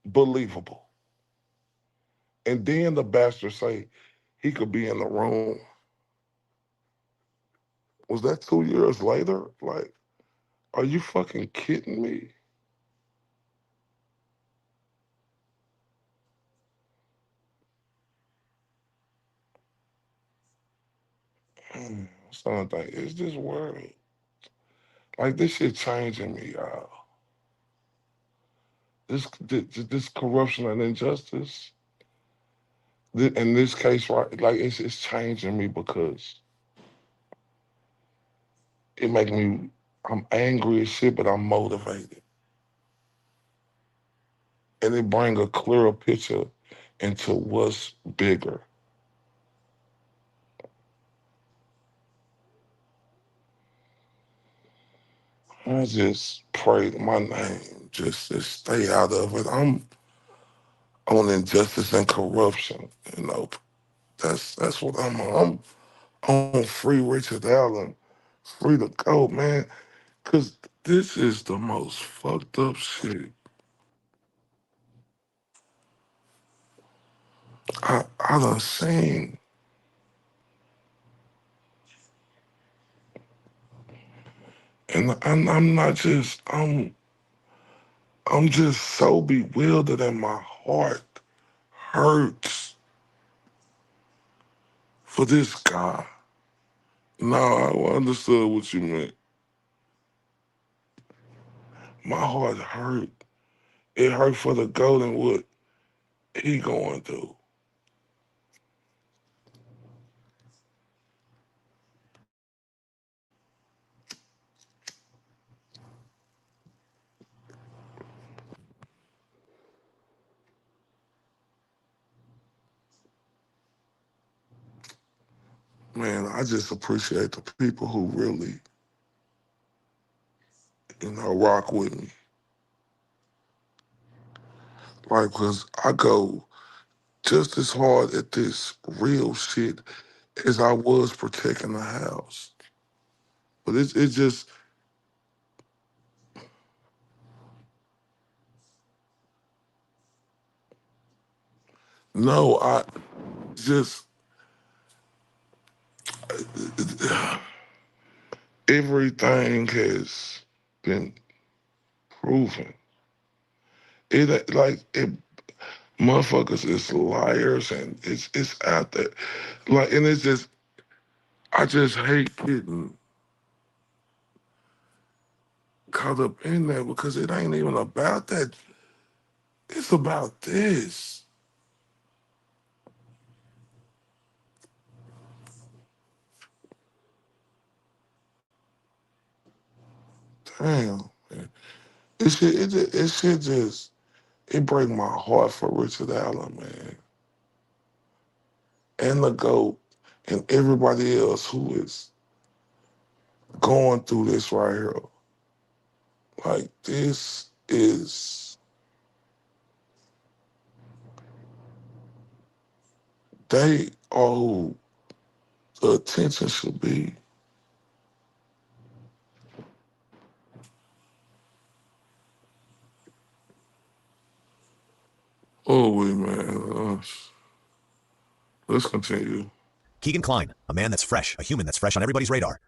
Unbelievable. And then the bastard say he could be in the room. Was that 2 years later? Like, are you fucking kidding me? Something, is this world? Like, this shit changing me, y'all. This corruption and injustice, in this case, right, like it's changing me because it makes me, I'm angry as shit, but I'm motivated. And it brings a clearer picture into what's bigger. I just pray my name just to stay out of it. I'm on injustice and corruption, you know. That's what I'm on. I'm on free Richard Allen, free to go, man. Cause this is the most fucked up shit I done seen. And I'm not just, I'm just so bewildered and my heart hurts for this guy. No, I understood what you meant. My heart hurt. It hurt for the goat and what he going through. Man, I just appreciate the people who really, rock with me. Like, cause I go just as hard at this real shit as I was protecting the house. But it's just, no, I just, everything has been proven. Motherfuckers is liars and it's out there. Like, and it's just, I just hate getting caught up in that because it ain't even about that. It's about this. Damn, man. It break my heart for Richard Allen, man. And the GOAT and everybody else who is going through this right here. Like, this is, they are who the attention should be. Oh, wait, man. Let's continue. Keegan Kline, a man that's fresh, a human that's fresh on everybody's radar.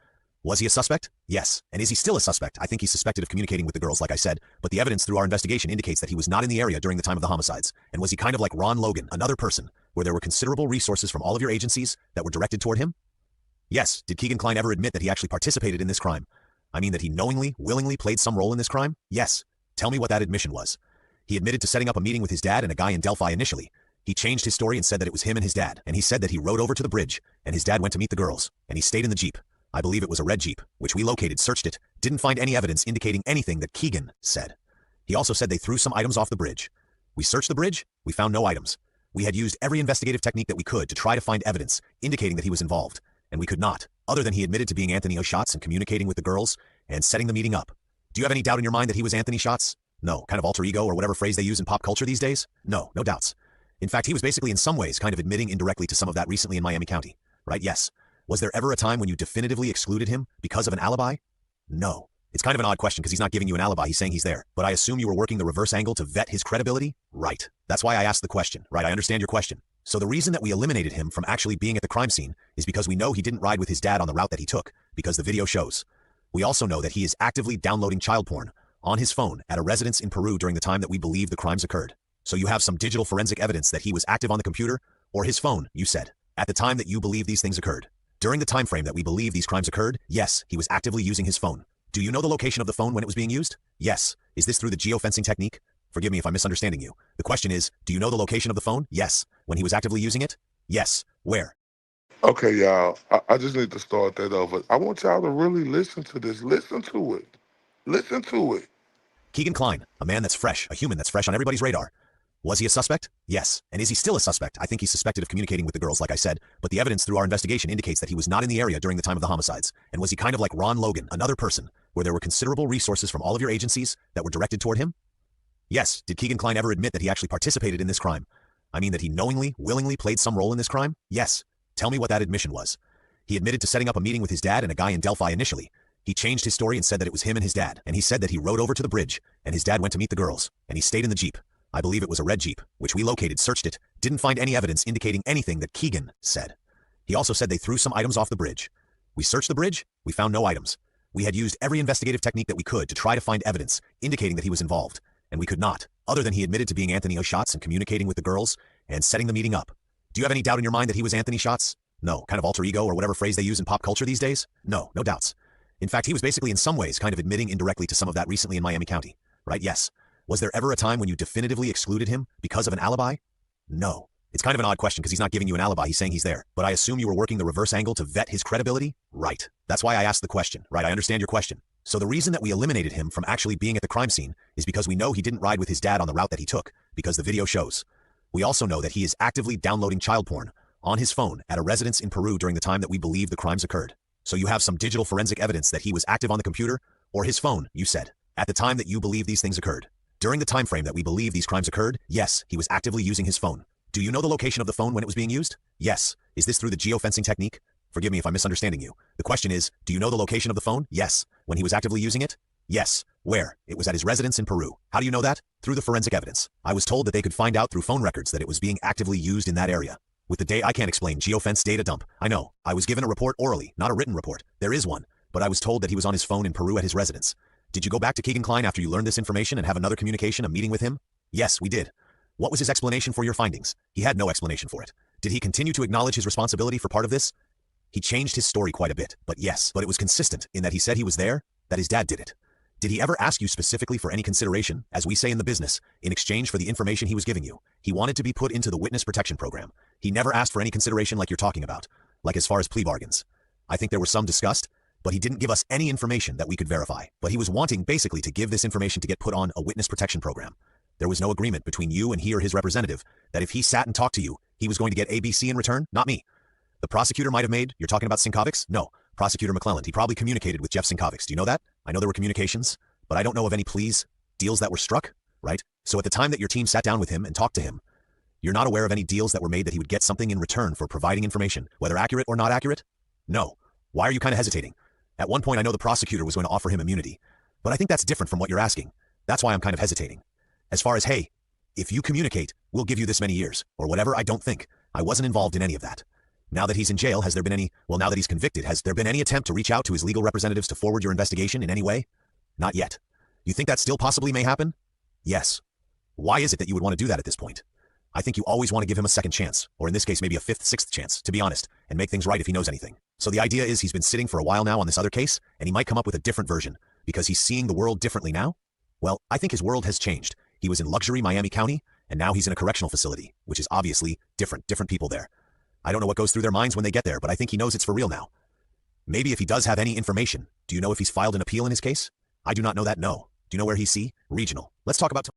Was he a suspect? Yes. And is he still a suspect? I think he's suspected of communicating with the girls, like I said, but the evidence through our investigation indicates that he was not in the area during the time of the homicides. And was he kind of like Ron Logan, another person, where there were considerable resources from all of your agencies that were directed toward him? Yes. Did Keegan Kline ever admit that he actually participated in this crime? I mean that he knowingly, willingly played some role in this crime? Yes. Tell me what that admission was. He admitted to setting up a meeting with his dad and a guy in Delphi initially. He changed his story and said that it was him and his dad. And he said that he rode over to the bridge, and his dad went to meet the girls, and he stayed in the Jeep. I believe it was a red Jeep, which we located, searched it, didn't find any evidence indicating anything that Keegan said. He also said they threw some items off the bridge. We searched the bridge, we found no items. We had used every investigative technique that we could to try to find evidence indicating that he was involved, and we could not, other than he admitted to being Anthony O'Shots and communicating with the girls and setting the meeting up. Do you have any doubt in your mind that he was Anthony Shots? No, kind of alter ego or whatever phrase they use in pop culture these days? No, no doubts. In fact, he was basically in some ways kind of admitting indirectly to some of that recently in Miami County, right? Yes. Was there ever a time when you definitively excluded him because of an alibi? No. It's kind of an odd question because he's not giving you an alibi, he's saying he's there. But I assume you were working the reverse angle to vet his credibility? Right. That's why I asked the question, right? I understand your question. So the reason that we eliminated him from actually being at the crime scene is because we know he didn't ride with his dad on the route that he took, because the video shows. We also know that he is actively downloading child porn on his phone at a residence in Peru during the time that we believe the crimes occurred. So you have some digital forensic evidence that he was active on the computer or his phone, you said, at the time that you believe these things occurred. During the time frame that we believe these crimes occurred, yes, he was actively using his phone. Do you know the location of the phone when it was being used? Yes. Is this through the geofencing technique? Forgive me if I'm misunderstanding you. The question is, do you know the location of the phone? Yes. When he was actively using it? Yes. Where? Okay, y'all. I just need to start that over. I want y'all to really listen to this. Listen to it. Listen to it. Keegan Klein, a man that's fresh, a human that's fresh on everybody's radar. Was he a suspect? Yes. And is he still a suspect? I think he's suspected of communicating with the girls, like I said, but the evidence through our investigation indicates that he was not in the area during the time of the homicides. And was he kind of like Ron Logan, another person, where there were considerable resources from all of your agencies that were directed toward him? Yes. Did Keegan Klein ever admit that he actually participated in this crime? I mean that he knowingly, willingly played some role in this crime? Yes. Tell me what that admission was. He admitted to setting up a meeting with his dad and a guy in Delphi initially. He changed his story and said that it was him and his dad, and he said that he rode over to the bridge, and his dad went to meet the girls, and he stayed in the Jeep. I believe it was a red Jeep, which we located, searched it, didn't find any evidence indicating anything that Keegan said. He also said they threw some items off the bridge. We searched the bridge, we found no items. We had used every investigative technique that we could to try to find evidence indicating that he was involved, and we could not, other than he admitted to being Anthony Schatz and communicating with the girls and setting the meeting up. Do you have any doubt in your mind that he was Anthony Schatz? No, kind of alter ego or whatever phrase they use in pop culture these days? No, no doubts. In fact, he was basically in some ways kind of admitting indirectly to some of that recently in Miami County, right? Yes. Was there ever a time when you definitively excluded him because of an alibi? No. It's kind of an odd question because he's not giving you an alibi, he's saying he's there. But I assume you were working the reverse angle to vet his credibility? Right. That's why I asked the question, right? I understand your question. So the reason that we eliminated him from actually being at the crime scene is because we know he didn't ride with his dad on the route that he took, because the video shows. We also know that he is actively downloading child porn on his phone at a residence in Peru during the time that we believe the crimes occurred. So you have some digital forensic evidence that he was active on the computer or his phone, you said, at the time that you believe these things occurred. During the time frame that we believe these crimes occurred, yes, he was actively using his phone. Do you know the location of the phone when it was being used? Yes. Is this through the geofencing technique? Forgive me if I'm misunderstanding you. The question is, do you know the location of the phone? Yes. When he was actively using it? Yes. Where? It was at his residence in Peru. How do you know that? Through the forensic evidence. I was told that they could find out through phone records that it was being actively used in that area. With the I can't explain geofence data dump. I know. I was given a report orally, not a written report. There is one, but I was told that he was on his phone in Peru at his residence. Did you go back to Keegan Klein after you learned this information and have another communication, a meeting with him? Yes, we did. What was his explanation for your findings? He had no explanation for it. Did he continue to acknowledge his responsibility for part of this? He changed his story quite a bit, but yes, but it was consistent in that he said he was there, that his dad did it. Did he ever ask you specifically for any consideration, as we say in the business, in exchange for the information he was giving you? He wanted to be put into the witness protection program. He never asked for any consideration like you're talking about, like as far as plea bargains. I think there was some discussed, but he didn't give us any information that we could verify. But he was wanting basically to give this information to get put on a witness protection program. There was no agreement between you and he or his representative that if he sat and talked to you, he was going to get ABC in return, not me. The prosecutor might have made, you're talking about Sinkovics? No, Prosecutor McClelland. He probably communicated with Jeff Sinkovics. Do you know that? I know there were communications, but I don't know of any pleas, deals that were struck, right? So at the time that your team sat down with him and talked to him, you're not aware of any deals that were made that he would get something in return for providing information, whether accurate or not accurate? No. Why are you kind of hesitating? At one point I know the prosecutor was going to offer him immunity, but I think that's different from what you're asking. That's why I'm kind of hesitating. As far as, hey, if you communicate, we'll give you this many years, or whatever, I don't think. I wasn't involved in any of that. Now that he's in jail, has there been any, well, now that he's convicted, has there been any attempt to reach out to his legal representatives to forward your investigation in any way? Not yet. You think that still possibly may happen? Yes. Why is it that you would want to do that at this point? I think you always want to give him a second chance, or in this case maybe a fifth, sixth chance, to be honest, and make things right if he knows anything. So the idea is he's been sitting for a while now on this other case, and he might come up with a different version, because he's seeing the world differently now? Well, I think his world has changed. He was in luxury Miami County, and now he's in a correctional facility, which is obviously different people there. I don't know what goes through their minds when they get there, but I think he knows it's for real now. Maybe if he does have any information, do you know if he's filed an appeal in his case? I do not know that, no. Do you know where he's C? Regional. Let's talk about...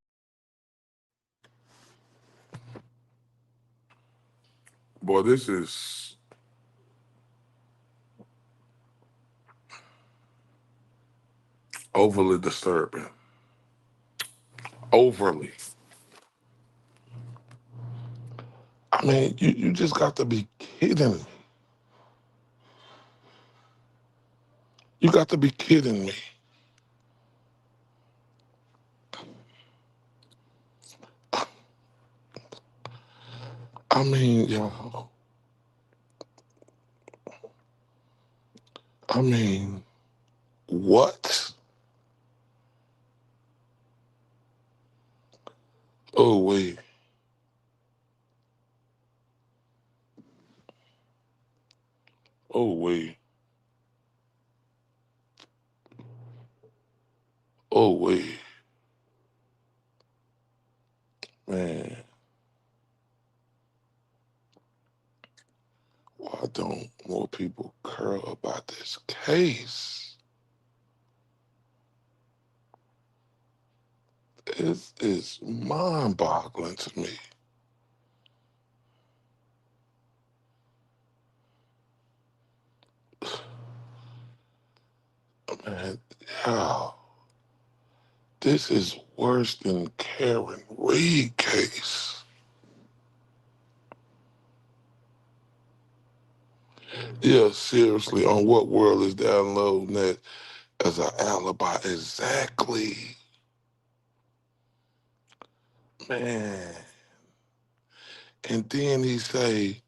Boy, this is... overly disturbing. Overly. I mean, you just got to be kidding me. You got to be kidding me. I mean, y'all. I mean, what? Oh, wait. Oh, wait. Oh, wait. why don't more people care about this case? It is mind-boggling to me. Man, yeah, this is worse than Karen Reed case. Yeah, seriously, on what world is downloading that as an alibi? Exactly. Man. And then he say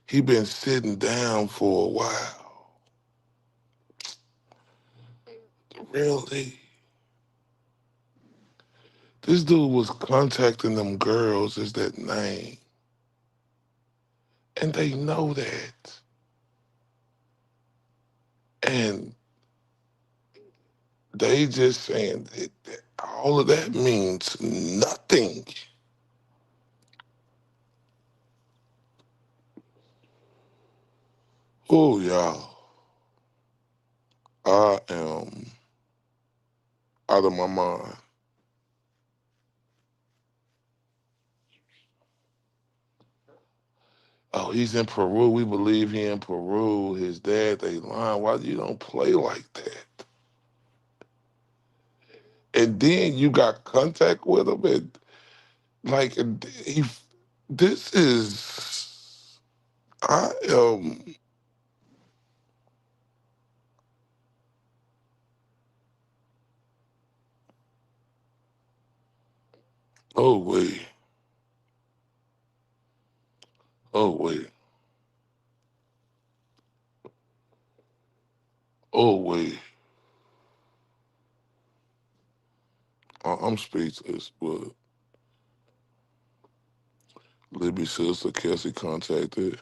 he been sitting down for a while. Really? This dude was contacting them girls as that name. And they know that. And they just saying that all of that means nothing. Oh, y'all. I am out of my mind. Oh, he's in Peru. We believe he in Peru. His dad, they lying. Why you don't play like that? And then you got contact with him, and like he, this is, I am. Oh wait, oh wait, oh wait. I'm speechless. But Libby's sister Kelsey contacted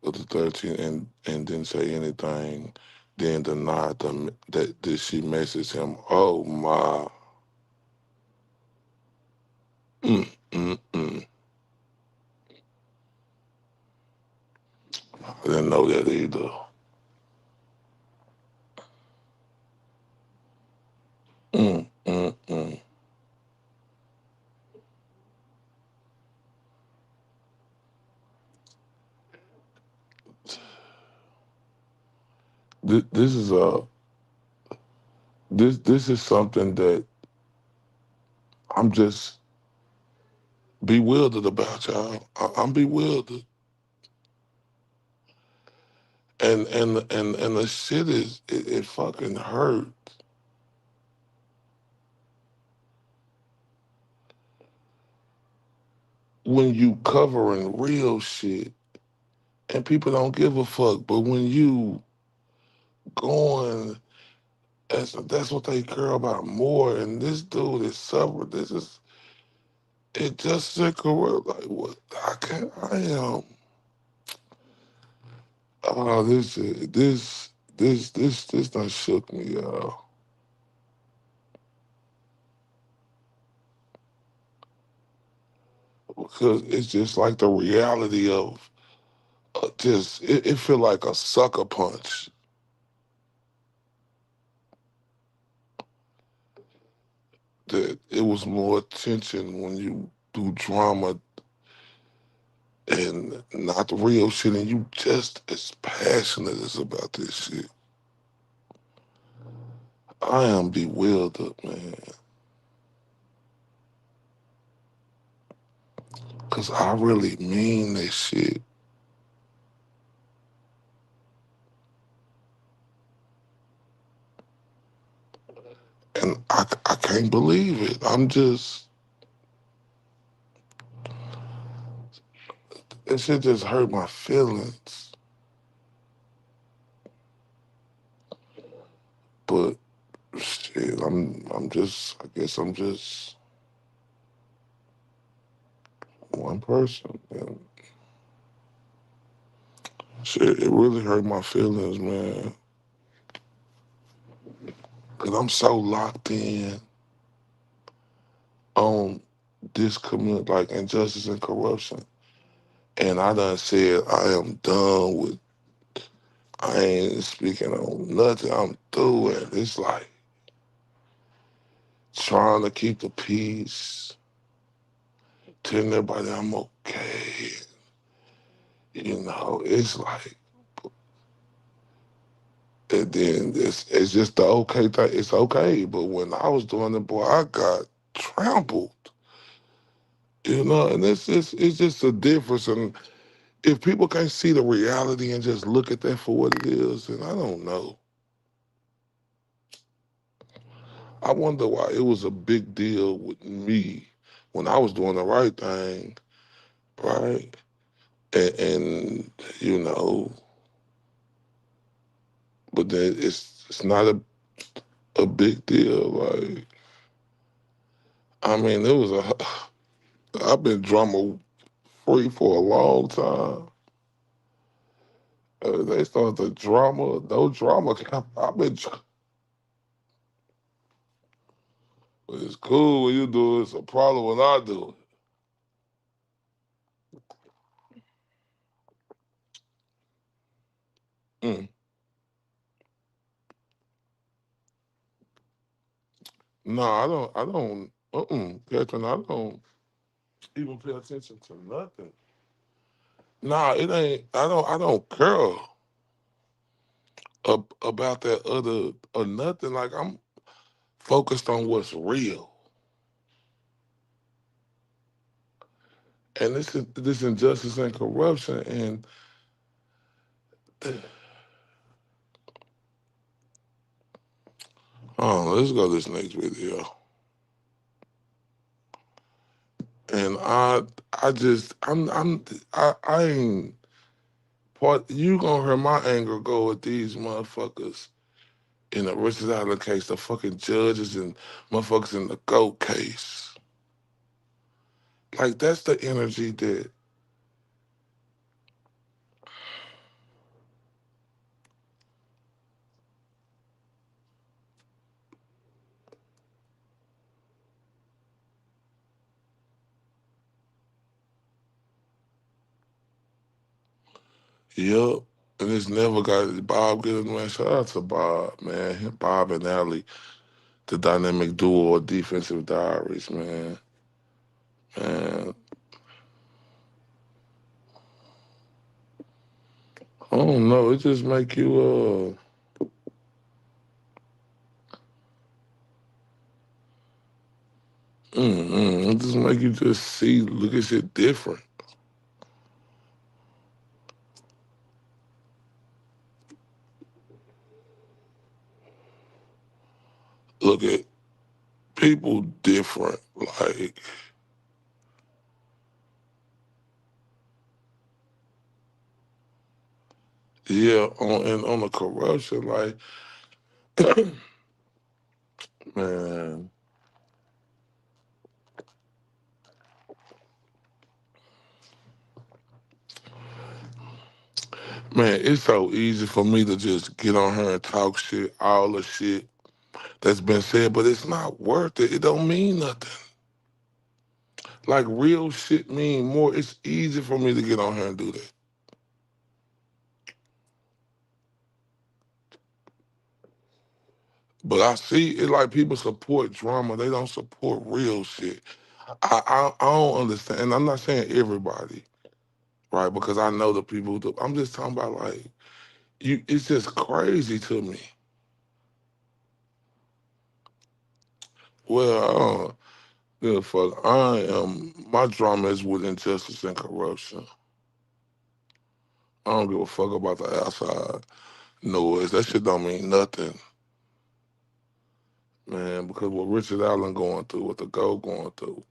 of the 13 and didn't say anything. Then denied that she messaged him. Oh my. Mm, mm, mm. I didn't know that either. Mm, mm, mm. This is a this is something that I'm just bewildered about, y'all. I'm bewildered, and the shit is it fucking hurt when you covering real shit and people don't give a fuck. But when you going, that's what they care about more. And this dude is suffering. This is it. Just sick of like what I can't. I am. Oh, this done shook me, y'all. Because it's just like the reality of just it feel like a sucker punch. That it was more tension when you do drama and not the real shit, and you just as passionate as about this shit. I am bewildered, man. Cause I really mean this shit. And I can't believe it. I'm just, it shit just hurt my feelings. But shit, I guess I'm just one person. And shit, it really hurt my feelings, man. Cause I'm so locked in on this community, like injustice and corruption. And I done said I am done with, I ain't speaking on nothing. I'm through it. It's like trying to keep the peace, telling everybody I'm okay. You know, it's like, and then it's just the okay thing. It's okay. But when I was doing it, boy, I got trampled. You know, and it's just a difference. And if people can't see the reality and just look at that for what it is, then I don't know. I wonder why it was a big deal with me when I was doing the right thing, right? And you know, but then it's not a big deal. Like, I mean, it was a. I've been drama free for a long time. They started the drama, no drama. I've been. It's cool when you do it. It's a problem when I do it. No, I don't. I don't. Catherine, I don't even pay attention to nothing. Nah, it ain't. I don't. I don't care about that other or nothing. Like I'm focused on what's real, and this injustice and corruption. And oh, let's go to this next video. And I ain't part. You gonna hear my anger go at these motherfuckers in the Richard Allen case, the fucking judges and motherfuckers in the GOAT case. Like, that's the energy that, yup. And it's never got Bob Gibbons, man. Shout out to Bob, man. Bob and Allie, the dynamic duo of Defensive Diaries, man. Man, I don't know. It just make you, it just make you just see, look at shit different. Look at people different. Like, yeah, on the corruption, like, man, it's so easy for me to just get on here and talk shit, all the shit that's been said, but it's not worth it. It don't mean nothing. Like, real shit mean more. It's easy for me to get on here and do that. But I see it like people support drama. They don't support real shit. I don't understand. And I'm not saying everybody, right? Because I know the people who do. I'm just talking about, like, it's just crazy to me. Well, I don't give a fuck. My drama is with injustice and corruption. I don't give a fuck about the outside noise. That shit don't mean nothing, man, because what Richard Allen going through, what the GOAT going through,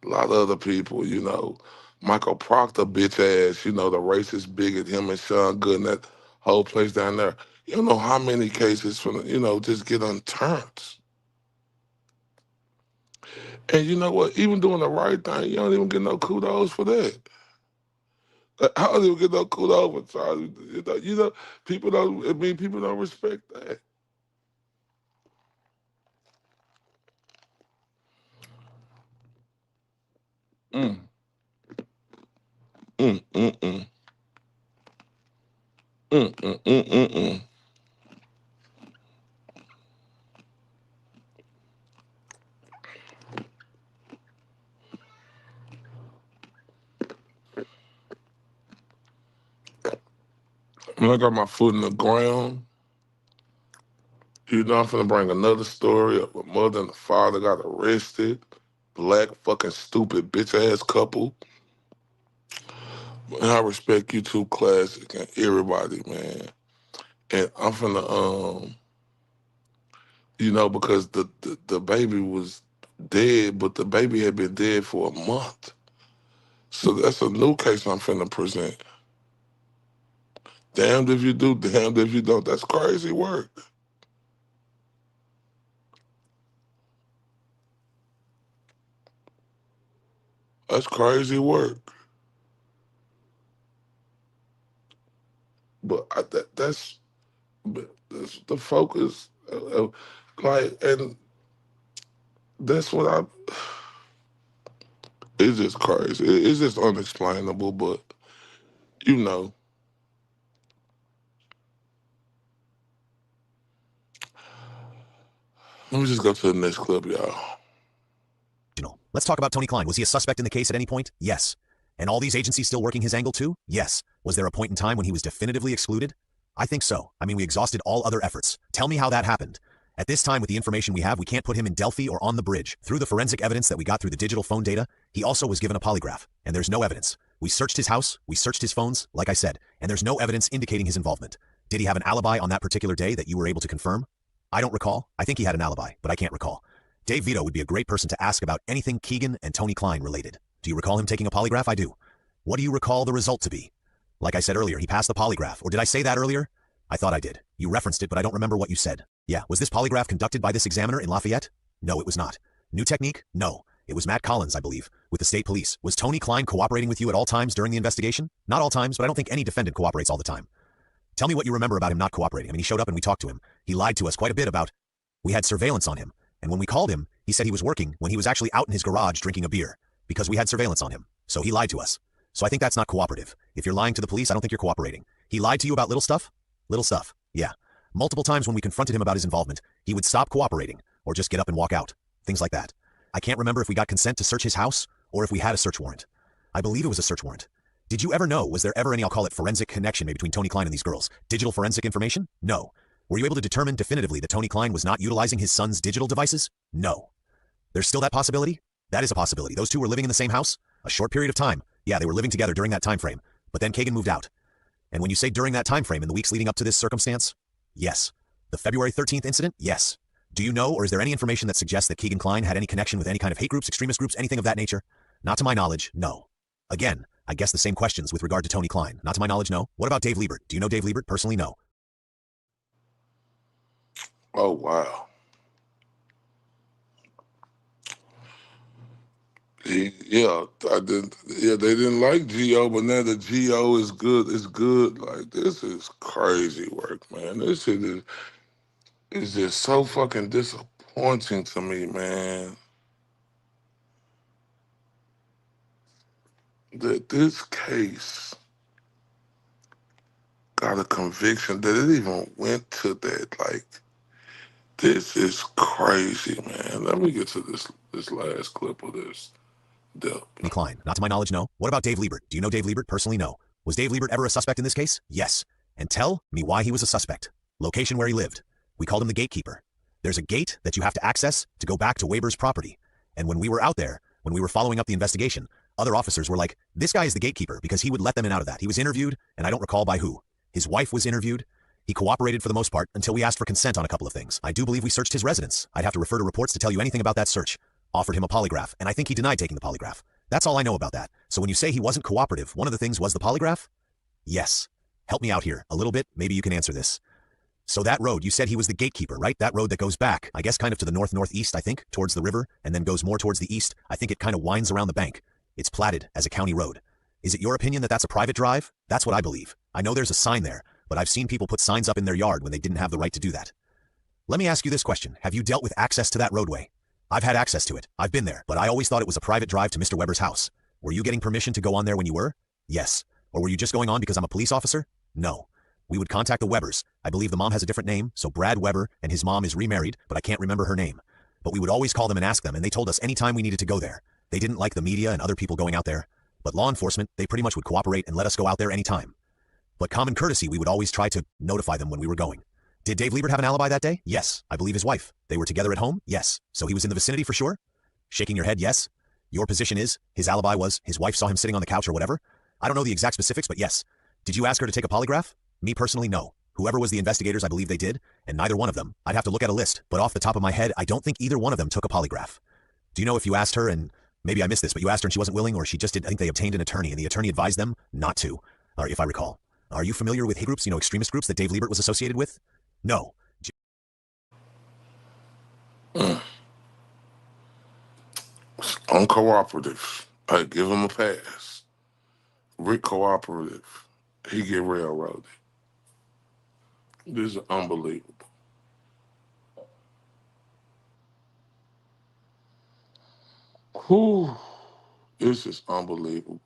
a lot of other people, you know, Michael Proctor, bitch ass, you know, the racist bigot, him and Sean Good and that whole place down there. You don't know how many cases from, you know, just get unturned. And you know what? Even doing the right thing, you don't even get no kudos for that. I don't even get no kudos for trying to, people don't, I mean, people don't respect that. Mm, mm, mm. Mm, mm, mm, mm, mm. When I got my foot in the ground, you know I'm finna bring another story of a mother and a father got arrested. Black fucking stupid bitch ass couple. And I respect YouTube Classic and everybody, man. And I'm finna you know, because the baby was dead, but the baby had been dead for a month. So that's a new case I'm finna present. Damned if you do, damned if you don't. That's crazy work. That's crazy work. But that's the focus. Like, and that's what it's just crazy. It's just unexplainable, but you know. Let me just go to the next clip, y'all. Let's talk about Tony Klein. Was he a suspect in the case at any point? Yes. And all these agencies still working his angle too? Yes. Was there a point in time when he was definitively excluded? I think so. I mean, we exhausted all other efforts. Tell me how that happened. At this time, with the information we have, we can't put him in Delphi or on the bridge. Through the forensic evidence that we got through the digital phone data, he also was given a polygraph, and there's no evidence. We searched his house, we searched his phones, like I said, and there's no evidence indicating his involvement. Did he have an alibi on that particular day that you were able to confirm? I don't recall. I think he had an alibi, but I can't recall. Dave Vito would be a great person to ask about anything Keegan and Tony Klein related. Do you recall him taking a polygraph? I do. What do you recall the result to be? Like I said earlier, he passed the polygraph. Or did I say that earlier? I thought I did. You referenced it, but I don't remember what you said. Yeah, was this polygraph conducted by this examiner in Lafayette? No, it was not. New technique? No. It was Matt Collins, I believe, with the state police. Was Tony Klein cooperating with you at all times during the investigation? Not all times, but I don't think any defendant cooperates all the time. Tell me what you remember about him not cooperating. I mean, he showed up and we talked to him. He lied to us quite a bit about... We had surveillance on him. And when we called him, he said he was working when he was actually out in his garage drinking a beer. Because we had surveillance on him. So he lied to us. So I think that's not cooperative. If you're lying to the police, I don't think you're cooperating. He lied to you about little stuff? Little stuff. Yeah. Multiple times when we confronted him about his involvement, he would stop cooperating, or just get up and walk out. Things like that. I can't remember if we got consent to search his house, or if we had a search warrant. I believe it was a search warrant. Did you ever know, was there ever any, I'll call it forensic connection between Tony Klein and these girls? Digital forensic information? No. Were you able to determine definitively that Tony Klein was not utilizing his son's digital devices? No. There's still that possibility? That is a possibility. Those two were living in the same house? A short period of time. Yeah, they were living together during that time frame. But then Kagan moved out. And when you say during that time frame in the weeks leading up to this circumstance? Yes. The February 13th incident? Yes. Do you know, or is there any information that suggests that Keegan Klein had any kind of hate kind of hate groups, extremist groups, anything of that nature? Not to my knowledge, no. Again, I guess the same questions with regard to Tony Klein. Not to my knowledge, no. What about Dave Liebert? Do you know Dave Liebert? Personally, no. Oh, wow. Yeah, I didn't. Yeah, they didn't like Geo, but now the Geo is good. It's good. Like, this is crazy work, man. This shit is just so fucking disappointing to me, man. That this case got a conviction that it even went to that. Like, this is crazy, man. Let me get to this last clip of this. Tony Klein. Not to my knowledge, no. What about Dave Liebert? Do you know Dave Liebert? Personally, no. Was Dave Liebert ever a suspect in this case? Yes. And tell me why he was a suspect. Location where he lived. We called him the gatekeeper. There's a gate that you have to access to go back to Weber's property. And when we were out there, when we were following up the investigation, other officers were like, this guy is the gatekeeper because he would let them in out of that. He was interviewed, and I don't recall by who. His wife was interviewed. He cooperated for the most part until we asked for consent on a couple of things. I do believe we searched his residence. I'd have to refer to reports to tell you anything about that search. Offered him a polygraph, and I think he denied taking the polygraph. That's all I know about that. So when you say he wasn't cooperative, one of the things was the polygraph? Yes. Help me out here a little bit. Maybe you can answer this. So that road, you said he was the gatekeeper, right? That road that goes back, I guess kind of to the north-northeast, I think, towards the river, and then goes more towards the east. I think it kind of winds around the bank. It's platted as a county road. Is it your opinion that that's a private drive? That's what I believe. I know there's a sign there, but I've seen people put signs up in their yard when they didn't have the right to do that. Let me ask you this question. Have you dealt with access to that roadway? I've had access to it. I've been there, but I always thought it was a private drive to Mr. Weber's house. Were you getting permission to go on there when you were? Yes. Or were you just going on because I'm a police officer? No. We would contact the Webbers. I believe the mom has a different name, so Brad Weber, and his mom is remarried, but I can't remember her name. But we would always call them and ask them, and they told us anytime we needed to go there. They didn't like the media and other people going out there. But law enforcement, they pretty much would cooperate and let us go out there anytime. But common courtesy, we would always try to notify them when we were going. Did Dave Liebert have an alibi that day? Yes. I believe his wife. They were together at home? Yes. So he was in the vicinity for sure? Shaking your head, yes. Your position is, his alibi was, his wife saw him sitting on the couch or whatever? I don't know the exact specifics, but yes. Did you ask her to take a polygraph? Me personally, no. Whoever was the investigators, I believe they did, and neither one of them. I'd have to look at a list, but off the top of my head, I don't think either one of them took a polygraph. Do you know if you asked her, and maybe I missed this, but you asked her and she wasn't willing, or she just did? I think they obtained an attorney, and the attorney advised them not to, or if I recall. Are you familiar with hate groups, extremist groups that Dave Liebert was associated with? No. Uncooperative. I give him a pass. Rick cooperative. He get railroaded. This is unbelievable. Whew. This is unbelievable.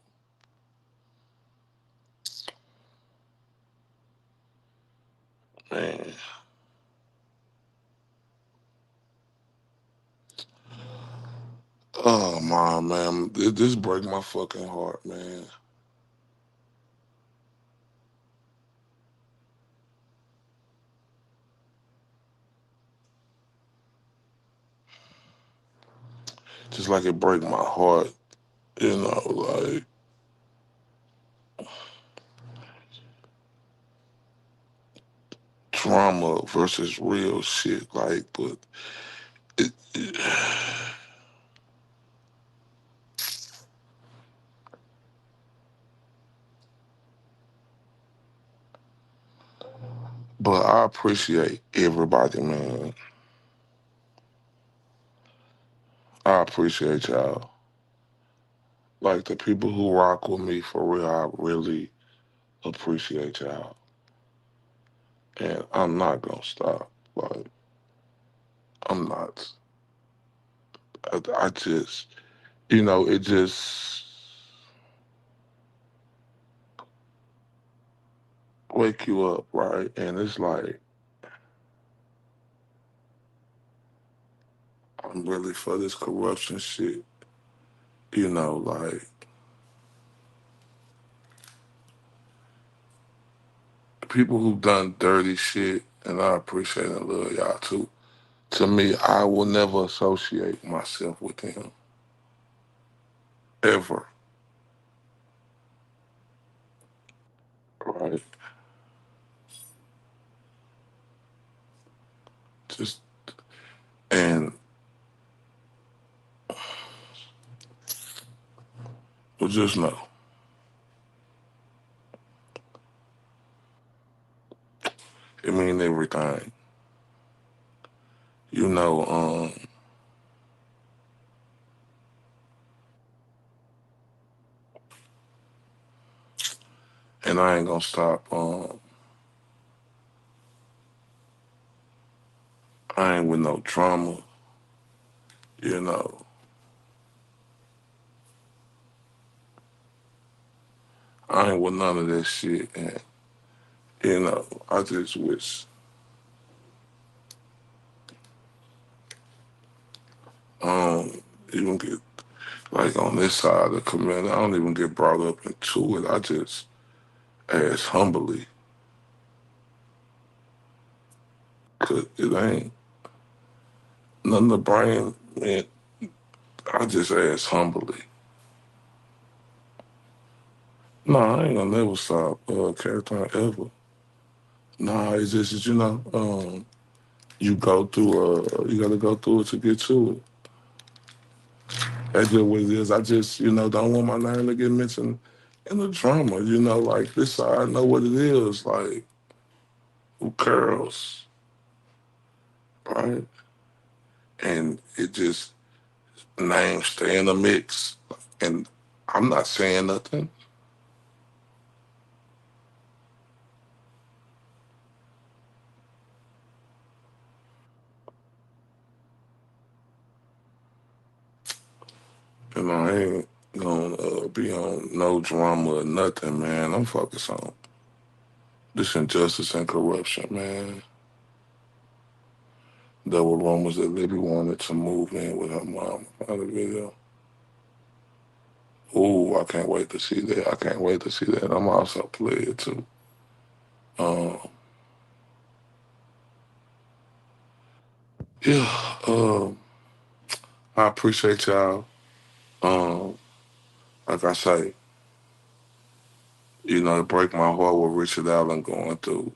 Man. Oh my man. This break my fucking heart, man. Just like it break my heart, like drama versus real shit, like, but but I appreciate everybody, man. I appreciate y'all. Like the people who rock with me for real, I really appreciate y'all. And I'm not gonna stop. Like, I'm not. I just, it just wake you up, right? And it's like, I'm really for this corruption shit. Like, people who've done dirty shit, and I appreciate and love y'all too. To me, I will never associate myself with them. Ever. Right? Just, and, well, just know. It mean everything. You know, and I ain't gonna stop. I ain't with no drama. You know, I ain't with none of that shit. And I just wish I don't even get like on this side of the community. I don't even get brought up into it. I just ask humbly, cause it ain't nothing to bring. Man, I just ask humbly. Nah, I ain't gonna never stop Caratine ever. Nah, it's just you go through you gotta go through it to get to it. That's just what it is. I just, don't want my name to get mentioned in the drama, like this I know what it is, like who cares, right? And it just names stay in the mix. And I'm not saying nothing. I ain't, gonna be on no drama or nothing, man. I'm focused on this injustice and corruption, man. There were rumors that Libby wanted to move in with her mom. Found the video. Ooh, I can't wait to see that. I can't wait to see that. I'm also playing too. Yeah, I appreciate y'all. Like I say, you know, it break my heart what Richard Allen going through.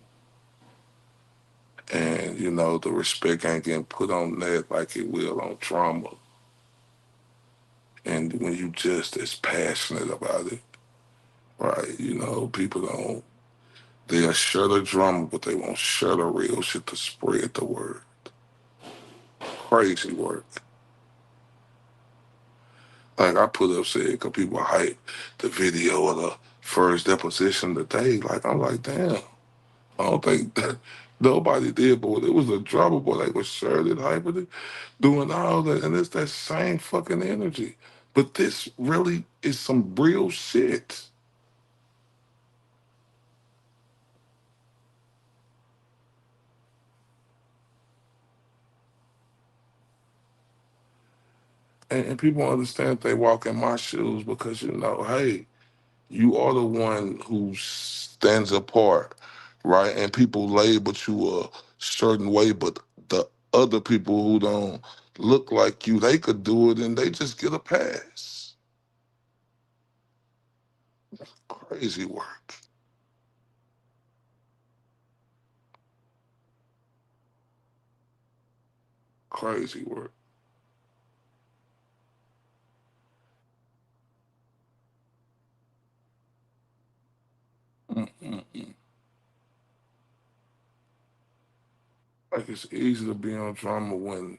And, you know, the respect ain't getting put on that like it will on trauma. And when you just as passionate about it, right? You know, people don't, they'll share the drama, but they won't share the real shit to spread the word. Crazy work. Like I put up said, because people hype the video of the first deposition today. Like, I'm like, damn. I don't think that nobody did, but it was a drama, boy. They was sharing it, hyping it, doing all that. And it's that same fucking energy. But this really is some real shit. And people understand they walk in my shoes because, you know, hey, you are the one who stands apart, right? And people label you a certain way, but the other people who don't look like you, they could do it and they just get a pass. Crazy work. Crazy work. Mm-mm-mm. Like it's easy to be on drama when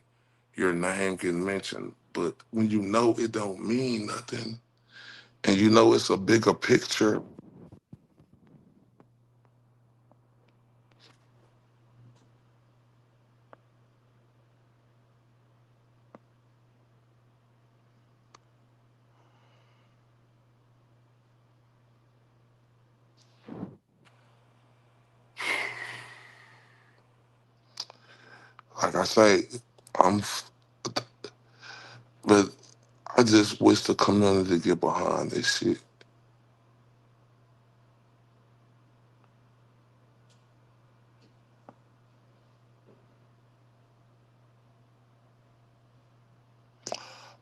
your name get mentioned, but when you know it don't mean nothing, and you know it's a bigger picture. Like I say, but I just wish the community get behind this shit.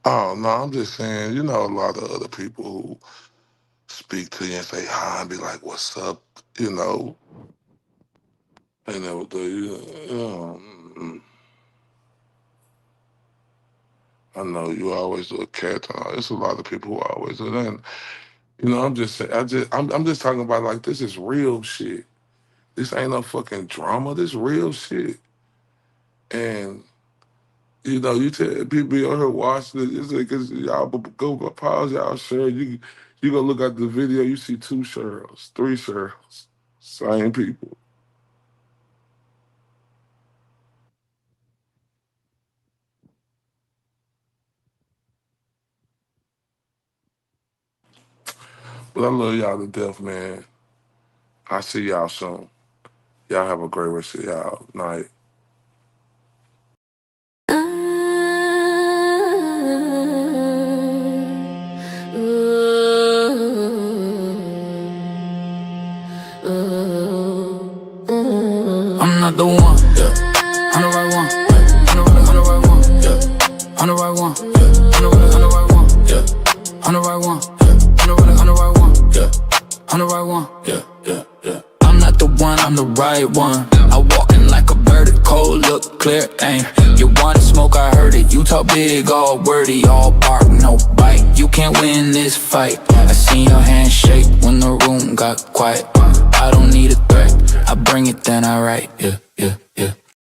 Oh no, I'm just saying, you know, a lot of other people who speak to you and say hi and be like, "What's up?" You know, and I know you always do a cat. It's a lot of people who always do that. And, you know, I'm just saying, I'm just talking about like this is real shit. This ain't no fucking drama. This real shit. And you know, you tell people out here watching it, it's because y'all go pause, y'all share. You go look at the video, you see 2 Cheryls, 3 Cheryls, same people. But I love y'all to death, man. I see y'all soon. Y'all have a great rest of y'all night. I'm not the one, yeah. I'm the right one, I'm the right one, yeah. I'm the right one, yeah. I'm the right one, yeah. I'm the right one, yeah. I'm the right one, yeah. I'm the right one, yeah. I'm not the one, I'm the right one. I walk in like a bird, cold, look clear, aim. You wanna smoke, I heard it. You talk big, all wordy, all bark, no bite. You can't win this fight. I seen your hand shake when the room got quiet. I don't need a threat, I bring it, then I write, yeah.